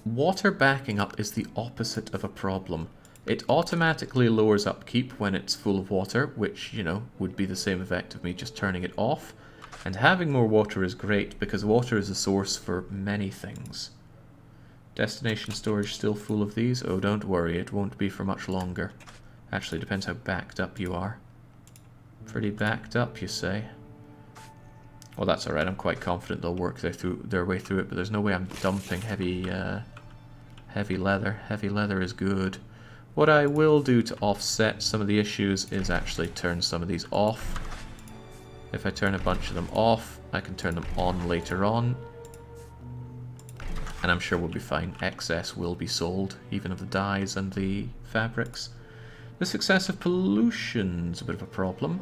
Water backing up is the opposite of a problem. It automatically lowers upkeep when it's full of water, which, you know, would be the same effect of me just turning it off. And having more water is great because water is a source for many things. Destination storage still full of these? Oh, don't worry, it won't be for much longer. Actually, depends how backed up you are. Pretty backed up, you say? Well, that's alright, I'm quite confident they'll work their way through it, but there's no way I'm dumping heavy leather. Heavy leather is good. What I will do to offset some of the issues is actually turn some of these off. If I turn a bunch of them off, I can turn them on later on. And I'm sure we'll be fine. Excess will be sold, even of the dyes and the fabrics. This excessive pollution's a bit of a problem.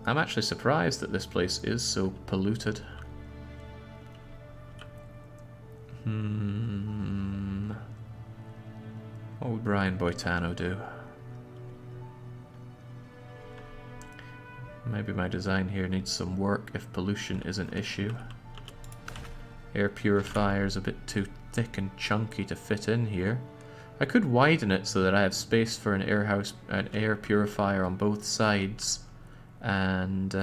I'm actually surprised that this place is so polluted. What would Brian Boitano do? Maybe my design here needs some work if pollution is an issue. Air purifier's a bit too thick and chunky to fit in here. I could widen it so that I have space for an air purifier on both sides. And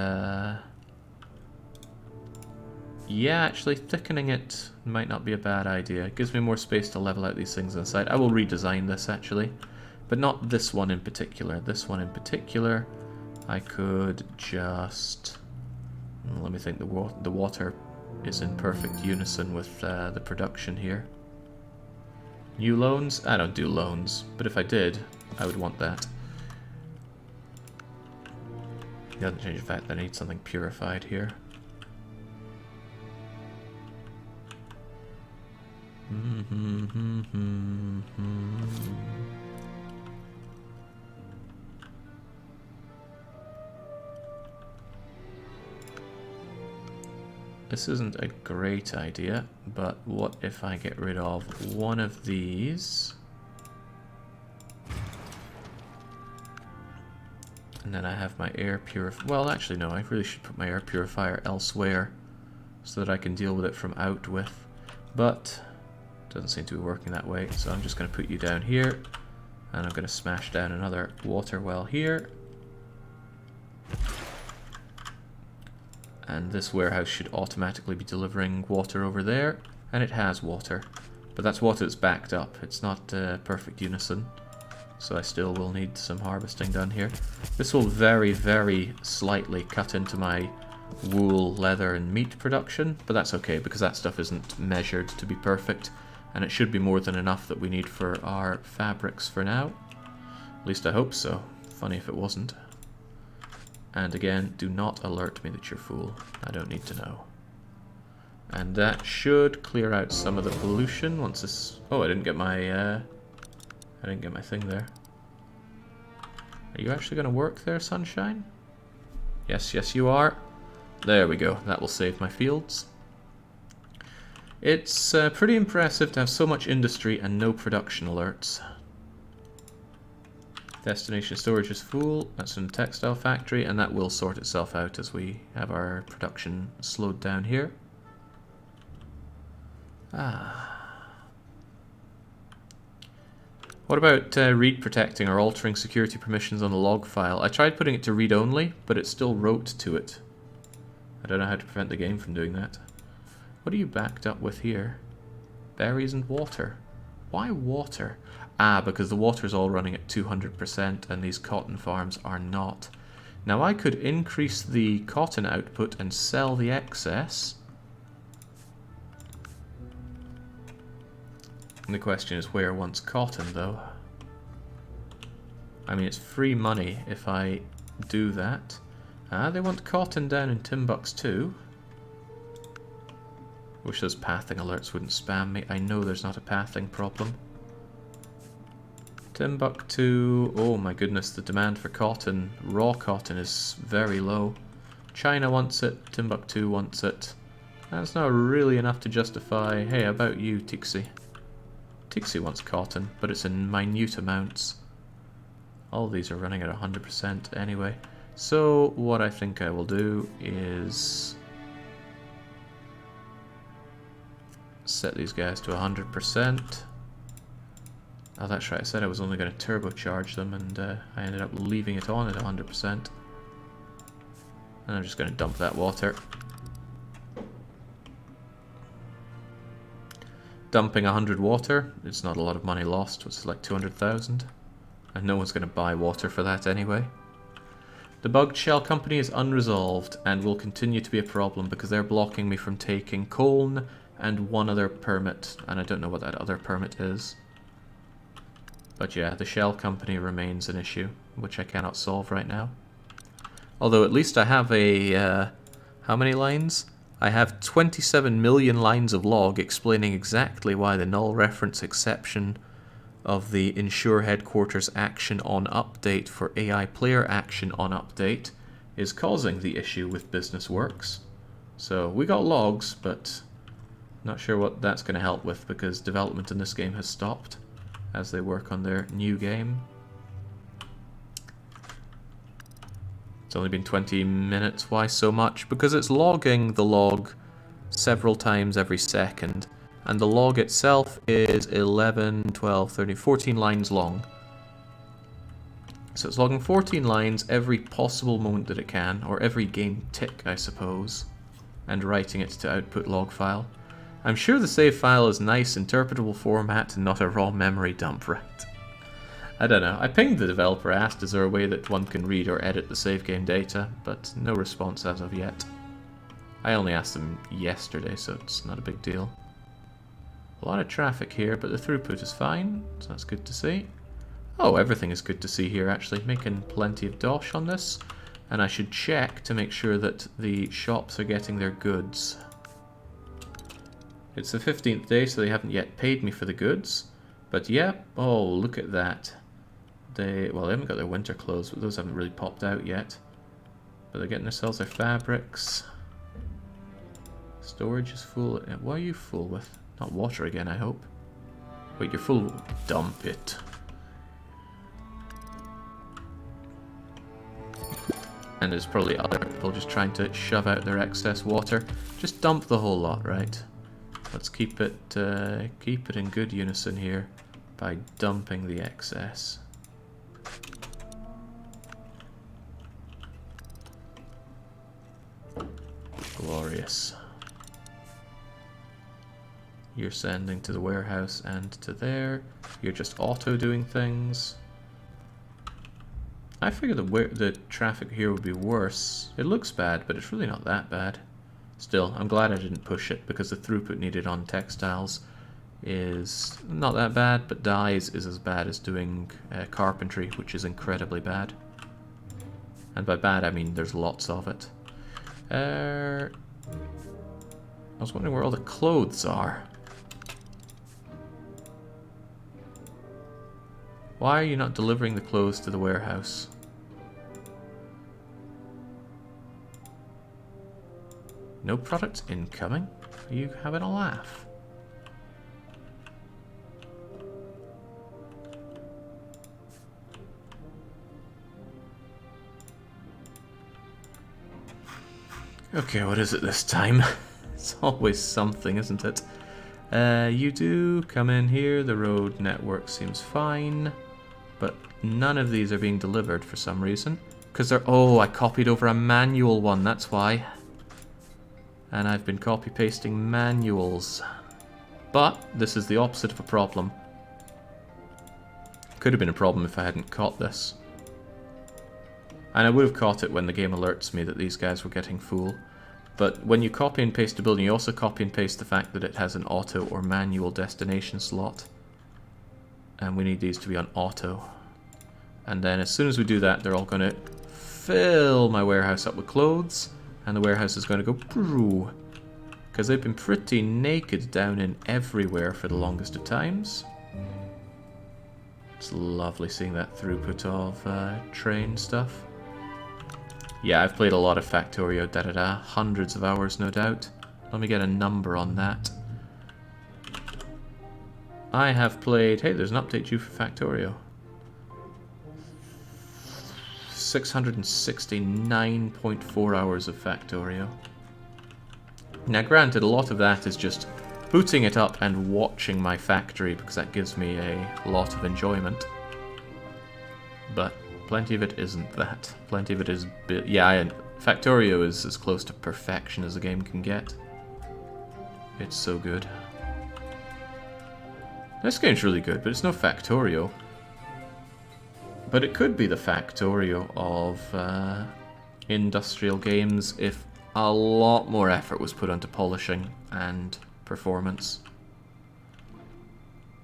yeah, actually thickening it might not be a bad idea. It gives me more space to level out these things inside. I will redesign this actually, but not this one in particular. This one in particular, I could just... Let me think, the water is in perfect unison with the production here. New loans? I don't do loans, but if I did, I would want that. It doesn't change the fact that I need something purified here. This isn't a great idea, but what if I get rid of one of these? And then I have my air purifier. Well, actually, no, I really should put my air purifier elsewhere so that I can deal with it from out with. But it doesn't seem to be working that way, so I'm just going to put you down here. And I'm going to smash down another water well here. And this warehouse should automatically be delivering water over there. And it has water. But that's water that's backed up. It's not perfect unison. So I still will need some harvesting done here. This will very, very slightly cut into my wool, leather, and meat production. But that's okay, because that stuff isn't measured to be perfect. And it should be more than enough that we need for our fabrics for now. At least I hope so. Funny if it wasn't. And again, do not alert me that you're full. I don't need to know. And that should clear out some of the pollution once this... Oh, I didn't get my thing there. Are you actually going to work there, Sunshine? Yes, yes you are. There we go. That will save my fields. It's pretty impressive to have so much industry and no production alerts. Destination storage is full. That's in the textile factory, and that will sort itself out as we have our production slowed down here. What about read protecting or altering security permissions on the log file? I tried putting it to read only, but it still wrote to it. I don't know how to prevent the game from doing that. What are you backed up with here? Berries and water. Why water? Ah, because the water is all running at 200% and these cotton farms are not. Now I could increase the cotton output and sell the excess. And the question is, where wants cotton, though? I mean, it's free money if I do that. Ah, they want cotton down in Timbuktu. Wish those pathing alerts wouldn't spam me. I know there's not a pathing problem. Timbuktu, oh my goodness, the demand for cotton, raw cotton, is very low. China wants it, Timbuktu wants it. That's not really enough to justify, hey, how about you, Tixi? Tixi wants cotton, but it's in minute amounts. All these are running at 100% anyway. So what I think I will do is set these guys to 100%. Oh, that's right, I said I was only going to turbocharge them, and I ended up leaving it on at 100%. And I'm just going to dump that water. Dumping 100 water, it's not a lot of money lost, it's like 200,000. And no one's going to buy water for that anyway. The bugged shell company is unresolved and will continue to be a problem because they're blocking me from taking Colne and one other permit, and I don't know what that other permit is. But yeah, the shell company remains an issue, which I cannot solve right now. Although at least I have a, how many lines? I have 27 million lines of log explaining exactly why the null reference exception of the ensure headquarters action on update for AI player action on update is causing the issue with business works. So we got logs, but not sure what that's going to help with because development in this game has stopped as they work on their new game. It's only been 20 minutes. Why so much? Because it's logging the log several times every second, and the log itself is 11, 12, 13, 14 lines long. So it's logging 14 lines every possible moment that it can, or every game tick, I suppose, and writing it to output log file. I'm sure the save file is nice, interpretable format and not a raw memory dump, right? I don't know. I pinged the developer, asked is there a way that one can read or edit the save game data, but no response as of yet. I only asked them yesterday, so it's not a big deal. A lot of traffic here, but the throughput is fine, so that's good to see. Oh, everything is good to see here actually, making plenty of dosh on this. And I should check to make sure that the shops are getting their goods. It's the 15th day, so they haven't yet paid me for the goods. But yeah, oh, look at that. They haven't got their winter clothes, but those haven't really popped out yet. But they're getting themselves their fabrics. Storage is full. What are you full with? Not water again, I hope. Wait, you're full. Dump it. And there's probably other people just trying to shove out their excess water. Just dump the whole lot, right? Let's keep it in good unison here by dumping the excess. Glorious. You're sending to the warehouse and to there. You're just auto doing things. I figured the traffic here would be worse. It looks bad, but it's really not that bad. Still, I'm glad I didn't push it because the throughput needed on textiles is not that bad, but dyes is as bad as doing carpentry, which is incredibly bad. And by bad, I mean there's lots of it. I was wondering where all the clothes are. Why are you not delivering the clothes to the warehouse? No products incoming? Are you having a laugh? Okay, what is it this time? It's always something, isn't it? You do come in here. The road network seems fine. But none of these are being delivered for some reason. Because they're... Oh, I copied over a manual one, that's why. And I've been copy-pasting manuals. But this is the opposite of a problem. Could have been a problem if I hadn't caught this. And I would have caught it when the game alerts me that these guys were getting full. But when you copy and paste a building, you also copy and paste the fact that it has an auto or manual destination slot. and we need these to be on auto. And then as soon as we do that, they're all going to fill my warehouse up with clothes, and the warehouse is going to go because they've been pretty naked down in everywhere for the longest of times. It's lovely seeing that throughput of train stuff. Yeah, I've played a lot of Factorio, hundreds of hours no doubt. Let me get a number on that. I have played, hey, there's an update due for Factorio. 669.4 hours of Factorio. Now granted, a lot of that is just booting it up and watching my factory, because that gives me a lot of enjoyment. But plenty of it isn't that. Plenty of it is... yeah, Factorio is as close to perfection as a game can get. It's so good. This game's really good, but it's no Factorio. But it could be the Factorio of industrial games if a lot more effort was put onto polishing and performance.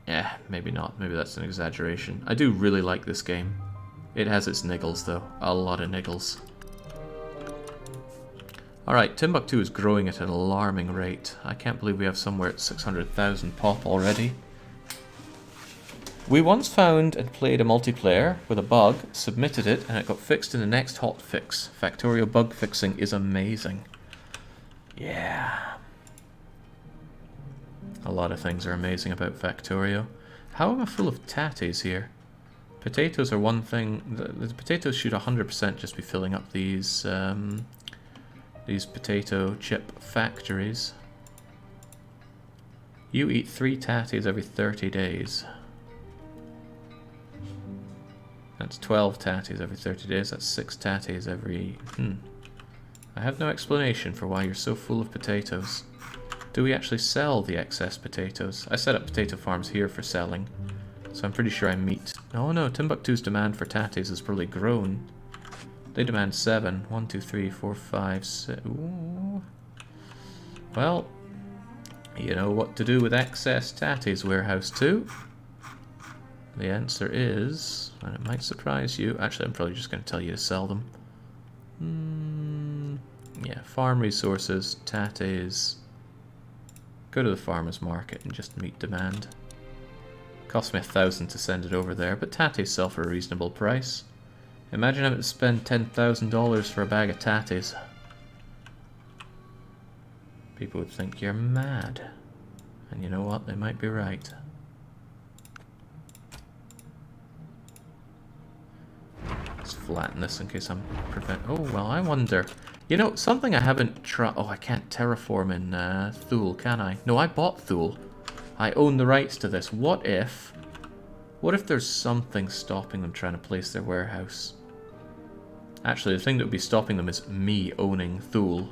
Yeah, maybe not. Maybe that's an exaggeration. I do really like this game. It has its niggles, though. A lot of niggles. Alright, Timbuktu is growing at an alarming rate. I can't believe we have somewhere at 600,000 pop already. We once found and played a multiplayer with a bug, submitted it, and it got fixed in the next hotfix. Factorio bug fixing is amazing. Yeah. A lot of things are amazing about Factorio. How am I full of tatties here? Potatoes are one thing. The potatoes should 100% just be filling up these potato chip factories. You eat 3 tatties every 30 days. That's 12 tatties every 30 days. That's 6 tatties every... I have no explanation for why you're so full of potatoes. Do we actually sell the excess potatoes? I set up potato farms here for selling, so I'm pretty sure I meet... Oh no, Timbuktu's demand for tatties has probably grown. They demand 7. 1, 2, 3, 4, 5, 6... Ooh. Well, you know what to do with excess tatties, Warehouse 2? The answer is, and it might surprise you, actually I'm probably just going to tell you to sell them. Yeah, farm resources, tatties. Go to the farmer's market and just meet demand. Cost me 1,000 to send it over there, but tatties sell for a reasonable price. Imagine having to spend $10,000 for a bag of tatties. People would think you're mad. And you know what? They might be right. Let's flatten this in case I'm oh, well, I wonder. You know, something I haven't tried... Oh, I can't terraform in Thule, can I? No, I bought Thule. I own the rights to this. What if there's something stopping them trying to place their warehouse? Actually, the thing that would be stopping them is me owning Thule.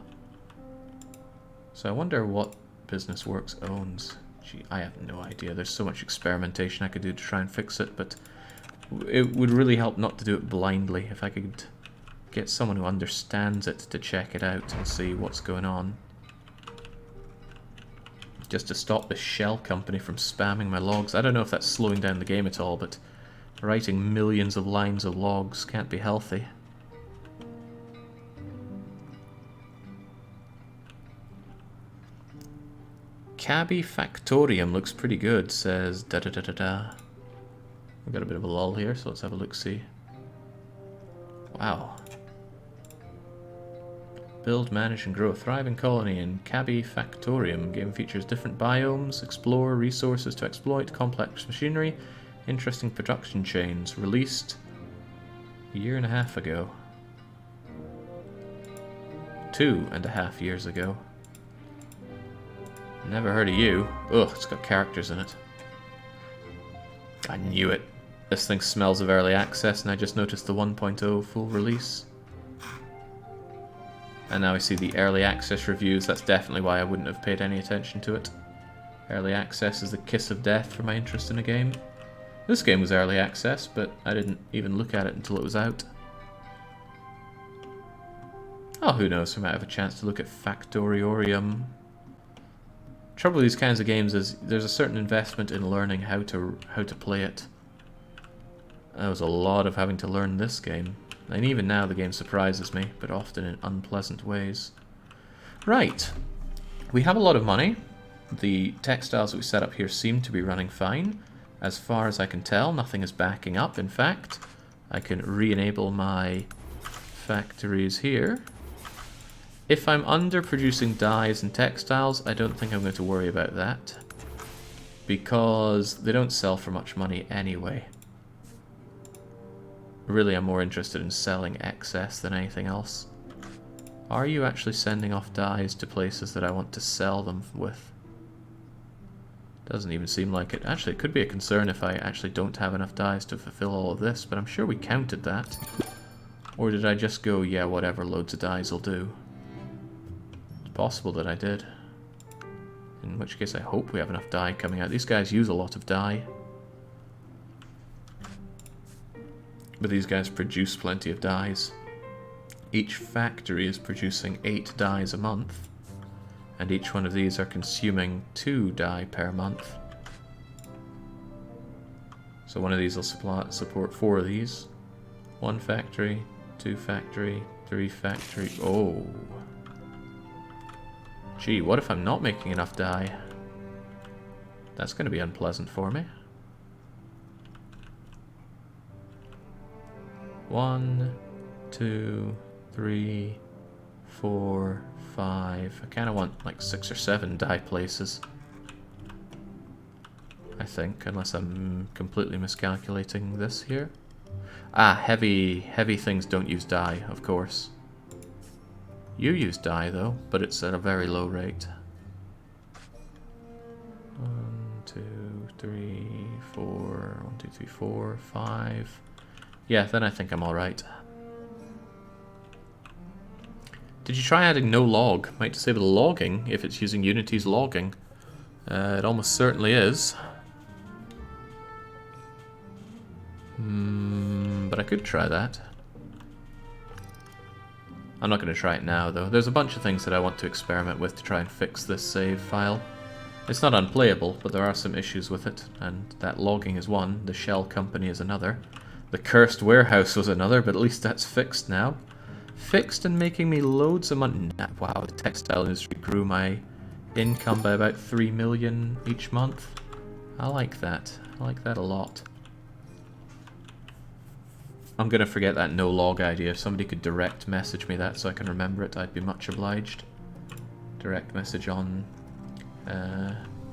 So I wonder what Business Works owns. Gee, I have no idea. There's so much experimentation I could do to try and fix it, but it would really help not to do it blindly if I could get someone who understands it to check it out and see what's going on. Just to stop this shell company from spamming my logs. I don't know if that's slowing down the game at all, but writing millions of lines of logs can't be healthy. Cabby Factorium looks pretty good, says da-da-da-da-da. We've got a bit of a lull here, so let's have a look-see. Wow. Build, manage, and grow a thriving colony in Cabby Factorium. Game features different biomes, explore, resources to exploit, complex machinery, interesting production chains. Released a year and a half ago. 2.5 years ago. Never heard of you. Ugh, it's got characters in it. I knew it. This thing smells of early access, and I just noticed the 1.0 full release. And now I see the early access reviews. That's definitely why I wouldn't have paid any attention to it. Early access is the kiss of death for my interest in a game. This game was early access, but I didn't even look at it until it was out. Oh, who knows, we might have a chance to look at Factoriorium Trouble with these kinds of games is there's a certain investment in learning how to play it. There was a lot of having to learn this game. And even now the game surprises me, but often in unpleasant ways. Right. We have a lot of money. The textiles that we set up here seem to be running fine. As far as I can tell, nothing is backing up. In fact, I can re-enable my factories here. If I'm underproducing dyes and textiles, I don't think I'm going to worry about that, because they don't sell for much money anyway. Really, I'm more interested in selling excess than anything else. Are you actually sending off dyes to places that I want to sell them with? Doesn't even seem like it. Actually, it could be a concern if I actually don't have enough dyes to fulfill all of this, but I'm sure we counted that. Or did I just go, yeah, whatever, loads of dyes will do? It's possible that I did. In which case I hope we have enough dye coming out. These guys use a lot of dye. But these guys produce plenty of dyes. Each factory is producing 8 dyes a month. And each one of these are consuming 2 dye per month. So one of these will support 4 of these. 1 factory, 2 factory, 3 factory. Oh. Gee, what if I'm not making enough dye? That's going to be unpleasant for me. 1, 2, 3, 4, 5. I kind of want like 6 or 7 dye places. I think, unless I'm completely miscalculating this here. Ah, heavy things don't use dye, of course. You use dye though, but it's at a very low rate. 1, 2, 3, 4. 1, 2, 3, 4, 5. Yeah, then I think I'm alright. Did you try adding no log? Might disable logging if it's using Unity's logging. It almost certainly is. But I could try that. I'm not going to try it now though. There's a bunch of things that I want to experiment with to try and fix this save file. It's not unplayable, but there are some issues with it, and that logging is one, the shell company is another. The cursed warehouse was another, but at least that's fixed now. Fixed and making me loads of money. Wow, the textile industry grew my income by about 3 million each month. I like that. I like that a lot. I'm going to forget that no log idea. If somebody could direct message me that so I can remember it, I'd be much obliged. Direct message on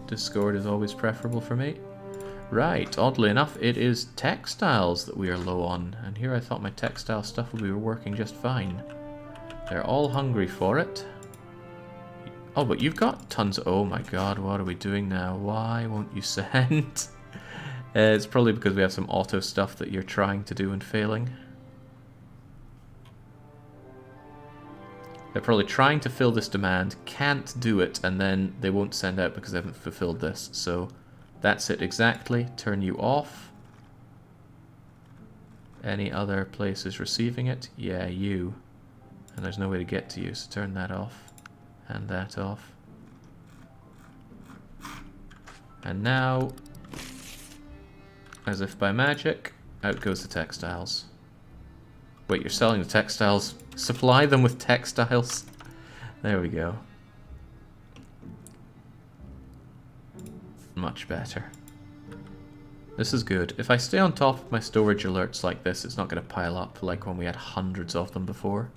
Discord is always preferable for me. Right, oddly enough, it is textiles that we are low on, and here I thought my textile stuff would be working just fine. They're all hungry for it. Oh, but you've got tons of... Oh my god, what are we doing now? Why won't you send? It's probably because we have some auto stuff that you're trying to do and failing. They're probably trying to fill this demand, can't do it, and then they won't send out because they haven't fulfilled this, so... That's it exactly. Turn you off. Any other places receiving it? Yeah, you. And there's no way to get to you, so turn that off. And that off. And now, as if by magic, out goes the textiles. Wait, you're selling the textiles? Supply them with textiles. There we go. Much better. This is good. If I stay on top of my storage alerts like this, it's not going to pile up like when we had hundreds of them before.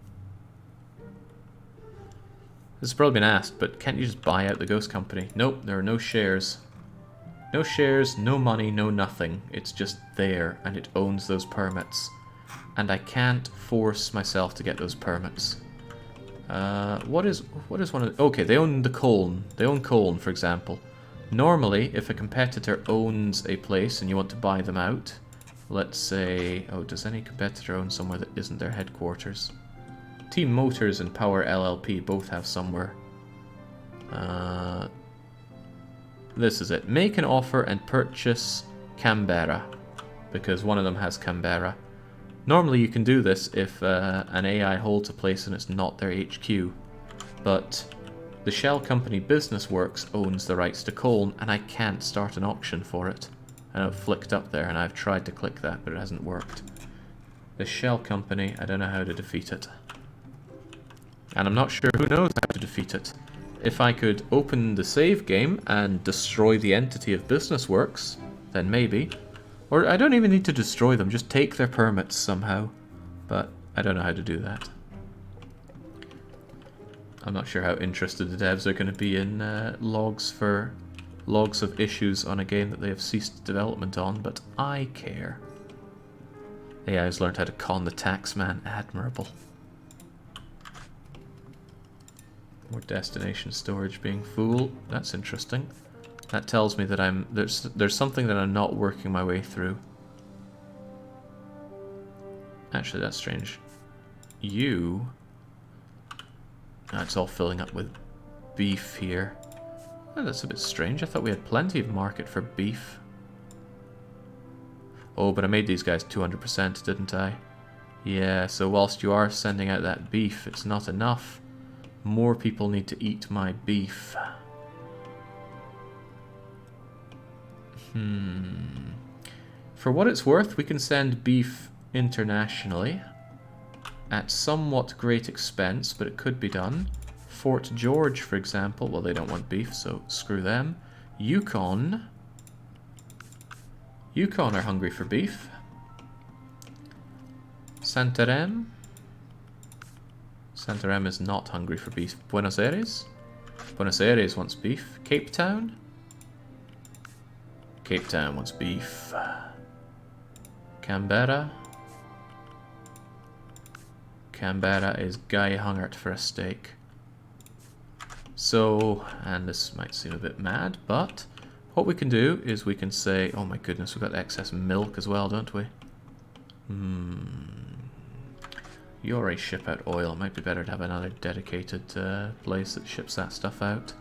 This has probably been asked, but can't you just buy out the ghost company? Nope, there are no shares. No shares, no money, no nothing. It's just there, and it owns those permits. And I can't force myself to get those permits. What is one of... Okay, they own the Colne. They own Colne, for example. Normally, if a competitor owns a place and you want to buy them out, let's say... Oh, does any competitor own somewhere that isn't their headquarters? Team Motors and Power LLP both have somewhere. This is it. Make an offer and purchase Canberra, because one of them has Canberra. Normally you can do this if an AI holds a place and it's not their HQ, but... The shell company Business Works owns the rights to coal, and I can't start an auction for it. I know it flicked up there, and I've tried to click that, but it hasn't worked. The shell company, I don't know how to defeat it. And I'm not sure who knows how to defeat it. If I could open the save game and destroy the entity of Business Works, then maybe. Or I don't even need to destroy them, just take their permits somehow. But I don't know how to do that. I'm not sure how interested the devs are going to be in logs of issues on a game that they have ceased development on, but I care. AI's learned how to con the taxman. Admirable. More destination storage being full. That's interesting. That tells me that there's something that I'm not working my way through. Actually, that's strange. You... it's all filling up with beef here. Oh, that's a bit strange. I thought we had plenty of market for beef. Oh, but I made these guys 200%, didn't I? Yeah, so whilst you are sending out that beef, it's not enough. More people need to eat my beef. For what it's worth, we can send beef internationally. At somewhat great expense, but it could be done. Fort George, for example. Well, they don't want beef, so screw them. Yukon. Yukon are hungry for beef. Santarem. Santarem is not hungry for beef. Buenos Aires. Buenos Aires wants beef. Cape Town. Cape Town wants beef. Canberra. Canberra is guy hungert for a steak. So, and this might seem a bit mad, but what we can do is we can say, oh my goodness, we've got excess milk as well, don't we? You already ship out oil. It might be better to have another dedicated place that ships that stuff out.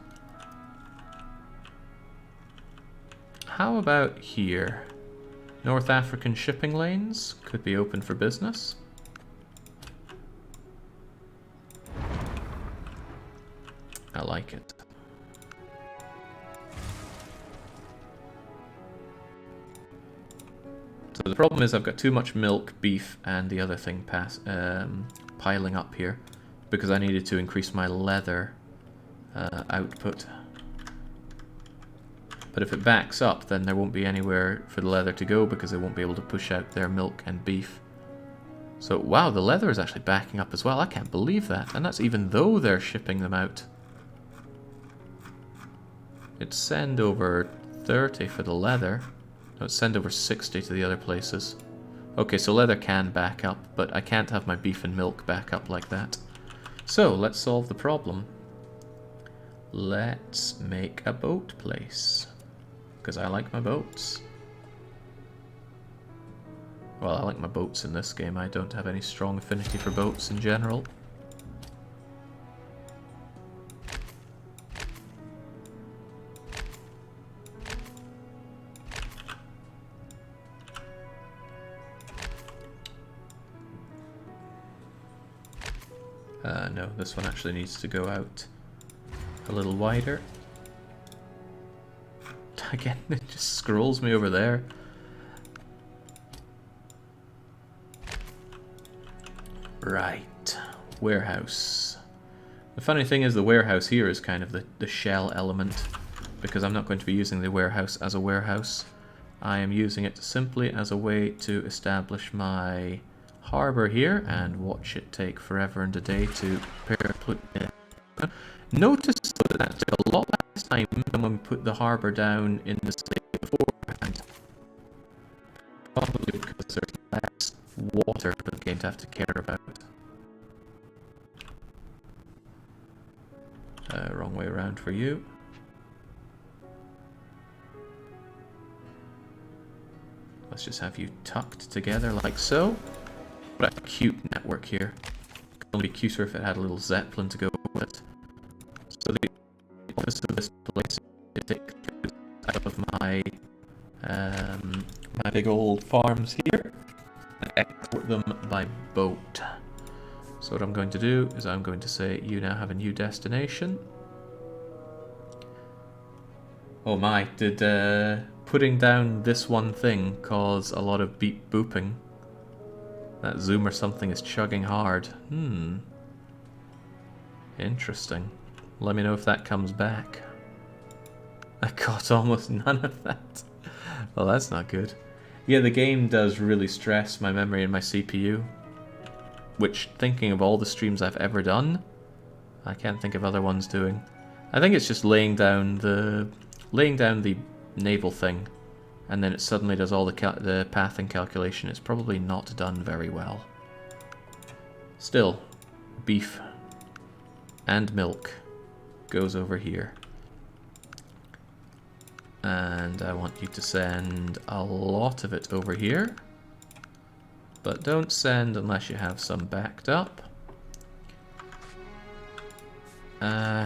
How about here? North African shipping lanes could be open for business. I like it. So the problem is I've got too much milk, beef, and the other thing piling up here because I needed to increase my leather output. But if it backs up, then there won't be anywhere for the leather to go because they won't be able to push out their milk and beef. So, wow, the leather is actually backing up as well. I can't believe that. And that's even though they're shipping them out. It's send over 30 for the leather. No, it's send over 60 to the other places. Okay, so leather can back up, but I can't have my beef and milk back up like that. So, let's solve the problem. Let's make a boat place. Because I like my boats. Well, I like my boats in this game. I don't have any strong affinity for boats in general. No, this one actually needs to go out a little wider. Again, it just scrolls me over there. Right, warehouse. The funny thing is the warehouse here is kind of the shell element, because I'm not going to be using the warehouse as a warehouse. I am using it simply as a way to establish my harbour here and watch it take forever and a day to prepare. Notice though that took a lot less time than when we put the harbour down in the state beforehand. Probably because there's less water for the game to have to care about. Wrong way around for you. Let's just have you tucked together like so. What a cute network here. It could only be cuter if it had a little zeppelin to go with it. So the office of this place is take goods out of my my big old farms here and export them by boat. So what I'm going to do is I'm going to say you now have a new destination. Oh my, did putting down this one thing cause a lot of beep booping? That zoom or something is chugging hard. Interesting. Let me know if that comes back. I got almost none of that. Well, that's not good. Yeah, the game does really stress my memory and my CPU. Which, thinking of all the streams I've ever done, I can't think of other ones doing. I think it's just laying down the naval thing, and then it suddenly does all the pathing calculation. It's probably not done very well. Still, beef and milk goes over here. And I want you to send a lot of it over here. But don't send unless you have some backed up.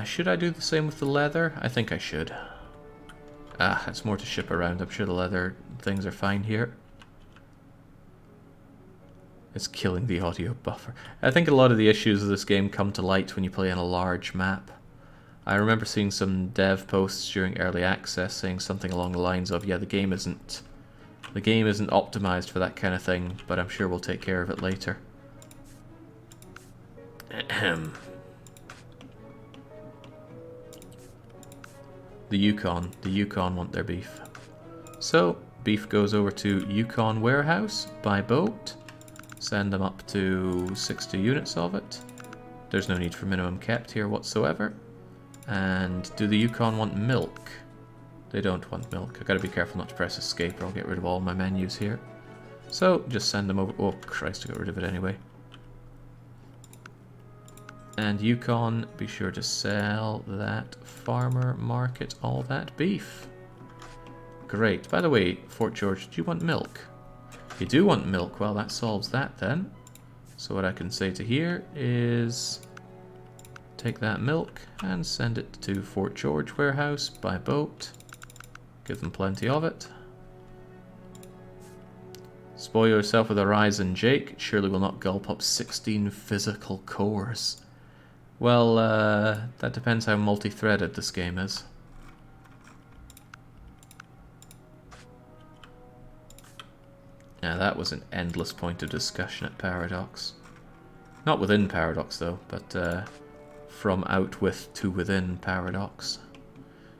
Should I do the same with the leather? I think I should. It's more to ship around. I'm sure the leather things are fine here. It's killing the audio buffer. I think a lot of the issues of this game come to light when you play on a large map. I remember seeing some dev posts during early access saying something along the lines of, yeah, the game isn't optimized for that kind of thing, but I'm sure we'll take care of it later. The Yukon want their beef. So, beef goes over to Yukon warehouse by boat. Send them up to 60 units of it. There's no need for minimum kept here whatsoever. And do the Yukon want milk? They don't want milk. I've got to be careful not to press escape or I'll get rid of all my menus here. So, just send them over. Oh, Christ, I got rid of it anyway. And Yukon, be sure to sell that farmer market all that beef. Great. By the way, Fort George, do you want milk? You do want milk. Well, that solves that then. So what I can say to here is take that milk and send it to Fort George warehouse by boat. Give them plenty of it. Spoil yourself with a Ryzen Jake. It surely will not gulp up 16 physical cores. Well, that depends how multi-threaded this game is. Now that was an endless point of discussion at Paradox. Not within Paradox though, but from out with to within Paradox.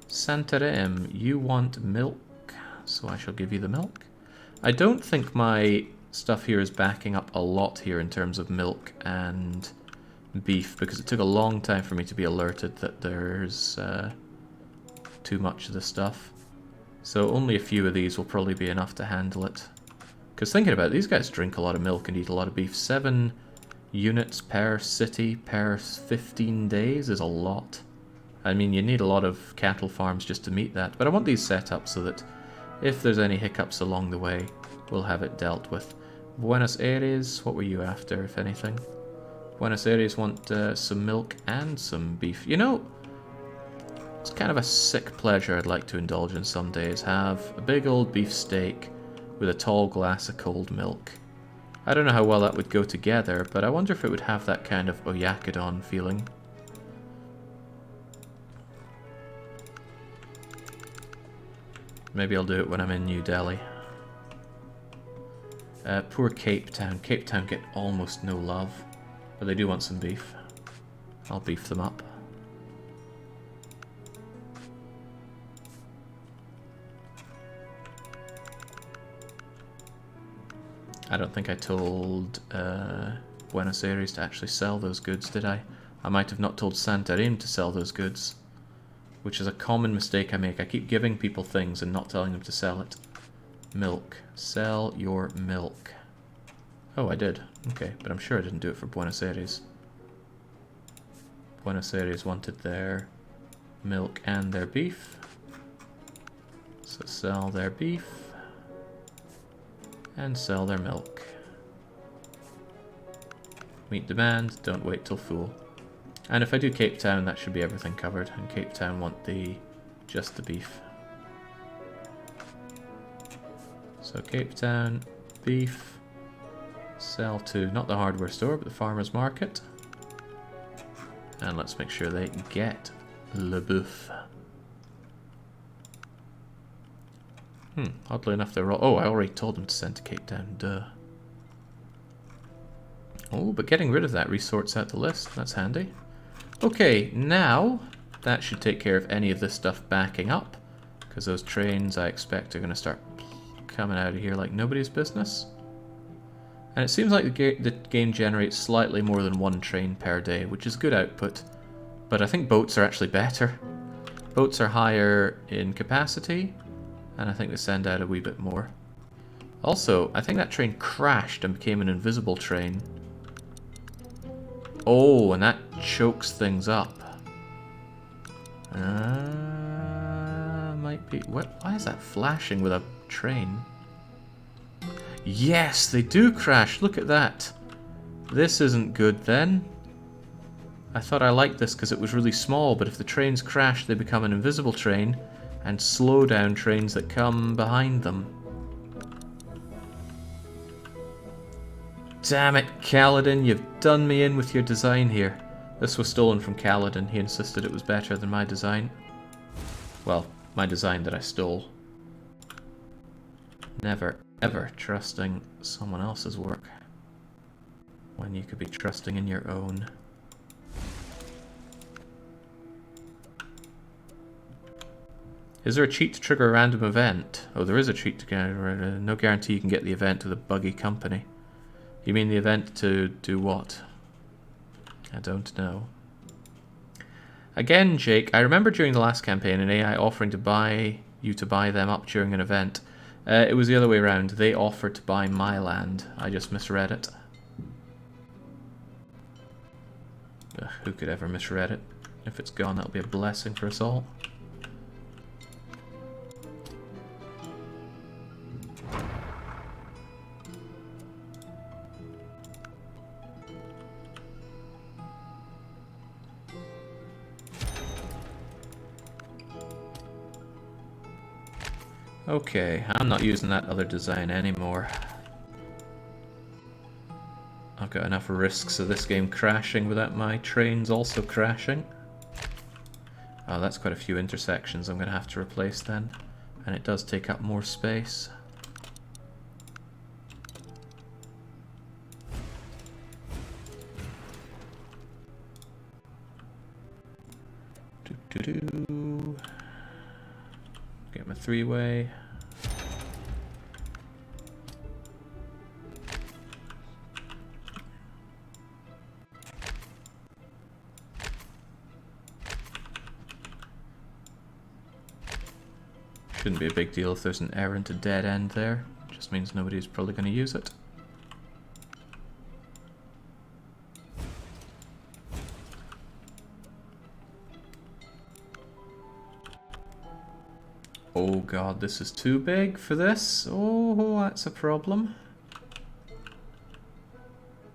Santarem, you want milk, so I shall give you the milk. I don't think my stuff here is backing up a lot here in terms of milk and beef, because it took a long time for me to be alerted that there's too much of this stuff. So only a few of these will probably be enough to handle it. Because thinking about it, these guys drink a lot of milk and eat a lot of beef. 7 units per city per 15 days is a lot. I mean, you need a lot of cattle farms just to meet that. But I want these set up so that if there's any hiccups along the way, we'll have it dealt with. Buenos Aires, what were you after, if anything? Buenos Aires want some milk and some beef. You know, it's kind of a sick pleasure I'd like to indulge in some days. Have a big old beef steak with a tall glass of cold milk. I don't know how well that would go together, but I wonder if it would have that kind of oyakodon feeling. Maybe I'll do it when I'm in New Delhi. Poor Cape Town. Cape Town get almost no love, but they do want some beef. I'll beef them up. I don't think I told Buenos Aires to actually sell those goods, did I? I might have not told Santarém to sell those goods, which is a common mistake I make. I keep giving people things and not telling them to sell it. Milk. Sell your milk. Oh, I did. Okay, but I'm sure I didn't do it for Buenos Aires. Buenos Aires wanted their milk and their beef. So sell their beef. And sell their milk. Meet demand, don't wait till full. And if I do Cape Town, that should be everything covered. And Cape Town want just the beef. So Cape Town, beef, sell to, not the hardware store, but the farmer's market. And let's make sure they get le boeuf. Oddly enough, they're all... Oh, I already told them to send to Cape Town, duh. Oh, but getting rid of that resorts out the list. That's handy. Okay, now that should take care of any of this stuff backing up, because those trains, I expect, are going to start coming out of here like nobody's business. And it seems like the game generates slightly more than one train per day, which is good output. But I think boats are actually better. Boats are higher in capacity, and I think they send out a wee bit more. Also, I think that train crashed and became an invisible train. Oh, and that chokes things up. Might be... What? Why is that flashing with a train? Yes, they do crash. Look at that. This isn't good then. I thought I liked this because it was really small, but if the trains crash, they become an invisible train and slow down trains that come behind them. Damn it, Kaladin, you've done me in with your design here. This was stolen from Kaladin. He insisted it was better than my design. Well, my design that I stole. Never, ever trusting someone else's work when you could be trusting in your own. Is there a cheat to trigger a random event? Oh, there is a cheat to get... no guarantee you can get the event with a buggy company. You mean the event to do what? I don't know. Again, Jake, I remember during the last campaign an AI offering to buy you to buy them up during an event. It was the other way around. They offered to buy my land. I just misread it. Ugh, who could ever misread it? If it's gone, that'll be a blessing for us all. Okay, I'm not using that other design anymore. I've got enough risks of this game crashing without my trains also crashing. Oh, that's quite a few intersections I'm going to have to replace then. And it does take up more space. Doo-doo-doo. Get my three-way. Shouldn't be a big deal if there's an errant to dead end there. Just means nobody's probably going to use it. Oh god, this is too big for this. Oh, that's a problem.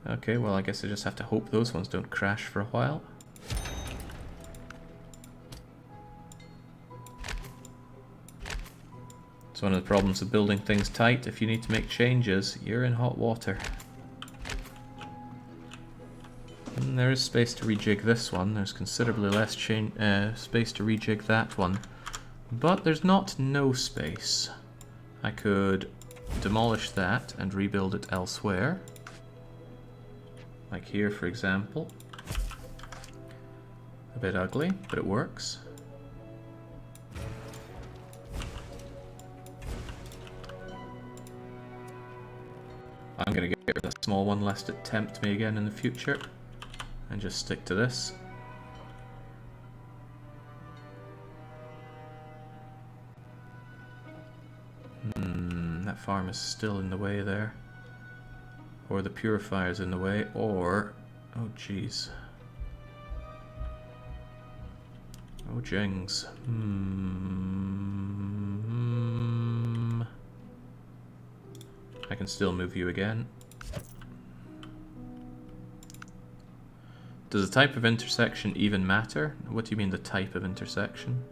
Okay, well I guess I just have to hope those ones don't crash for a while. It's one of the problems of building things tight. If you need to make changes, you're in hot water. And there is space to rejig this one. There's considerably less space to rejig that one. But there's not no space. I could demolish that and rebuild it elsewhere. Like here, for example. A bit ugly, but it works. I'm going to get rid of the small one lest it tempt me again in the future. And just stick to this. That farm is still in the way there. Or the purifier's in the way, or... oh jeez. Oh jings. I can still move you again. Does the type of intersection even matter? What do you mean the type of intersection?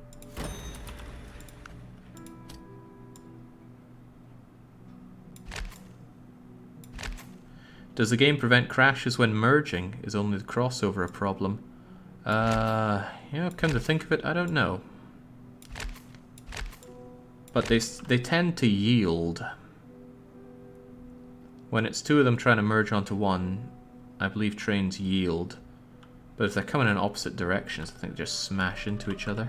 Does the game prevent crashes when merging? Is only the crossover a problem? You know, come to think of it, I don't know. But they tend to yield. When it's two of them trying to merge onto one, I believe trains yield. But if they're coming in opposite directions, I think they just smash into each other.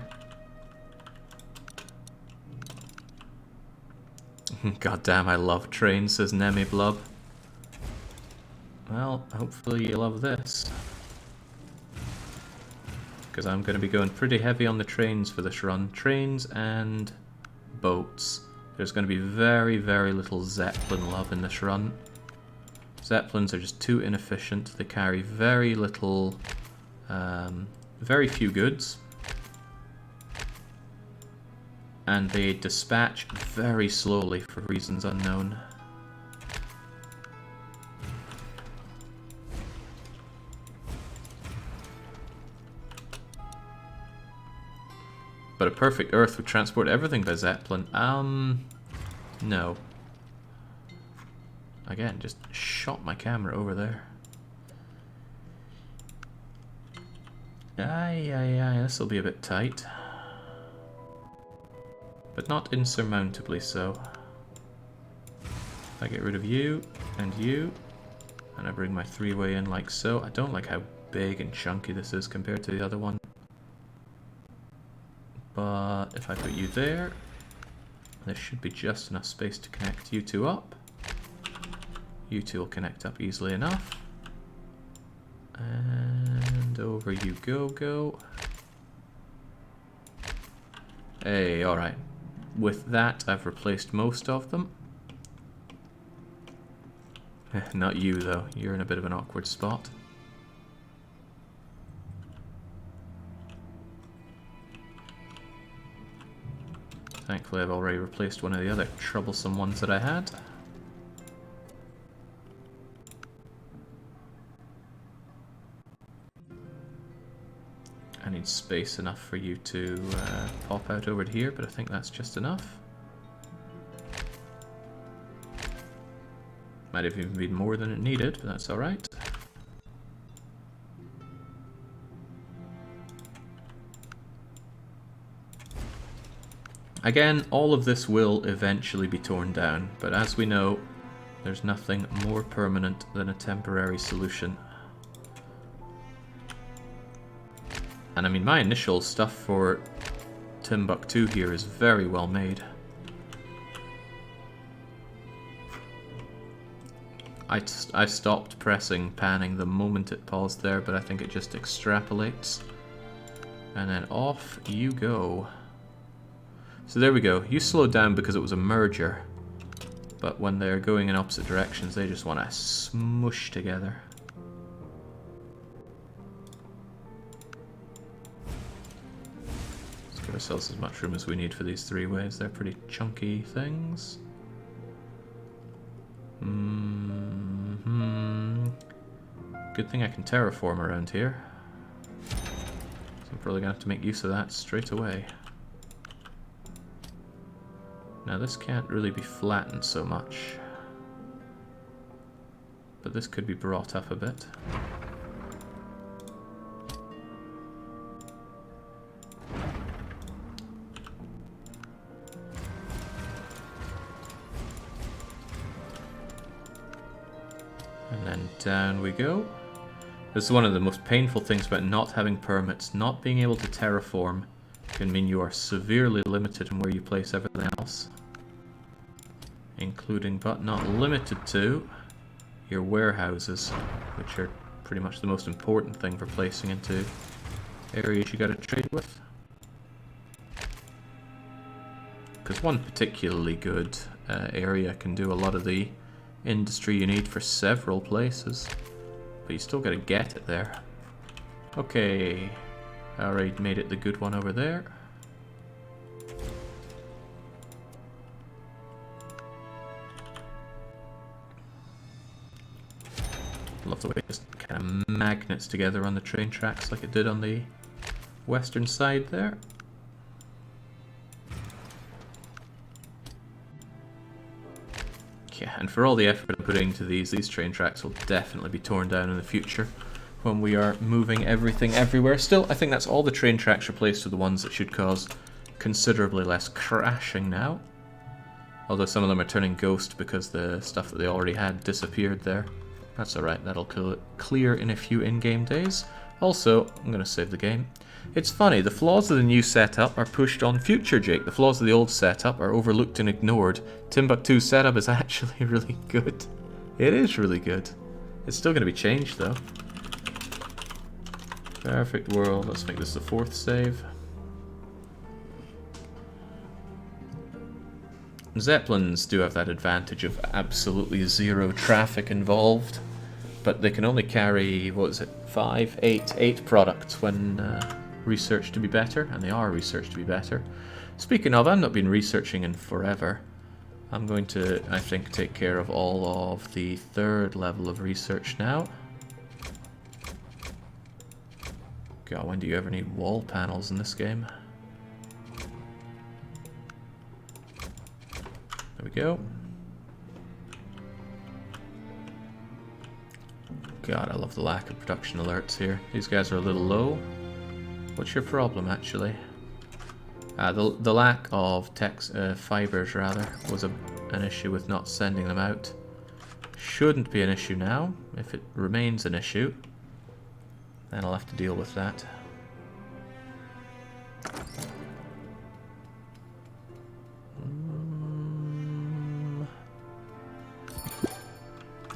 God damn, I love trains, says Nemi Blub. Well, hopefully you love this. Because I'm going to be going pretty heavy on the trains for this run. Trains and boats. There's going to be very, very little Zeppelin love in this run. Zeppelins are just too inefficient. They carry very little, very few goods. And they dispatch very slowly for reasons unknown. But a perfect Earth would transport everything by Zeppelin. No. Again, just shot my camera over there. Aye, this'll be a bit tight. But not insurmountably so. If I get rid of you, and I bring my three-way in like so. I don't like how big and chunky this is compared to the other one. But if I put you there, there should be just enough space to connect you two up. You two will connect up easily enough. And over you go. Hey, alright. With that, I've replaced most of them. Not you, though. You're in a bit of an awkward spot. Thankfully, I've already replaced one of the other troublesome ones that I had. I need space enough for you to pop out over here, but I think that's just enough. Might have even been more than it needed, but that's alright. Again, all of this will eventually be torn down, but as we know, there's nothing more permanent than a temporary solution. And I mean, my initial stuff for Timbuktu here is very well made. I stopped pressing panning the moment it paused there, but I think it just extrapolates. And then off you go. So there we go. You slowed down because it was a merger. But when they're going in opposite directions, they just want to smush together. Let's give ourselves as much room as we need for these three ways. They're pretty chunky things. Good thing I can terraform around here. So I'm probably going to have to make use of that straight away. Now this can't really be flattened so much. But this could be brought up a bit. And then down we go. This is one of the most painful things about not having permits. Not being able to terraform can mean you are severely limited in where you place everything else. Including, but not limited to, your warehouses, which are pretty much the most important thing for placing into areas you gotta trade with. Because one particularly good area can do a lot of the industry you need for several places, but you still gotta get it there. Okay, I already made it the good one over there. Love the way it just kind of magnets together on the train tracks like it did on the western side there. Yeah, and for all the effort I'm putting into these train tracks will definitely be torn down in the future when we are moving everything everywhere. Still, I think that's all the train tracks replaced with the ones that should cause considerably less crashing now. Although some of them are turning ghost because the stuff that they already had disappeared there. That's alright, that'll clear in a few in-game days. Also, I'm going to save the game. It's funny, the flaws of the new setup are pushed on future, Jake. The flaws of the old setup are overlooked and ignored. Timbuktu's setup is actually really good. It is really good. It's still going to be changed, though. Perfect world. Let's make this the 4th save. Zeppelins do have that advantage of absolutely zero traffic involved, but they can only carry, what is it, 8 products when researched to be better, and they are researched to be better. Speaking of, I've not been researching in forever. I'm going to, I think, take care of all of the 3rd level of research now. God, when do you ever need wall panels in this game? There we go. God, I love the lack of production alerts here. These guys are a little low. What's your problem, actually? The lack of fibers, rather, was an issue with not sending them out. Shouldn't be an issue now. If it remains an issue, then I'll have to deal with that.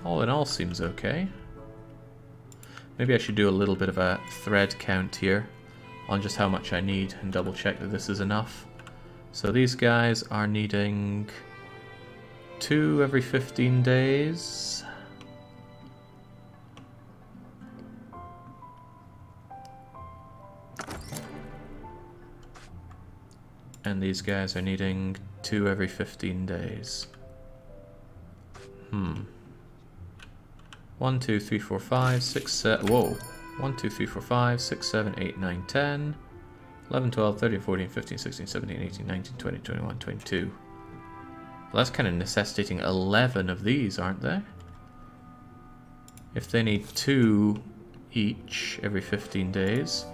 All in all, seems okay. Maybe I should do a little bit of a thread count here on just how much I need and double check that this is enough. So these guys are needing 2 every 15 days. And these guys are needing 2 every 15 days. 1, 2, 3, 4, 5, 6, 7, whoa. 1, 2, 3, 4, 5, 6, 7, 8, 9, 10, 11, 12, 13, 14, 15, 16, 17, 18, 19, 20, 21, 22. Well, that's kind of necessitating 11 of these, aren't they? If they need 2 each every 15 days,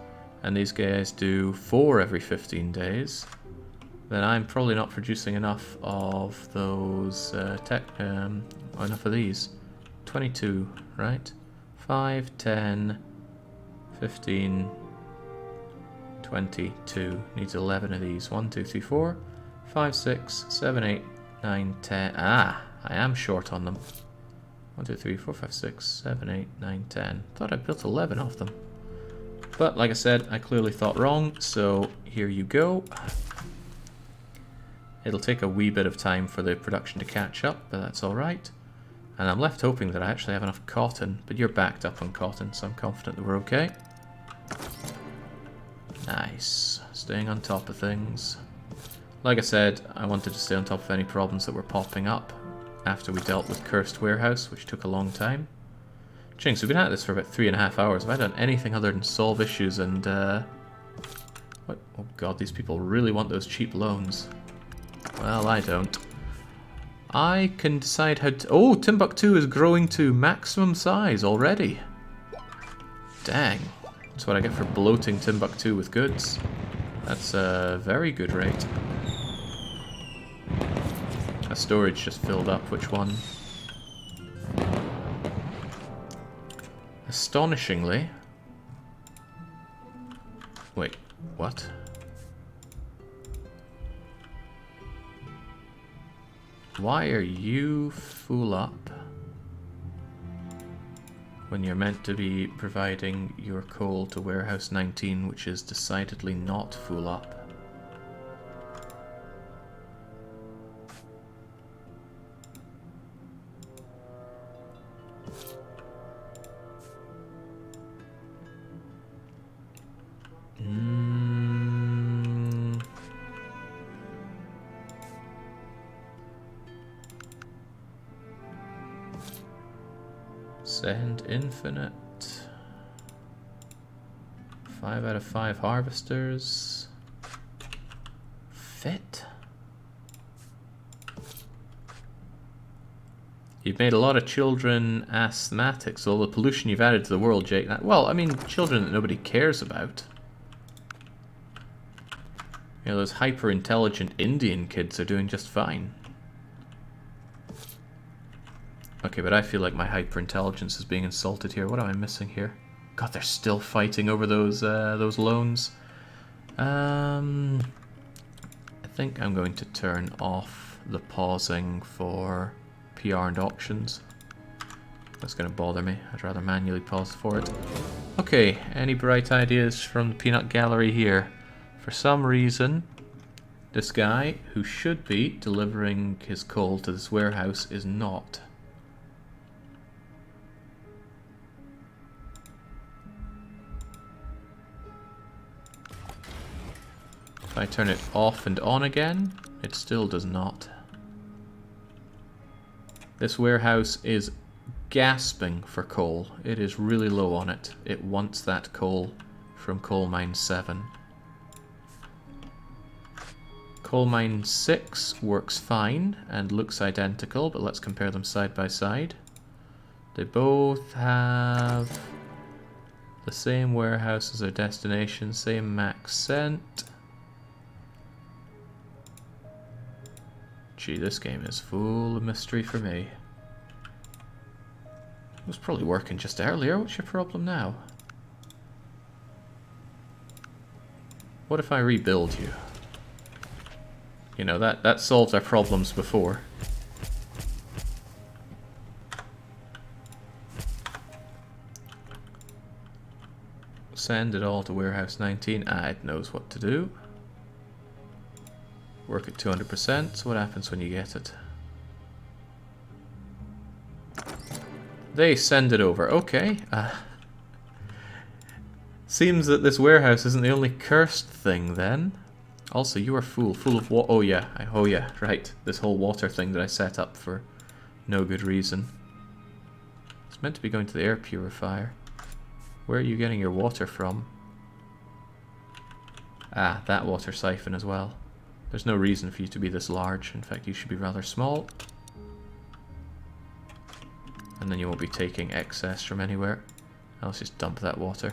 and these guys do 4 every 15 days, then I'm probably not producing enough of those, enough of these. 22, right? 5, 10, 15, 22. Needs 11 of these. 1, 2, 3, 4, 5, 6, 7, 8, 9, 10. Ah, I am short on them. 1, 2, 3, 4, 5, 6, 7, 8, 9, 10. Thought I built 11 of them. But like I said, I clearly thought wrong, so here you go. It'll take a wee bit of time for the production to catch up, but that's alright. And I'm left hoping that I actually have enough cotton, but you're backed up on cotton, so I'm confident that we're okay. Nice. Staying on top of things. Like I said, I wanted to stay on top of any problems that were popping up after we dealt with Cursed Warehouse, which took a long time. Jinx, we've been at this for about 3.5 hours. Have I done anything other than solve issues and, what? Oh god, these people really want those cheap loans. Well, I don't. I can decide how to... Oh, Timbuktu is growing to maximum size already. Dang. That's what I get for bloating Timbuktu with goods. That's a very good rate. A storage just filled up. Which one? Astonishingly... Wait, what? Why are you full up when you're meant to be providing your coal to Warehouse 19, which is decidedly not full up? Send infinite. 5 out of 5 harvesters. Fit. You've made a lot of children asthmatics. All the pollution you've added to the world, Jake. Well, I mean, children that nobody cares about. You know, those hyper-intelligent Indian kids are doing just fine. Okay, but I feel like my hyper-intelligence is being insulted here. What am I missing here? God, they're still fighting over those loans. I think I'm going to turn off the pausing for PR and auctions. That's going to bother me. I'd rather manually pause for it. Okay, any bright ideas from the peanut gallery here? For some reason, this guy, who should be delivering his coal to this warehouse, is not. If I turn it off and on again, it still does not. This warehouse is gasping for coal. It is really low on it. It wants that coal from coal mine 7. Coal mine 6 works fine and looks identical, but let's compare them side by side. They both have the same warehouse as their destination, same max sent. Gee, this game is full of mystery for me. It was probably working just earlier. What's your problem now? What if I rebuild you? You know, that solved our problems before. Send it all to warehouse 19. Ah, it knows what to do. Work at 200%. So what happens when you get it? They send it over. Okay. Seems that this warehouse isn't the only cursed thing then. Also, you are full of what? Oh yeah, right. This whole water thing that I set up for no good reason. It's meant to be going to the air purifier. Where are you getting your water from? Ah, that water siphon as well. There's no reason for you to be this large. In fact, you should be rather small. And then you won't be taking excess from anywhere. Let's just dump that water.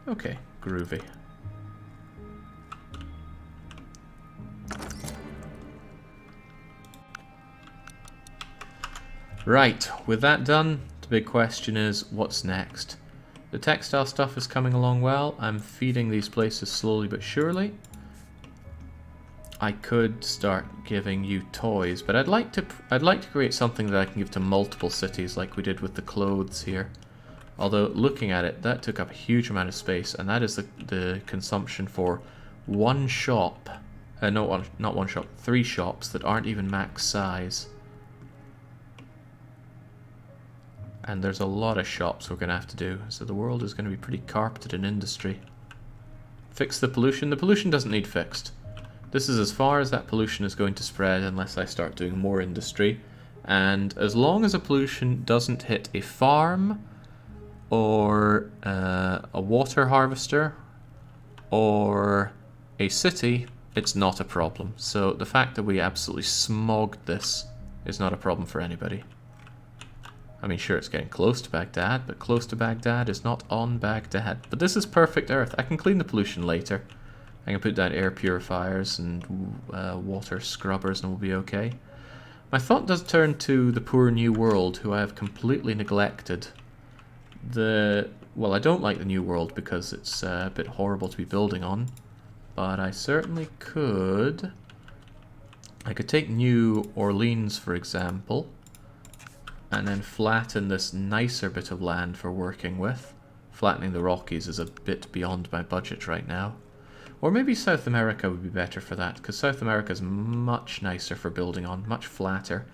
Okay, groovy. Right, with that done, the big question is, what's next? The textile stuff is coming along well. I'm feeding these places slowly but surely. I could start giving you toys, but I'd like to create something that I can give to multiple cities, like we did with the clothes here. Although, looking at it, that took up a huge amount of space, and that is the consumption for one shop. Not one shop, 3 shops that aren't even max size. And there's a lot of shops we're going to have to do, so the world is going to be pretty carpeted in industry. Fix the pollution. The pollution doesn't need fixed. This is as far as that pollution is going to spread unless I start doing more industry. And as long as the pollution doesn't hit a farm, or a water harvester, or a city, it's not a problem. So the fact that we absolutely smogged this is not a problem for anybody. I mean, sure, it's getting close to Baghdad, but close to Baghdad is not on Baghdad. But this is perfect Earth. I can clean the pollution later. I can put down air purifiers and water scrubbers and we'll be okay. My thought does turn to the poor New World, who I have completely neglected. Well, I don't like the New World because it's a bit horrible to be building on, but I certainly could. I could take New Orleans, for example, and then flatten this nicer bit of land for working with. Flattening the Rockies is a bit beyond my budget right now. Or maybe South America would be better for that, because South America is much nicer for building on, much flatter,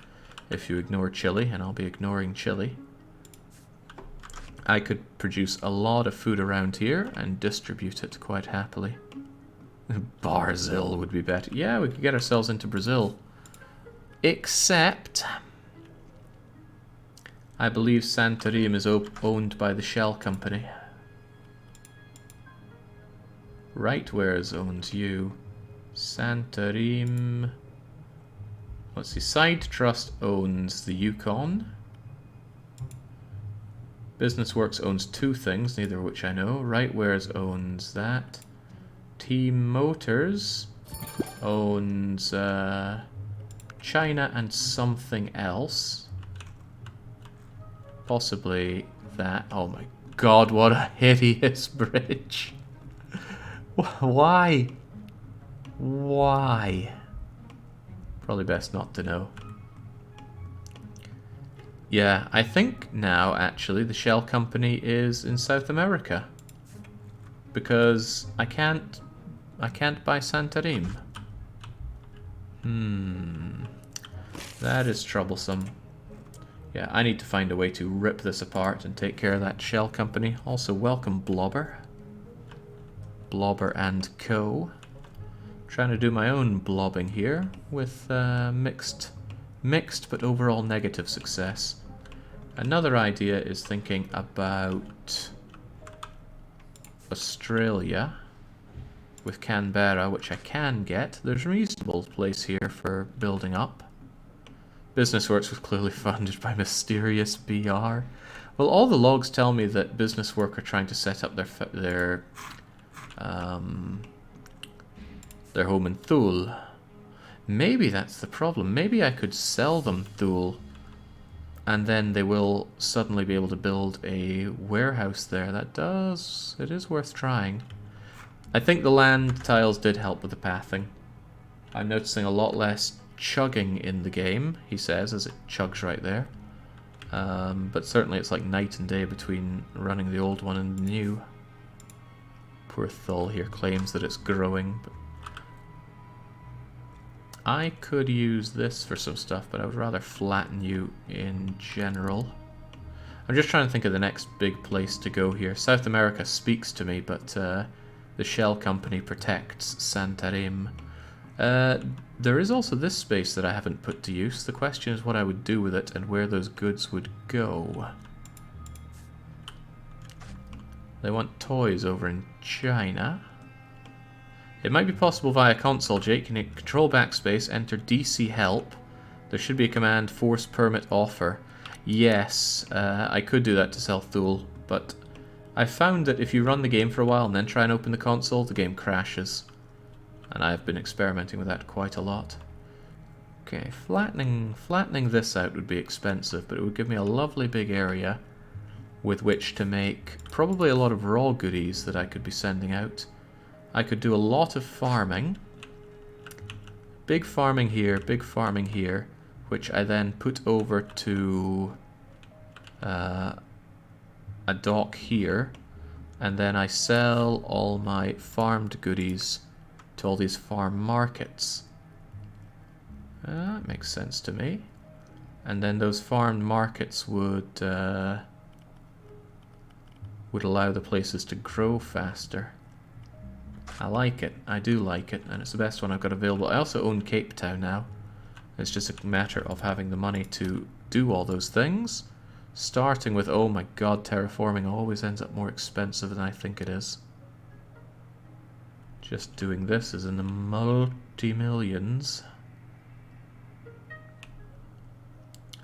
if you ignore Chile, and I'll be ignoring Chile. I could produce a lot of food around here and distribute it quite happily. Brazil would be better. Yeah, we could get ourselves into Brazil. Except, I believe Santorim is owned by the Shell Company. Rightwares owns you. Santorim. Let's see. Side Trust owns the Yukon. Business Works owns 2 things, neither of which I know. Rightwares owns that. T Motors owns China and something else. Possibly that. Oh my god, what a hideous bridge. Why? Why? Probably best not to know. Yeah, I think now, actually, the shell company is in South America. Because I can't buy Santorim. That is troublesome. Yeah, I need to find a way to rip this apart and take care of that shell company. Also, welcome Blobber. Blobber and Co. Trying to do my own blobbing here with mixed but overall negative success. Another idea is thinking about Australia with Canberra, which I can get. There's a reasonable place here for building up. Business Works was clearly funded by mysterious BR. Well, all the logs tell me that Business Work are trying to set up their home in Thule. Maybe that's the problem. Maybe I could sell them Thule, and then they will suddenly be able to build a warehouse there. It is worth trying. I think the land tiles did help with the pathing. I'm noticing a lot less chugging in the game, he says, as it chugs right there. But certainly it's like night and day between running the old one and the new. Poor Thul here claims that it's growing. But I could use this for some stuff, but I would rather flatten you in general. I'm just trying to think of the next big place to go here. South America speaks to me, but the shell company protects Santorim. There is also this space that I haven't put to use. The question is what I would do with it and where those goods would go. They want toys over in China. It might be possible via console, Jake. Can you control backspace, enter DC help? There should be a command, force permit offer. Yes, I could do that to sell Thule, but I found that if you run the game for a while and then try and open the console, the game crashes. And I've been experimenting with that quite a lot. Okay, flattening this out would be expensive, but it would give me a lovely big area with which to make probably a lot of raw goodies that I could be sending out. I could do a lot of farming. Big farming here, which I then put over to a dock here, and then I sell all my farmed goodies to all these farm markets. That makes sense to me. And then those farmed markets would allow the places to grow faster. I like it. I do like it, and it's the best one I've got available. I also own Cape Town now. It's just a matter of having the money to do all those things. Starting with, oh my god, terraforming always ends up more expensive than I think it is. Just doing this is in the multi-millions.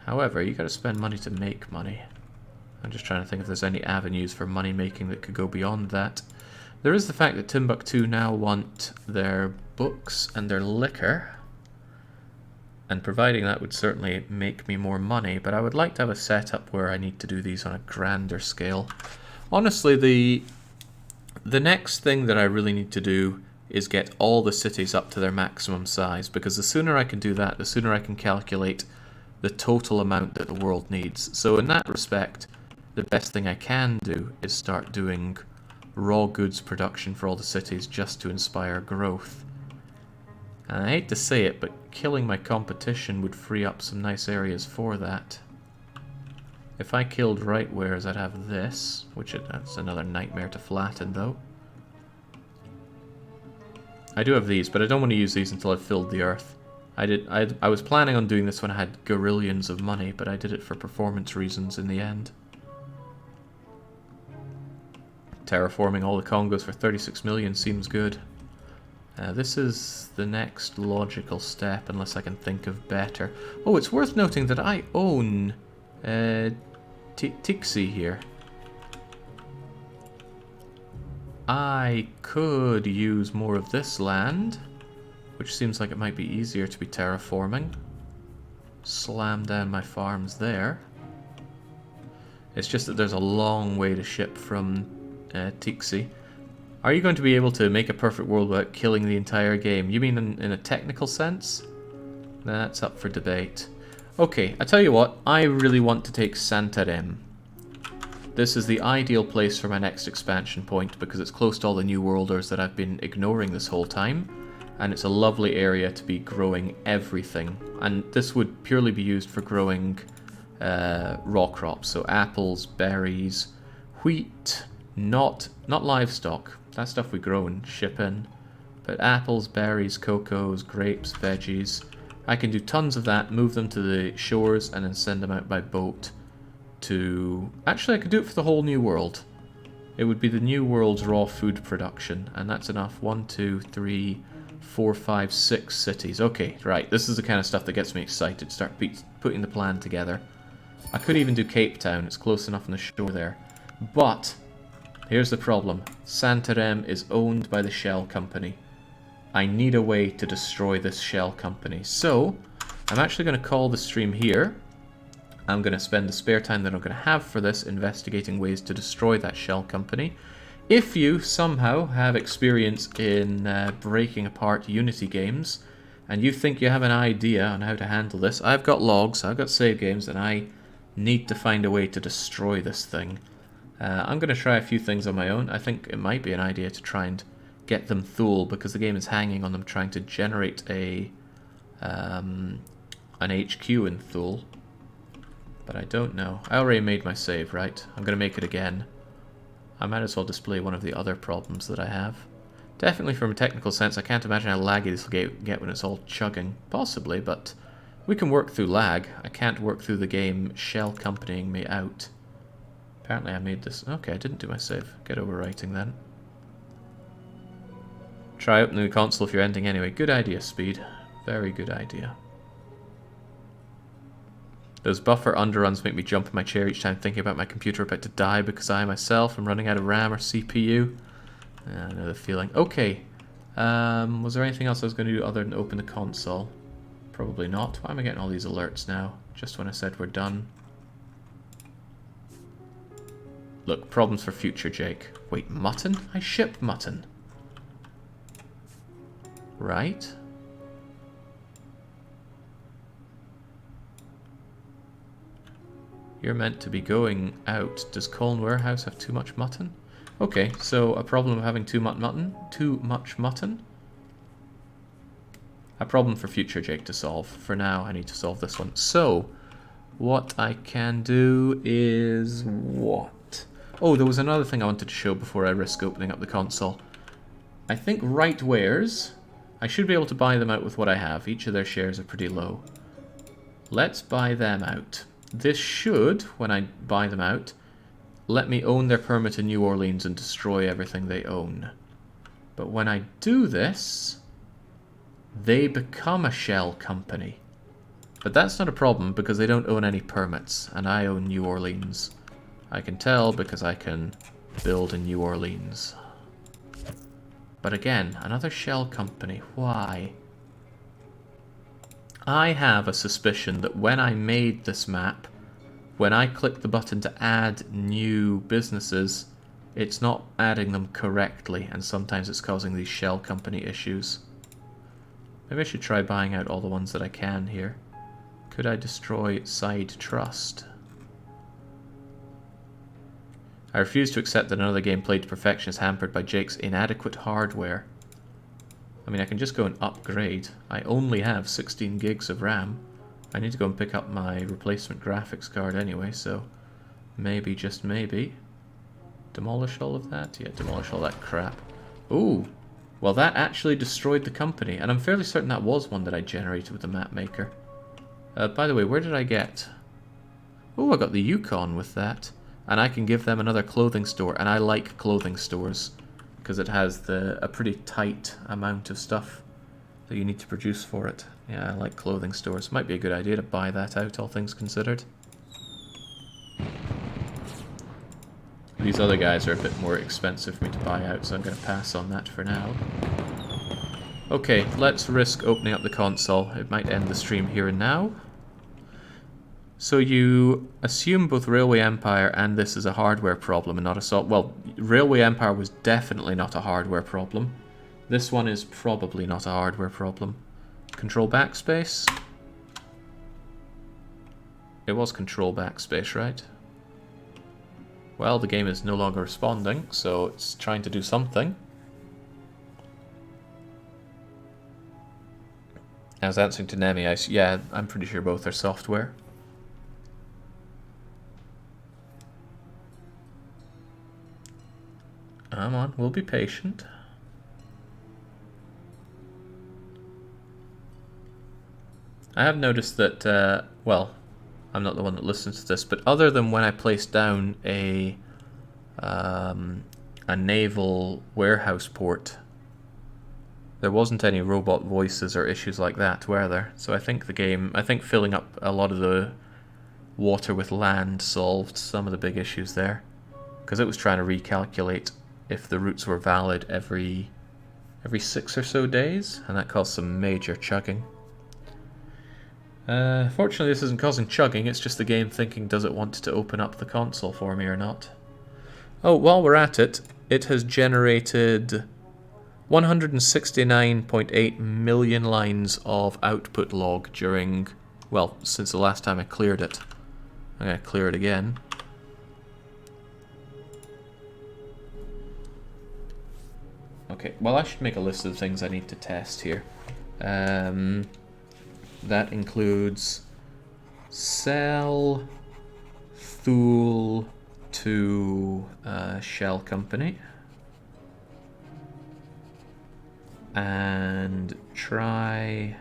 However, you gotta spend money to make money. I'm just trying to think if there's any avenues for money making that could go beyond that. There is the fact that Timbuktu now want their books and their liquor, and providing that would certainly make me more money, but I would like to have a setup where I need to do these on a grander scale. Honestly, the next thing that I really need to do is get all the cities up to their maximum size, because the sooner I can do that, the sooner I can calculate the total amount that the world needs. So in that respect, the best thing I can do is start doing raw goods production for all the cities just to inspire growth. And I hate to say it, but killing my competition would free up some nice areas for that. If I killed right wheres, I'd have this, that's another nightmare to flatten though. I do have these, but I don't want to use these until I've filled the earth. I was planning on doing this when I had gorillions of money, but I did it for performance reasons in the end. Terraforming all the Congos for 36 million seems good. This is the next logical step, unless I can think of better. Oh, it's worth noting that I own Tixi here. I could use more of this land, which seems like it might be easier to be terraforming. Slam down my farms there. It's just that there's a long way to ship from Tixi. Are you going to be able to make a perfect world without killing the entire game? You mean in a technical sense? That's up for debate. Okay, I tell you what, I really want to take Santarem. This is the ideal place for my next expansion point because it's close to all the New Worlders that I've been ignoring this whole time. And it's a lovely area to be growing everything. And this would purely be used for growing raw crops. So apples, berries, wheat, not livestock. That stuff we grow and ship in. But apples, berries, cocos, grapes, veggies. I can do tons of that, move them to the shores, and then send them out by boat to... Actually, I could do it for the whole New World. It would be the New World's raw food production. And that's enough. 1, 2, 3... 4, 5, 6 cities. Okay, right. This is the kind of stuff that gets me excited. Start putting the plan together. I could even do Cape Town. It's close enough on the shore there. But here's the problem. Santarem is owned by the Shell Company. I need a way to destroy this Shell Company. So I'm actually going to call the stream here. I'm going to spend the spare time that I'm going to have for this investigating ways to destroy that Shell Company. If you somehow have experience in breaking apart Unity games, and you think you have an idea on how to handle this, I've got logs, I've got save games, and I need to find a way to destroy this thing. I'm going to try a few things on my own. I think it might be an idea to try and get them Thule, because the game is hanging on them trying to generate an HQ in Thule. But I don't know. I already made my save, right? I'm going to make it again. I might as well display one of the other problems that I have. Definitely from a technical sense, I can't imagine how laggy this will get when it's all chugging. Possibly, but we can work through lag. I can't work through the game shell companying me out. Apparently I made this... Okay, I didn't do my save. Get overwriting then. Try opening the console if you're ending anyway. Good idea, Speed. Very good idea. Those buffer underruns make me jump in my chair each time thinking about my computer about to die because I myself am running out of RAM or CPU. I know the feeling. Okay. Was there anything else I was going to do other than open the console? Probably not. Why am I getting all these alerts now? Just when I said we're done. Look, problems for future, Jake. Wait, mutton? I ship mutton. Right. You're meant to be going out. Does Colne Warehouse have too much mutton? Okay, so a problem of having too much mutton? Too much mutton? A problem for future, Jake, to solve. For now, I need to solve this one. So, what I can do is... what? Oh, there was another thing I wanted to show before I risk opening up the console. I think right wares, I should be able to buy them out with what I have. Each of their shares are pretty low. Let's buy them out. This should, when I buy them out, let me own their permit in New Orleans and destroy everything they own. But when I do this, they become a shell company. But that's not a problem because they don't own any permits, and I own New Orleans. I can tell because I can build in New Orleans. But again, another shell company. Why? I have a suspicion that when I made this map, when I click the button to add new businesses, it's not adding them correctly, and sometimes it's causing these shell company issues. Maybe I should try buying out all the ones that I can here. Could I destroy Side Trust? I refuse to accept that another game played to perfection is hampered by Jake's inadequate hardware. I mean, I can just go and upgrade. I only have 16 gigs of RAM. I need to go and pick up my replacement graphics card anyway, so maybe, just maybe. Demolish all of that? Yeah, demolish all that crap. Ooh, well that actually destroyed the company, and I'm fairly certain that was one that I generated with the map maker. By the way, where did I get... Oh, I got the Yukon with that. And I can give them another clothing store, and I like clothing stores because it has a pretty tight amount of stuff that you need to produce for it. Yeah, I like clothing stores. Might be a good idea to buy that out, all things considered. The these other guys are a bit more expensive for me to buy out, so I'm going to pass on that for now. Okay, let's risk opening up the console. It might end the stream here and now. So you assume both Railway Empire and this is a hardware problem and not a software. Well, Railway Empire was definitely not a hardware problem. This one is probably not a hardware problem. Control backspace. It was control backspace, right? Well, the game is no longer responding, so it's trying to do something. I was answering to Nemi. Yeah, I'm pretty sure both are software. Come on, we'll be patient. I have noticed that, well, I'm not the one that listens to this, but other than when I placed down a naval warehouse port, there wasn't any robot voices or issues like that, were there? So I think filling up a lot of the water with land solved some of the big issues there, because it was trying to recalculate if the routes were valid every 6 or so days, and that caused some major chugging. Fortunately this isn't causing chugging, it's just the game thinking does it want to open up the console for me or not. Oh, while we're at it, it has generated 169.8 million lines of output log during, well, since the last time I cleared it. I'm going to clear it again. Okay, well I should make a list of things I need to test here. That includes sell Thule to shell company and try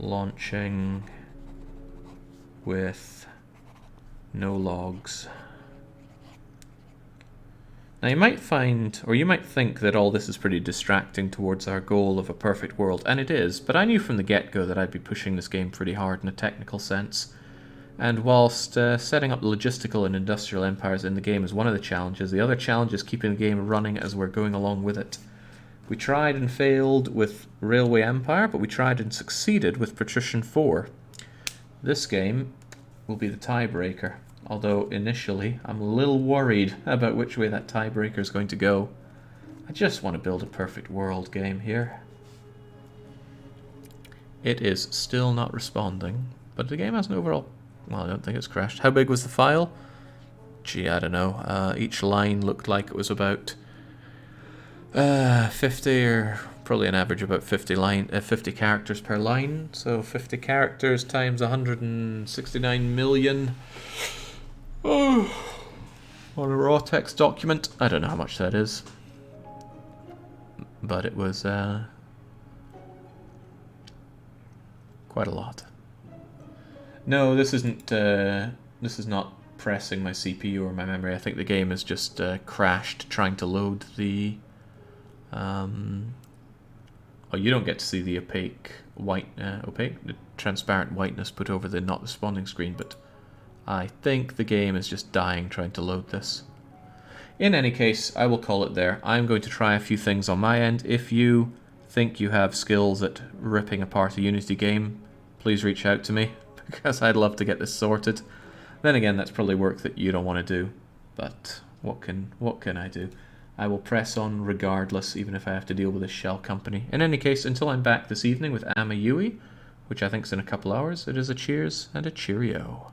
launching with no logs. Now you might find, or you might think that all this is pretty distracting towards our goal of a perfect world, and it is, but I knew from the get-go that I'd be pushing this game pretty hard in a technical sense. And whilst setting up the logistical and industrial empires in the game is one of the challenges, the other challenge is keeping the game running as we're going along with it. We tried and failed with Railway Empire, but we tried and succeeded with Patrician 4. This game will be the tiebreaker. Although initially I'm a little worried about which way that tiebreaker is going to go. I just want to build a perfect world game here. It is still not responding, but the game has an overall... Well, I don't think it's crashed. How big was the file? Gee, I don't know. Each line looked like it was about 50, or probably an average about 50 characters per line. So 50 characters times 169 million. Oh, on a raw text document. I don't know how much that is, but it was quite a lot. No, this isn't. This is not pressing my CPU or my memory. I think the game has just crashed trying to load the. Oh, you don't get to see the the transparent whiteness put over the not responding screen, but. I think the game is just dying trying to load this. In any case, I will call it there. I'm going to try a few things on my end. If you think you have skills at ripping apart a Unity game, please reach out to me, because I'd love to get this sorted. Then again, that's probably work that you don't want to do, but what can I do? I will press on regardless, even if I have to deal with a shell company. In any case, until I'm back this evening with Amayui, which I think is in a couple hours, it is a cheers and a cheerio.